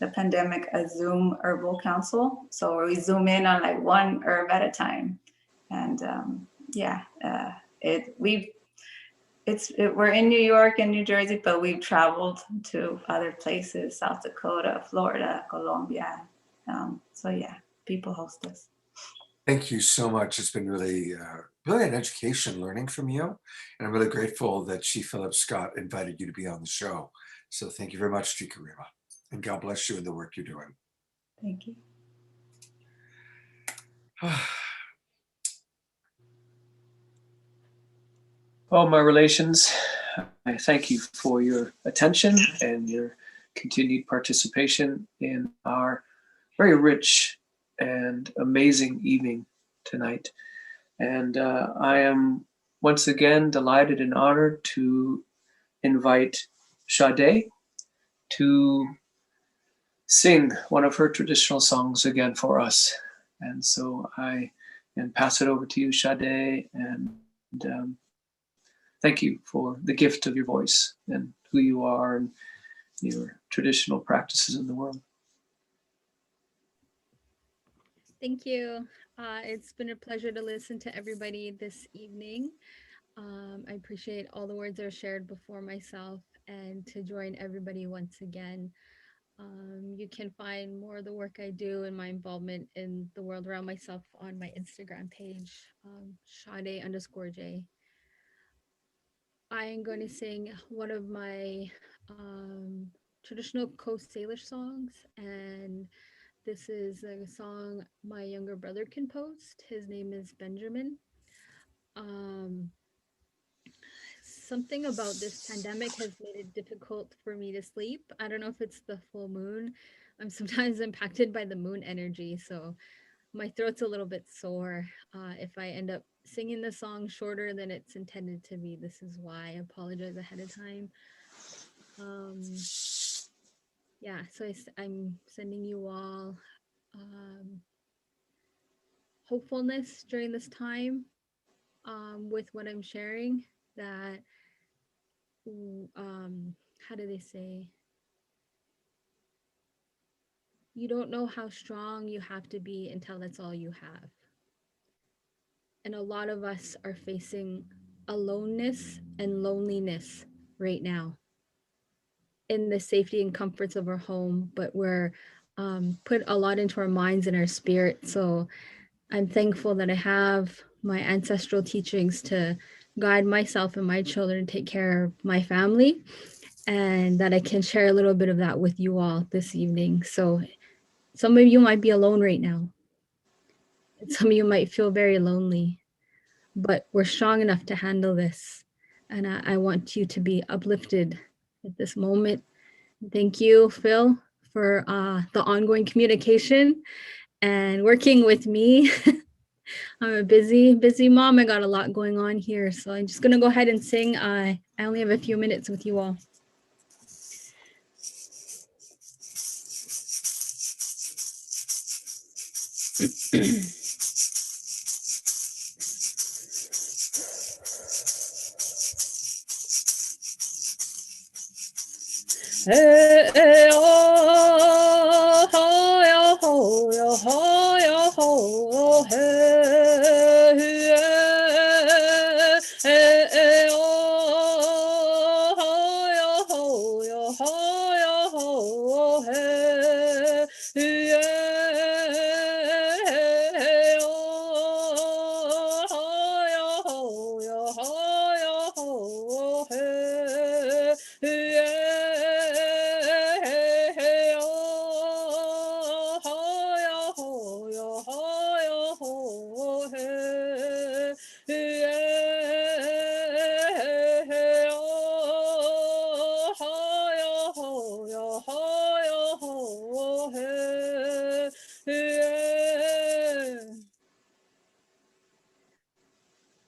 the pandemic, a Zoom herbal council. So we zoom in on like one herb at a time. And we're in New York and New Jersey, but we've traveled to other places, South Dakota, Florida, Colombia. So yeah, people host us. Thank you so much. It's been really an education learning from you. And I'm really grateful that Chief Philip Scott invited you to be on the show. So thank you very much, Tikarima. And God bless you in the work you're doing. Thank you. Well, my relations, I thank you for your attention and your continued participation in our very rich and amazing evening tonight. And I am once again delighted and honored to invite Sade to sing one of her traditional songs again for us. And so I pass it over to you, Sade, and thank you for the gift of your voice and who you are and your traditional practices in the world. Thank you. It's been a pleasure to listen to everybody this evening. I appreciate all the words that are shared before myself and to join everybody once again. You can find more of the work I do and my involvement in the world around myself on my Instagram page, Sade_J. I am going to sing one of my traditional Coast Salish songs, and this is a song my younger brother composed. His name is Benjamin. Something about this pandemic has made it difficult for me to sleep. I don't know if it's the full moon. I'm sometimes impacted by the moon energy, so my throat's a little bit sore. If I end up singing the song shorter than it's intended to be, this is why. I apologize ahead of time. Yeah, so I'm sending you all hopefulness during this time with what I'm sharing, that how do they say, you don't know how strong you have to be until that's all you have. And a lot of us are facing aloneness and loneliness right now in the safety and comforts of our home, but we're put a lot into our minds and our spirit. So I'm thankful that I have my ancestral teachings to guide myself and my children, take care of my family, and that I can share a little bit of that with you all this evening. So some of you might be alone right now, and some of you might feel very lonely, but we're strong enough to handle this. And I want you to be uplifted at this moment. Thank you, Phil, for the ongoing communication and working with me. I'm a busy mom. I got a lot going on here. So I'm just going to go ahead and sing. I only have a few minutes with you all. Hey, hey, oh, ho, yo, ho, yo, ho, yo, ho, hey, hey, hey, hey, oh, ho, yo, ho, yo, ho, yo, ho, hey, hey, hey, oh, ho, yo, ho, yo, ho, yo, ho, hey, hey.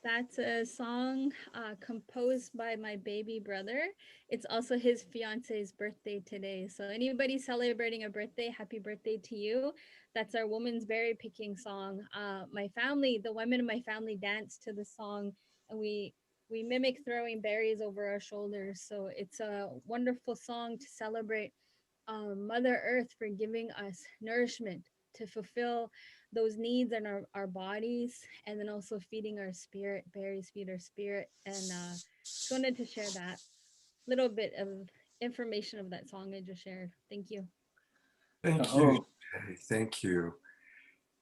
That's a song composed by my baby brother. It's also his fiance's birthday today. So anybody celebrating a birthday, happy birthday to you. That's our woman's berry picking song. My family, the women in my family dance to the song, and we mimic throwing berries over our shoulders. So it's a wonderful song to celebrate Mother Earth for giving us nourishment to fulfill those needs in our bodies, and then also feeding our spirit. Berries feed our spirit. And just wanted to share that little bit of information of that song I just shared. Thank you. Thank you. Jay. Thank you.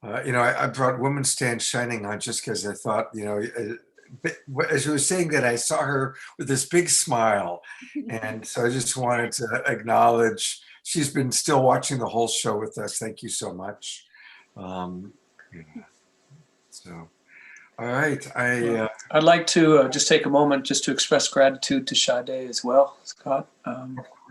I brought Woman Stand Shining on just because I thought, as you were saying that, I saw her with this big smile. And so I just wanted to acknowledge she's been still watching the whole show with us. Thank you so much. So, all right. I'd like to just take a moment just to express gratitude to Sade as well, Scott.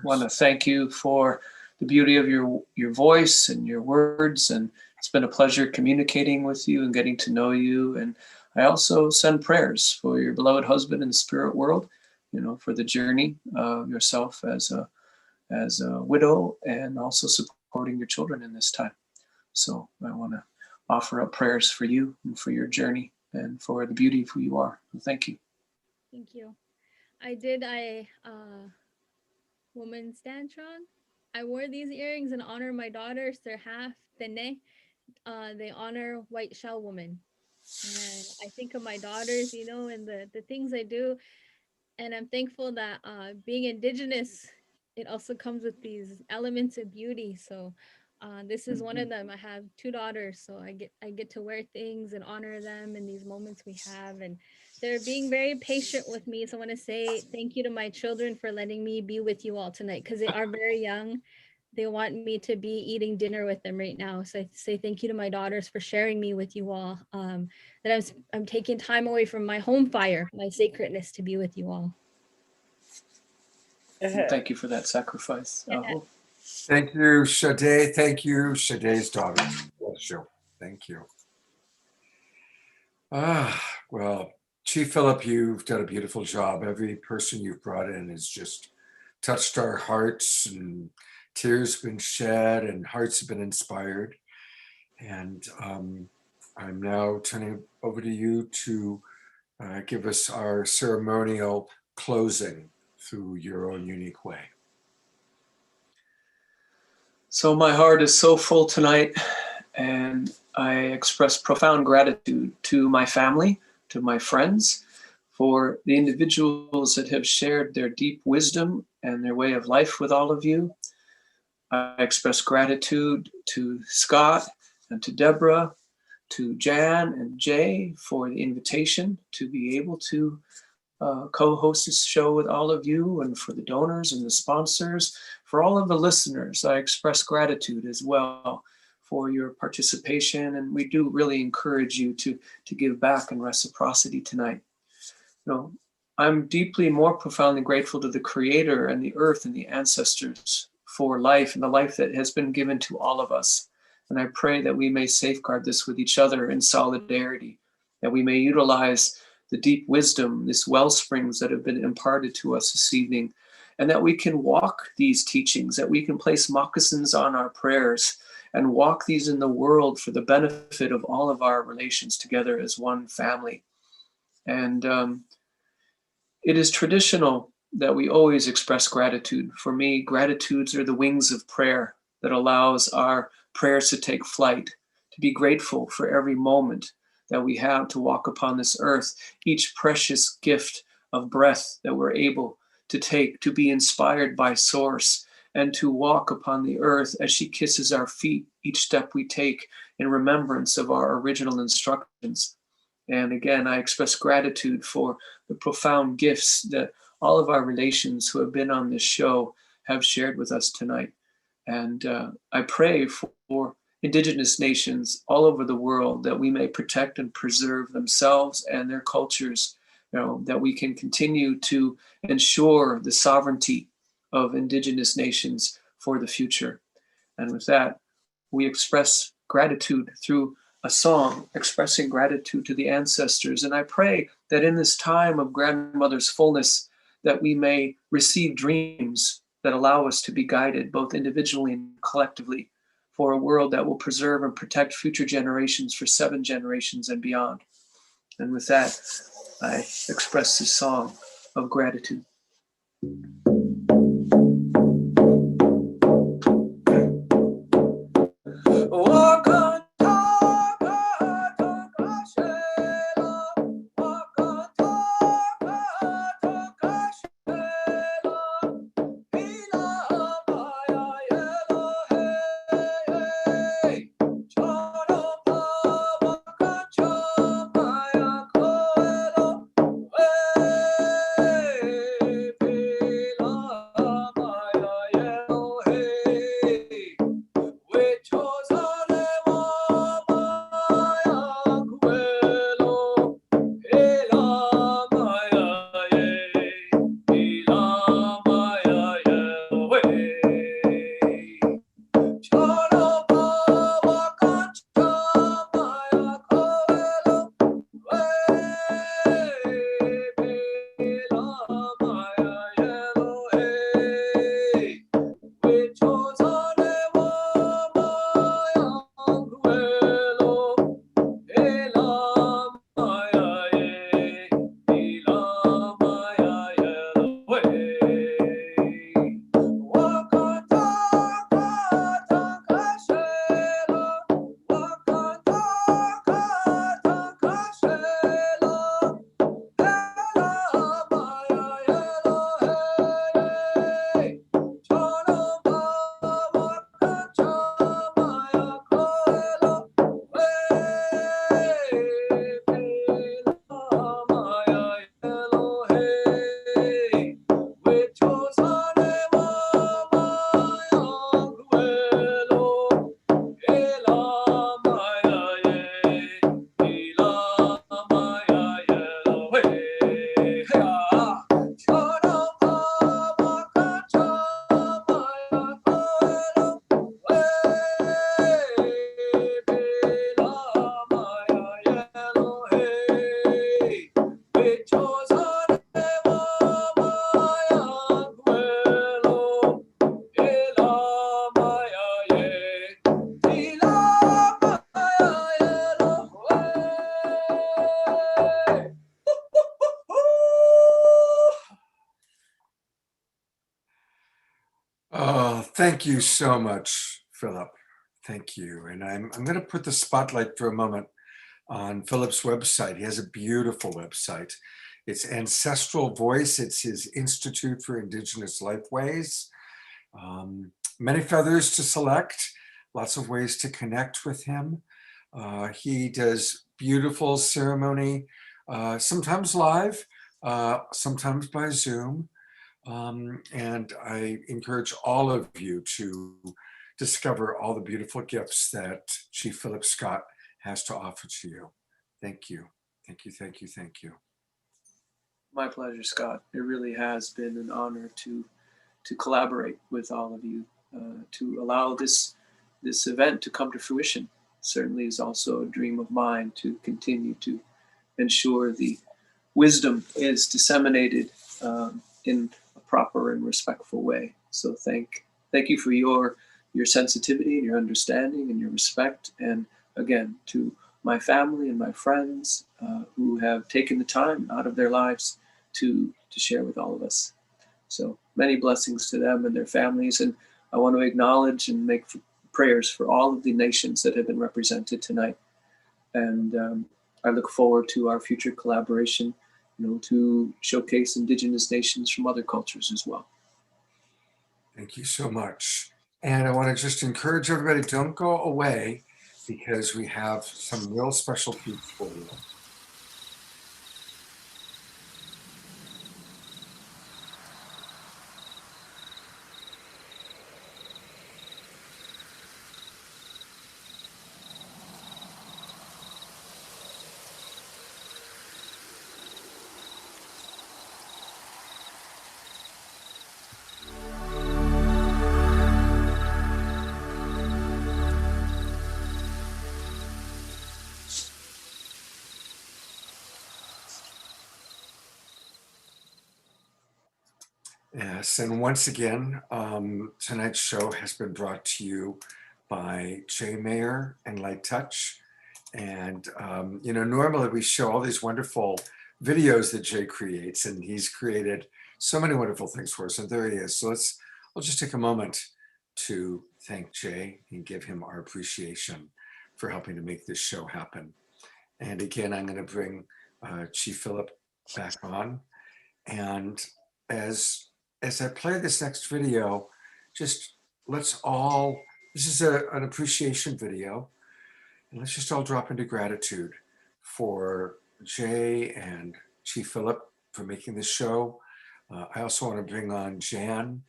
Want to thank you for the beauty of your voice and your words, and it's been a pleasure communicating with you and getting to know you. And I also send prayers for your beloved husband in the spirit world, for the journey of yourself as a widow, and also supporting your children in this time. So I want to offer up prayers for you and for your journey and for the beauty of who you are. Thank you. Thank you. I did woman's tantrum. I wore these earrings in honor of my daughters. They're half Tene. They honor white shell woman. And I think of my daughters, you know, and the things I do. And I'm thankful that being Indigenous, it also comes with these elements of beauty. So this is one of them. I have two daughters, so I get to wear things and honor them in these moments we have. And they're being very patient with me. So I want to say thank you to my children for letting me be with you all tonight because they are very young. They want me to be eating dinner with them right now. So I say thank you to my daughters for sharing me with you all. That I'm taking time away from my home fire, my sacredness to be with you all. Thank you for that sacrifice. Thank you, Sade. Thank you, Sade's daughter. Bless you. Thank you. Well, Chief Philip, you've done a beautiful job. Every person you've brought in has just touched our hearts, and tears have been shed and hearts have been inspired. And I'm now turning over to you to give us our ceremonial closing through your own unique way. So my heart is so full tonight, and I express profound gratitude to my family, to my friends, for the individuals that have shared their deep wisdom and their way of life with all of you. I express gratitude to Scott and to Deborah, to Jan and Jay for the invitation to be able to co-host this show with all of you, and for the donors and the sponsors, for all of the listeners. I express gratitude as well for your participation, and we do really encourage you to give back in reciprocity tonight. You know, I'm deeply more profoundly grateful to the Creator and the earth and the ancestors for life and the life that has been given to all of us. And I pray that we may safeguard this with each other in solidarity, that we may utilize the deep wisdom, these well springs that have been imparted to us this evening, and that we can walk these teachings, that we can place moccasins on our prayers and walk these in the world for the benefit of all of our relations together as one family. And it is traditional that we always express gratitude. For me, gratitudes are the wings of prayer that allows our prayers to take flight, to be grateful for every moment that we have to walk upon this earth, each precious gift of breath that we're able to take, to be inspired by Source, and to walk upon the earth as she kisses our feet, each step we take in remembrance of our original instructions. And again, I express gratitude for the profound gifts that all of our relations who have been on this show have shared with us tonight. And I pray for Indigenous nations all over the world that we may protect and preserve themselves and their cultures, you know, that we can continue to ensure the sovereignty of Indigenous nations for the future. And with that, we express gratitude through a song expressing gratitude to the ancestors. And I pray that in this time of grandmother's fullness, that we may receive dreams that allow us to be guided both individually and collectively for a world that will preserve and protect future generations for 7 generations and beyond. And with that, I express this song of gratitude. Thank you so much, Philip. Thank you. And I'm going to put the spotlight for a moment on Philip's website. He has a beautiful website. It's Ancestral Voice. It's his Institute for Indigenous Lifeways. Many feathers to select, lots of ways to connect with him. He does beautiful ceremony, sometimes live, sometimes by Zoom. And I encourage all of you to discover all the beautiful gifts that Chief Philip Scott has to offer to you. Thank you. Thank you, thank you, thank you. My pleasure, Scott. It really has been an honor to collaborate with all of you, to allow this event to come to fruition. Certainly is also a dream of mine to continue to ensure the wisdom is disseminated in a proper and respectful way. So thank you for your sensitivity and your understanding and your respect. And again, to my family and my friends who have taken the time out of their lives to share with all of us. So many blessings to them and their families. And I want to acknowledge and make prayers for all of the nations that have been represented tonight. And I look forward to our future collaboration, to showcase Indigenous nations from other cultures as well. Thank you so much. And I want to just encourage everybody, don't go away, because we have some real special treats for you. Yes, and once again, tonight's show has been brought to you by Jay Mayer and Light Touch. And, normally we show all these wonderful videos that Jay creates, and he's created so many wonderful things for us. And there he is. So we'll just take a moment to thank Jay and give him our appreciation for helping to make this show happen. And again, I'm going to bring Chief Philip back on. And as I play this next video, just this is an appreciation video, and let's just all drop into gratitude for Jay and Chief Philip for making this show. I also want to bring on Jan,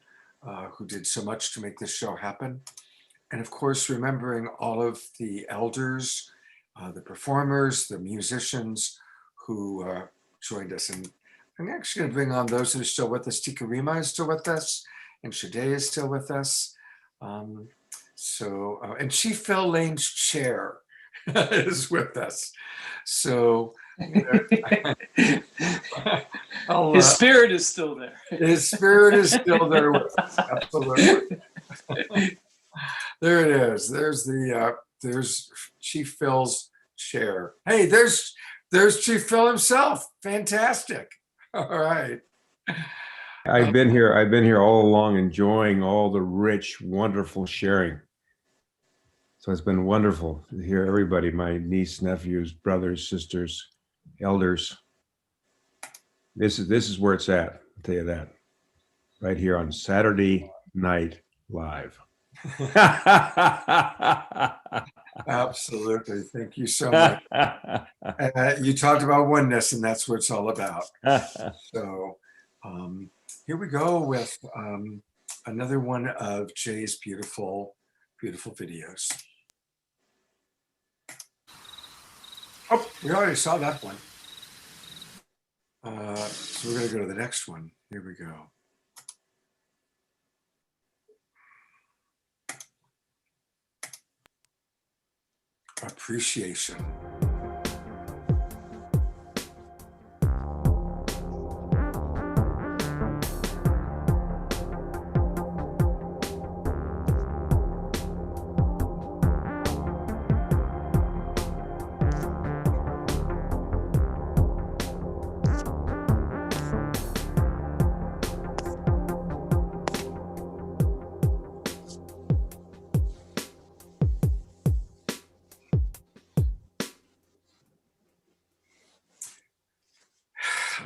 who did so much to make this show happen. And of course, remembering all of the elders, the performers, the musicians who joined us. And I'm actually going to bring on those who are still with us. Tika Rima is still with us, and Shade is still with us. And Chief Phil Lane's chair is with us. So his spirit is still there. His spirit is still there with us. Absolutely. There it is. There's Chief Phil's chair. Hey, there's Chief Phil himself. Fantastic. All right. I've been here all along, enjoying all the rich, wonderful sharing. So it's been wonderful to hear everybody, my niece, nephews, brothers, sisters, elders. This is where it's at, I'll tell you that. Right here on Saturday Night Live. Absolutely. Thank you so much. You talked about oneness, and that's what it's all about. So here we go with another one of Jay's beautiful, beautiful videos. Oh, we already saw that one. So we're going to go to the next one. Here we go. Appreciation.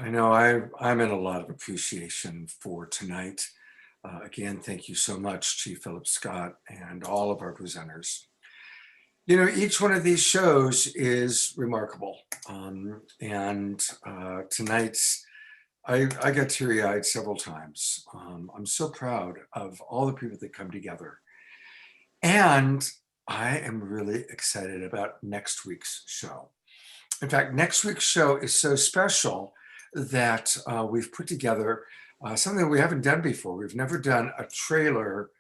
I know I'm in a lot of appreciation for tonight. Again, thank you so much, Chief Philip Scott, and all of our presenters. You know, each one of these shows is remarkable. Tonight's, I got teary-eyed several times. I'm so proud of all the people that come together. And I am really excited about next week's show. In fact, next week's show is so special that we've put together something we haven't done before. We've never done a trailer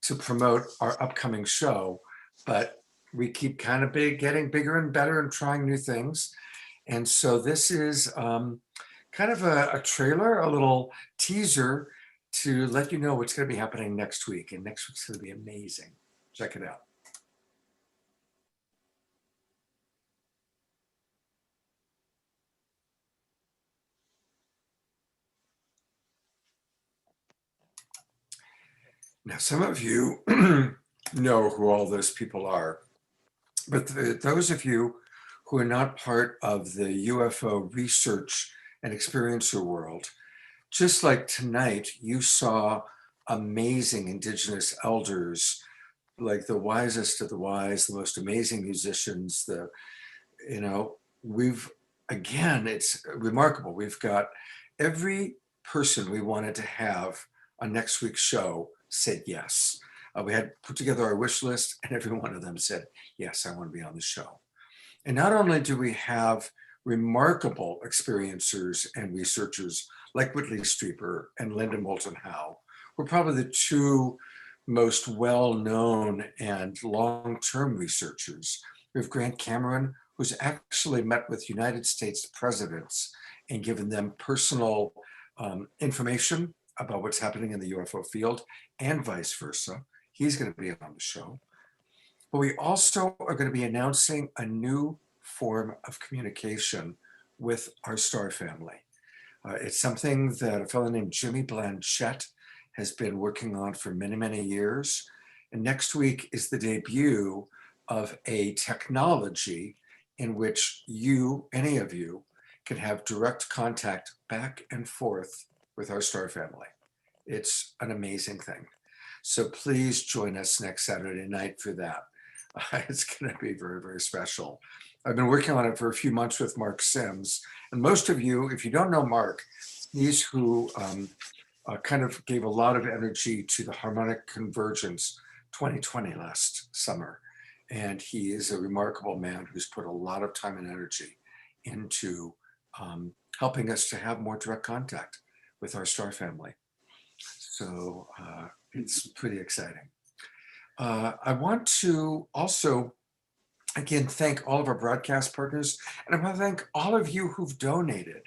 to promote our upcoming show, but we keep kind of getting bigger and better and trying new things. And so this is kind of a trailer, a little teaser to let you know what's going to be happening next week. And next week's going to be amazing. Check it out. Now, some of you know who all those people are, but those of you who are not part of the UFO research and experiencer world, just like tonight, you saw amazing Indigenous elders, like the wisest of the wise, the most amazing musicians, again, it's remarkable. We've got every person we wanted to have on next week's show said yes. We had put together our wish list and every one of them said, yes, I want to be on the show. And not only do we have remarkable experiencers and researchers like Whitley Strieber and Linda Moulton Howe, who are probably the two most well-known and long-term researchers. We have Grant Cameron, who's actually met with United States presidents and given them personal information about what's happening in the UFO field and vice versa. He's going to be on the show. But we also are going to be announcing a new form of communication with our star family. It's something that a fellow named Jimmy Blanchette has been working on for many, many years. And next week is the debut of a technology in which you, any of you, can have direct contact back and forth with our star family. It's an amazing thing. So please join us next Saturday night for that. It's going to be very, very special. I've been working on it for a few months with Mark Sims. And most of you, if you don't know Mark, he's who kind of gave a lot of energy to the Harmonic Convergence 2020 last summer. And he is a remarkable man who's put a lot of time and energy into helping us to have more direct contact with our star family. So it's pretty exciting. I want to also, again, thank all of our broadcast partners, and I want to thank all of you who've donated.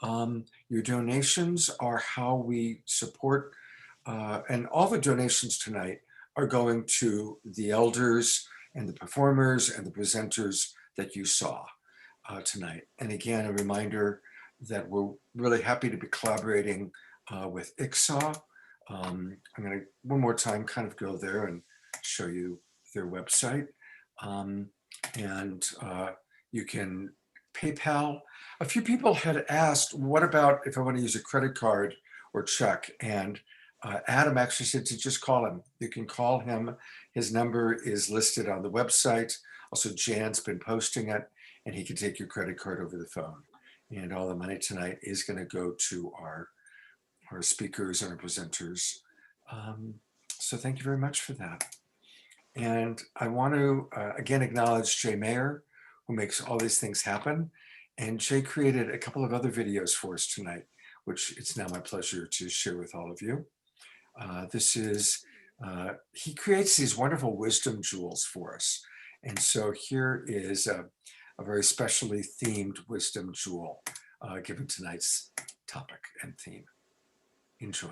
Your donations are how we support, and all the donations tonight are going to the elders and the performers and the presenters that you saw tonight. And again, a reminder that we're really happy to be collaborating with ICSAW. I'm going to one more time kind of go there and show you their website. You can PayPal. A few people had asked, what about if I want to use a credit card or check? And Adam actually said to just call him. You can call him. His number is listed on the website. Also, Jan's been posting it, and he can take your credit card over the phone. And all the money tonight is going to go to our speakers and our presenters. So thank you very much for that. And I want to, again, acknowledge Jay Mayer, who makes all these things happen. And Jay created a couple of other videos for us tonight, which it's now my pleasure to share with all of you. He creates these wonderful wisdom jewels for us. And so here is a very specially themed wisdom jewel given tonight's topic and theme. Enjoy.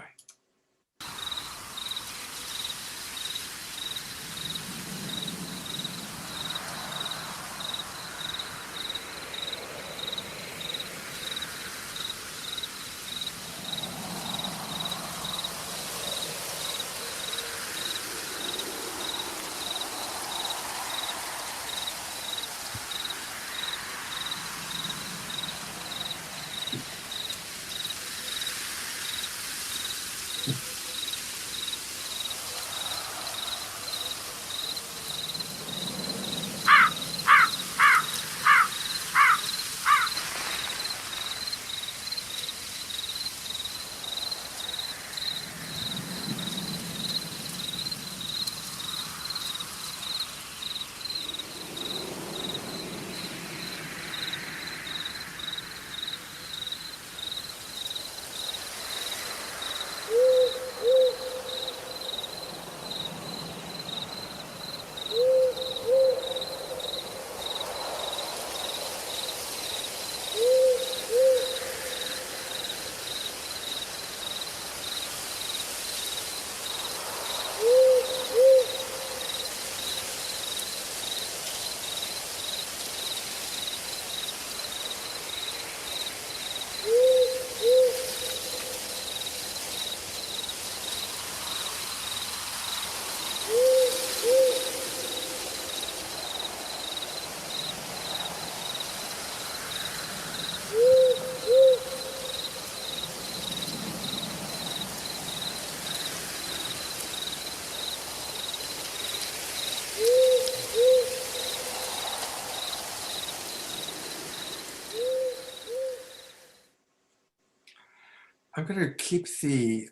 I'm going to keep the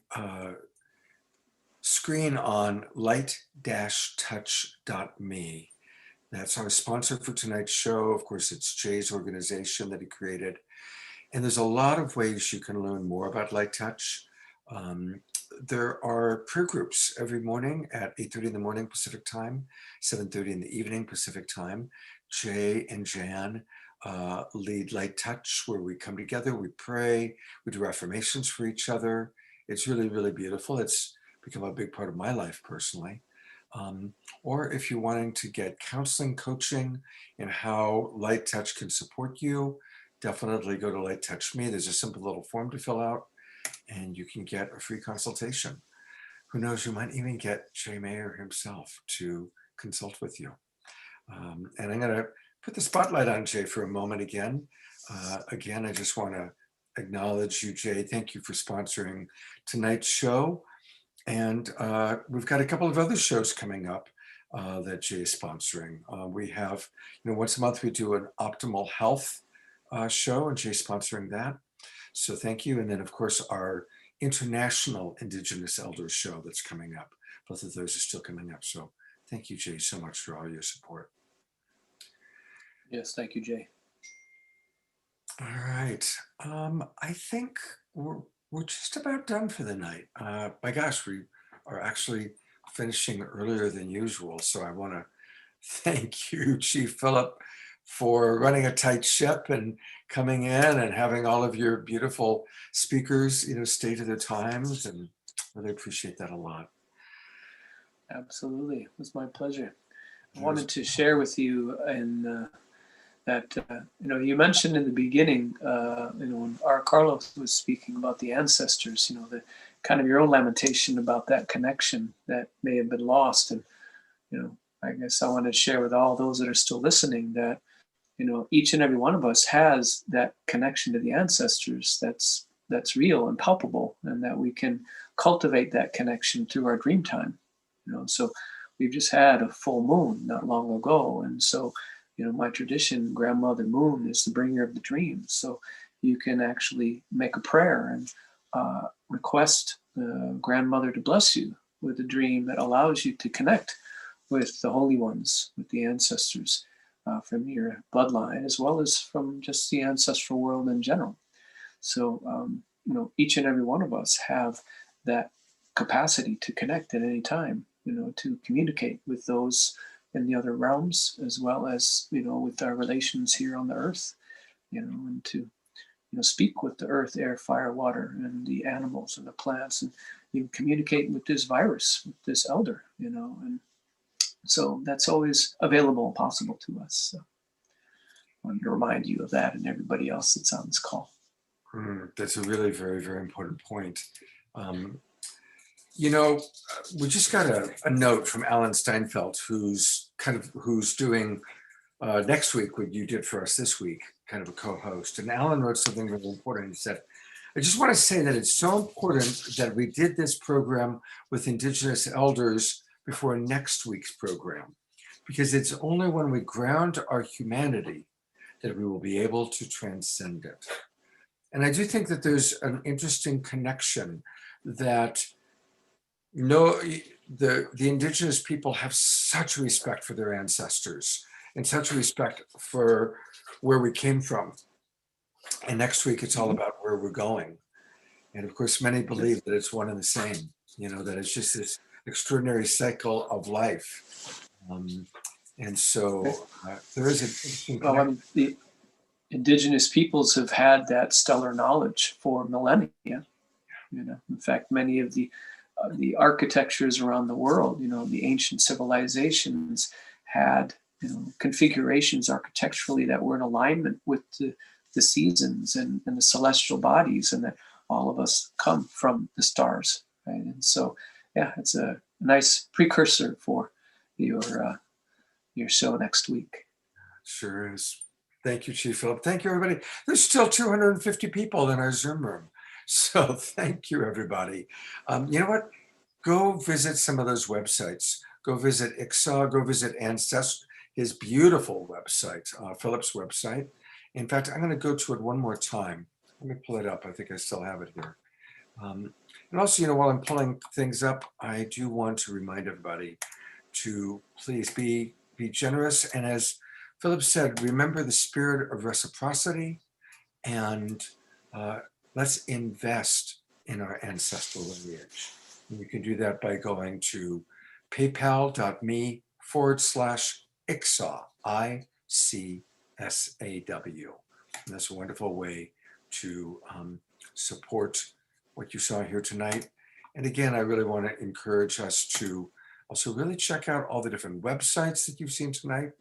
screen on light-touch.me. That's our sponsor for tonight's show. Of course, it's Jay's organization that he created. And there's a lot of ways you can learn more about Light Touch. There are prayer groups every morning at 8:30 in the morning Pacific time, 7:30 in the evening Pacific time. Jay and Jan lead Light Touch, where we come together, we pray, we do affirmations for each other. It's really, really beautiful. It's become a big part of my life personally. Or if you're wanting to get counseling, coaching, and how Light Touch can support you, definitely go to Light Touch Me. There's a simple little form to fill out, and you can get a free consultation. Who knows, you might even get Jay Mayer himself to consult with you. And I'm going to put the spotlight on Jay for a moment again. Again, I just want to acknowledge you, Jay. Thank you for sponsoring tonight's show. And we've got a couple of other shows coming up that Jay is sponsoring. We have, once a month we do an optimal health show, and Jay's sponsoring that. So thank you. And then, of course, our International Indigenous Elders show that's coming up. Both of those are still coming up. So thank you, Jay, so much for all your support. Yes, thank you, Jay. All right. I think we're just about done for the night. My gosh, we are actually finishing earlier than usual. So I want to thank you, Chief Philip, for running a tight ship and coming in and having all of your beautiful speakers, stay to their times, and really appreciate that a lot. Absolutely, it was my pleasure. I wanted to share with you that you mentioned in the beginning, when our Carlos was speaking about the ancestors, the kind of your own lamentation about that connection that may have been lost, and I guess I want to share with all those that are still listening that each and every one of us has that connection to the ancestors that's real and palpable, and that we can cultivate that connection through our dream time. So we've just had a full moon not long ago, and so my tradition, Grandmother Moon is the bringer of the dreams. So you can actually make a prayer and request the grandmother to bless you with a dream that allows you to connect with the holy ones, with the ancestors from your bloodline, as well as from just the ancestral world in general. So, each and every one of us have that capacity to connect at any time, to communicate with those in the other realms, as well as, with our relations here on the earth, and to, speak with the earth, air, fire, water, and the animals and the plants, and communicate with this virus, with this elder, and so that's always available and possible to us. So I wanted to remind you of that and everybody else that's on this call. That's a really very, very important point. We just got a note from Alan Steinfeld, who's doing next week what you did for us this week, kind of a co-host. And Alan wrote something really important. He said, I just want to say that it's so important that we did this program with Indigenous elders before next week's program, because it's only when we ground our humanity that we will be able to transcend it. And I do think that there's an interesting connection that the Indigenous people have such respect for their ancestors and such respect for where we came from. And next week, it's all about where we're going. And of course, many believe that it's one and the same, that it's just this extraordinary cycle of life. And so there is an interesting connection. The Indigenous peoples have had that stellar knowledge for millennia. In fact, many of the architectures around the world, the ancient civilizations had, configurations architecturally that were in alignment with the seasons and the celestial bodies, and that all of us come from the stars, right? And so, yeah, it's a nice precursor for your show next week. Sure is. Thank you, Chief Philip. Thank you, everybody. There's still 250 people in our Zoom room. So thank you, everybody. You know what? Go visit some of those websites. Go visit ICSA, go visit Ancestry, his beautiful website, Philip's website. In fact, I'm going to go to it one more time. Let me pull it up. I think I still have it here. And also, while I'm pulling things up, I do want to remind everybody to please be generous. And as Philip said, remember the spirit of reciprocity, and let's invest in our ancestral lineage. And you can do that by going to paypal.me/ICSAW, ICSAW. And that's a wonderful way to support what you saw here tonight. And again, I really want to encourage us to also really check out all the different websites that you've seen tonight,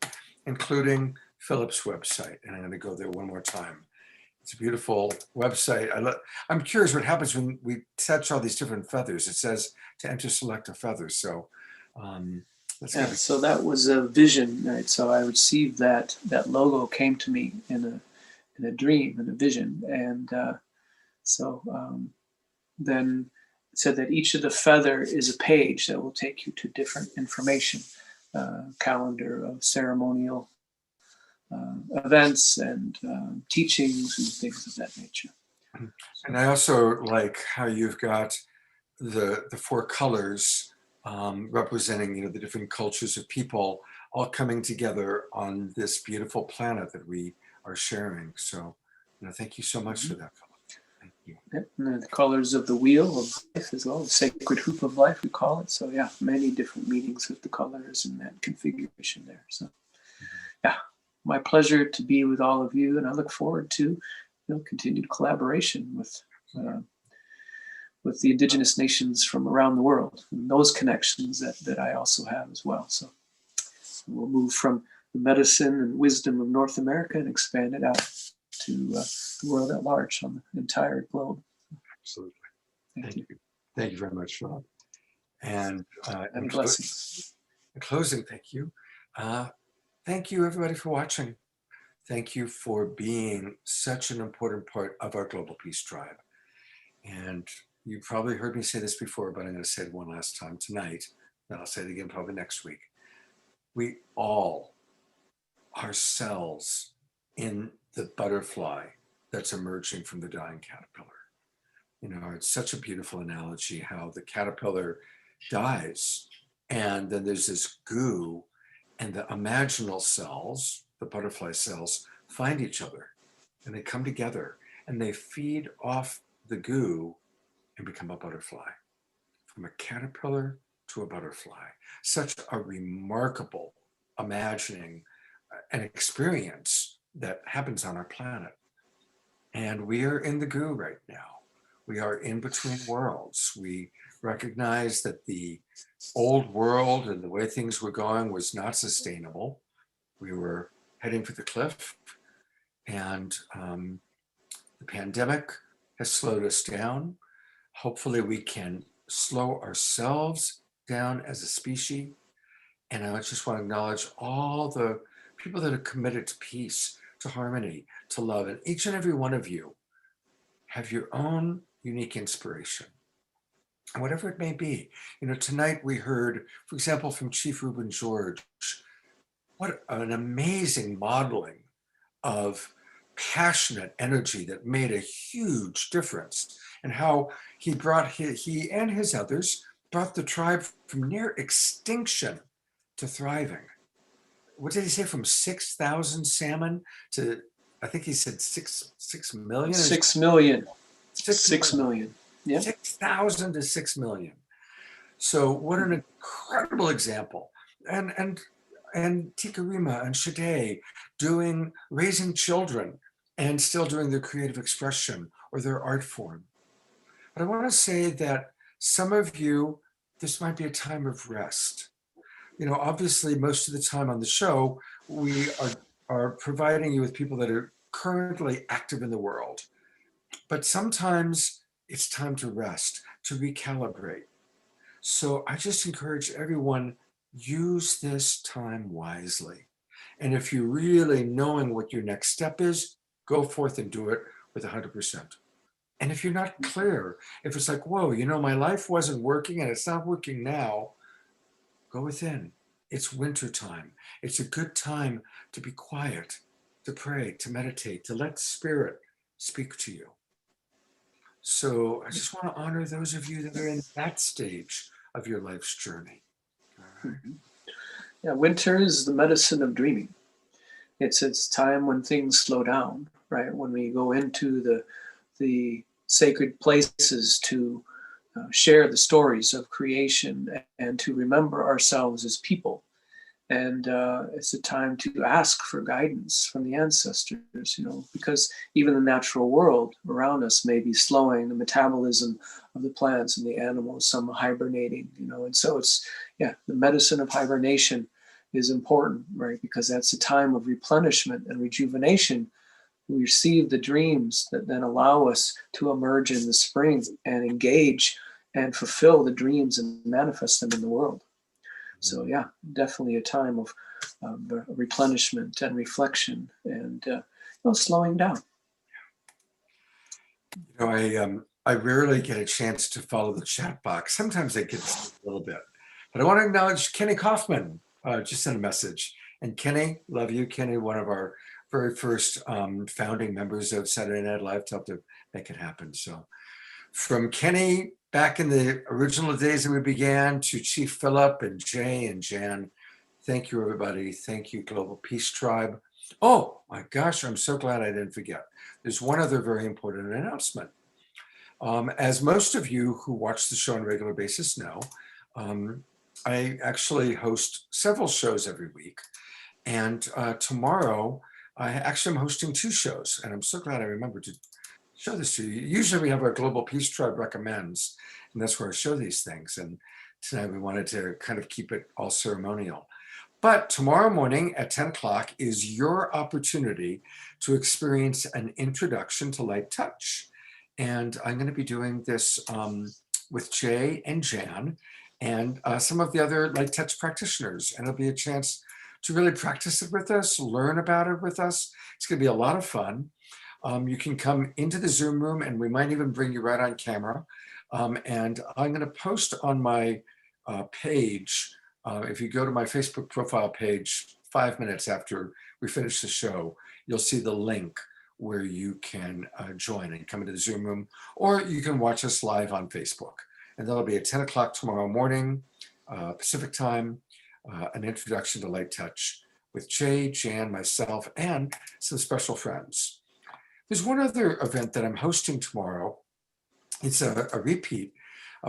including Philip's website. And I'm going to go there one more time. It's a beautiful website. I'm curious what happens when we touch all these different feathers. It says to enter select a feather. So so that was a vision, right? So I received that logo came to me in a dream, in a vision. And then it said that each of the feather is a page that will take you to different information, calendar of ceremonial events and teachings and things of that nature. And I also like how you've got the 4 colors representing the different cultures of people all coming together on this beautiful planet that we are sharing. So thank you so much for that, Philip. Thank you. Yep. And the colors of the wheel of life as well, the sacred hoop of life, we call it. So yeah, many different meanings with the colors and that configuration there. So yeah, my pleasure to be with all of you, and I look forward to continued collaboration with the Indigenous nations from around the world, and those connections that I also have as well. So we'll move from the medicine and wisdom of North America and expand it out to the world at large on the entire globe. Absolutely. Thank you. Thank you very much, Philip. And Many blessings. In closing, thank you. Thank you, everybody, for watching. Thank you for being such an important part of our Global Peace Tribe. And you probably heard me say this before, but I'm going to say it one last time tonight. And I'll say it again probably next week. We all are cells in the butterfly that's emerging from the dying caterpillar. It's such a beautiful analogy how the caterpillar dies, and then there's this goo, and the imaginal cells, the butterfly cells, find each other, and they come together, and they feed off the goo and become a butterfly. From a caterpillar to a butterfly. Such a remarkable imagining an experience that happens on our planet. And we are in the goo right now. We are in between worlds. We recognize that the old world and the way things were going was not sustainable. We were heading for the cliff, and the pandemic has slowed us down. Hopefully we can slow ourselves down as a species. And I just want to acknowledge all the people that are committed to peace, to harmony, to love. And each and every one of you have your own unique inspiration, and whatever it may be. Tonight we heard, for example, from Chief Reuben George, what an amazing modeling of passionate energy that made a huge difference, and how he and his others brought the tribe from near extinction to thriving. What did he say? From 6,000 salmon to, I think he said 6 million? 6 million. 6 million. Yeah. 6,000 to 6 million. So what an incredible example. And Tikarima and Shade raising children and still doing their creative expression or their art form. But I want to say that some of you, this might be a time of rest. Obviously, most of the time on the show, we are providing you with people that are currently active in the world. But sometimes it's time to rest, to recalibrate. So I just encourage everyone, use this time wisely. And if you're really knowing what your next step is, go forth and do it with 100%. And if you're not clear, if it's like, whoa, my life wasn't working and it's not working now, go within. It's winter time. It's a good time to be quiet, to pray, to meditate, to let spirit speak to you. So I just want to honor those of you that are in that stage of your life's journey. All right. Yeah, winter is the medicine of dreaming. It's time when things slow down, right? When we go into the sacred places to share the stories of creation and to remember ourselves as people. And it's a time to ask for guidance from the ancestors, because even the natural world around us may be slowing, the metabolism of the plants and the animals, some hibernating, and so it's, the medicine of hibernation is important, right? Because that's a time of replenishment and rejuvenation. We receive the dreams that then allow us to emerge in the spring and engage and fulfill the dreams and manifest them in the world. So yeah, definitely a time of replenishment and reflection and slowing down. I rarely get a chance to follow the chat box. Sometimes I get a little bit, but I want to acknowledge Kenny Kaufman. Just sent a message, and Kenny, love you, Kenny, one of our very first founding members of Saturday Night Live, to help to make it happen. So from Kenny back in the original days that we began to Chief Philip and Jay and Jan, thank you, everybody. Thank you, Global Peace Tribe. Oh my gosh, I'm so glad I didn't forget. There's one other very important announcement. As most of you who watch the show on a regular basis know, I actually host several shows every week. And tomorrow, I actually am hosting 2 shows. And I'm so glad I remembered to show this to you. Usually we have our Global Peace Tribe Recommends, and that's where I show these things. And tonight we wanted to kind of keep it all ceremonial. But tomorrow morning at 10 o'clock is your opportunity to experience an introduction to light touch. And I'm going to be doing this with Jay and Jan and some of the other light touch practitioners. And it'll be a chance to really practice it with us, learn about it with us. It's going to be a lot of fun. You can come into the Zoom room and we might even bring you right on camera. And I'm going to post on my page, if you go to my Facebook profile page 5 minutes after we finish the show, you'll see the link where you can join and come into the Zoom room, or you can watch us live on Facebook. And that'll be at 10 o'clock tomorrow morning, Pacific time, an introduction to light touch with Jay, Jan, myself, and some special friends. There's one other event that I'm hosting tomorrow. It's a repeat.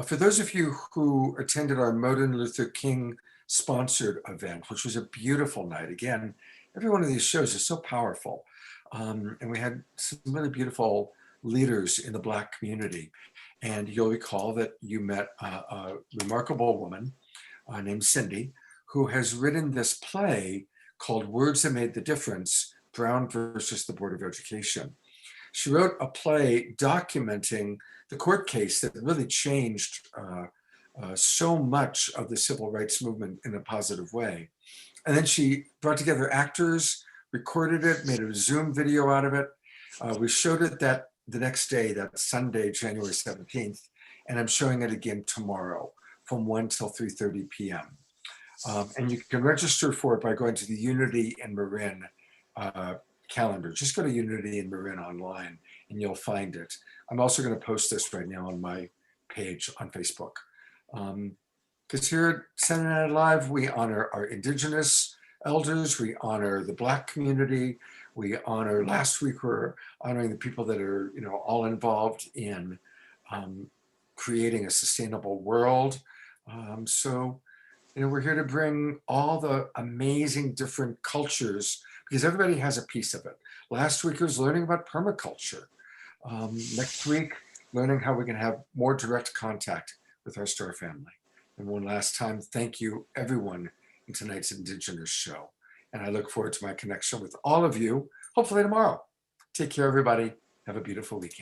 For those of you who attended our Martin Luther King sponsored event, which was a beautiful night. Again, every one of these shows is so powerful. And we had some really beautiful leaders in the Black community. And you'll recall that you met a remarkable woman named Cindy, who has written this play called Words That Made the Difference, Brown versus the Board of Education. She wrote a play documenting the court case that really changed so much of the civil rights movement in a positive way. And then she brought together actors, recorded it, made a Zoom video out of it. We showed it the next day, that Sunday, January 17th, and I'm showing it again tomorrow from 1 till 3:30 p.m. And you can register for it by going to the Unity and Marin calendar. Just go to Unity and Marin online and you'll find it. I'm also going to post this right now on my page on Facebook. Because here at Saturday Night Live, we honor our Indigenous elders, we honor the Black community, we honor, last week we're honoring the people that are, all involved in creating a sustainable world. So we're here to bring all the amazing different cultures, because everybody has a piece of it. Last week was learning about permaculture. Next week, learning how we can have more direct contact with our star family. And one last time, thank you everyone in tonight's Indigenous show. And I look forward to my connection with all of you, hopefully tomorrow. Take care, everybody. Have a beautiful weekend.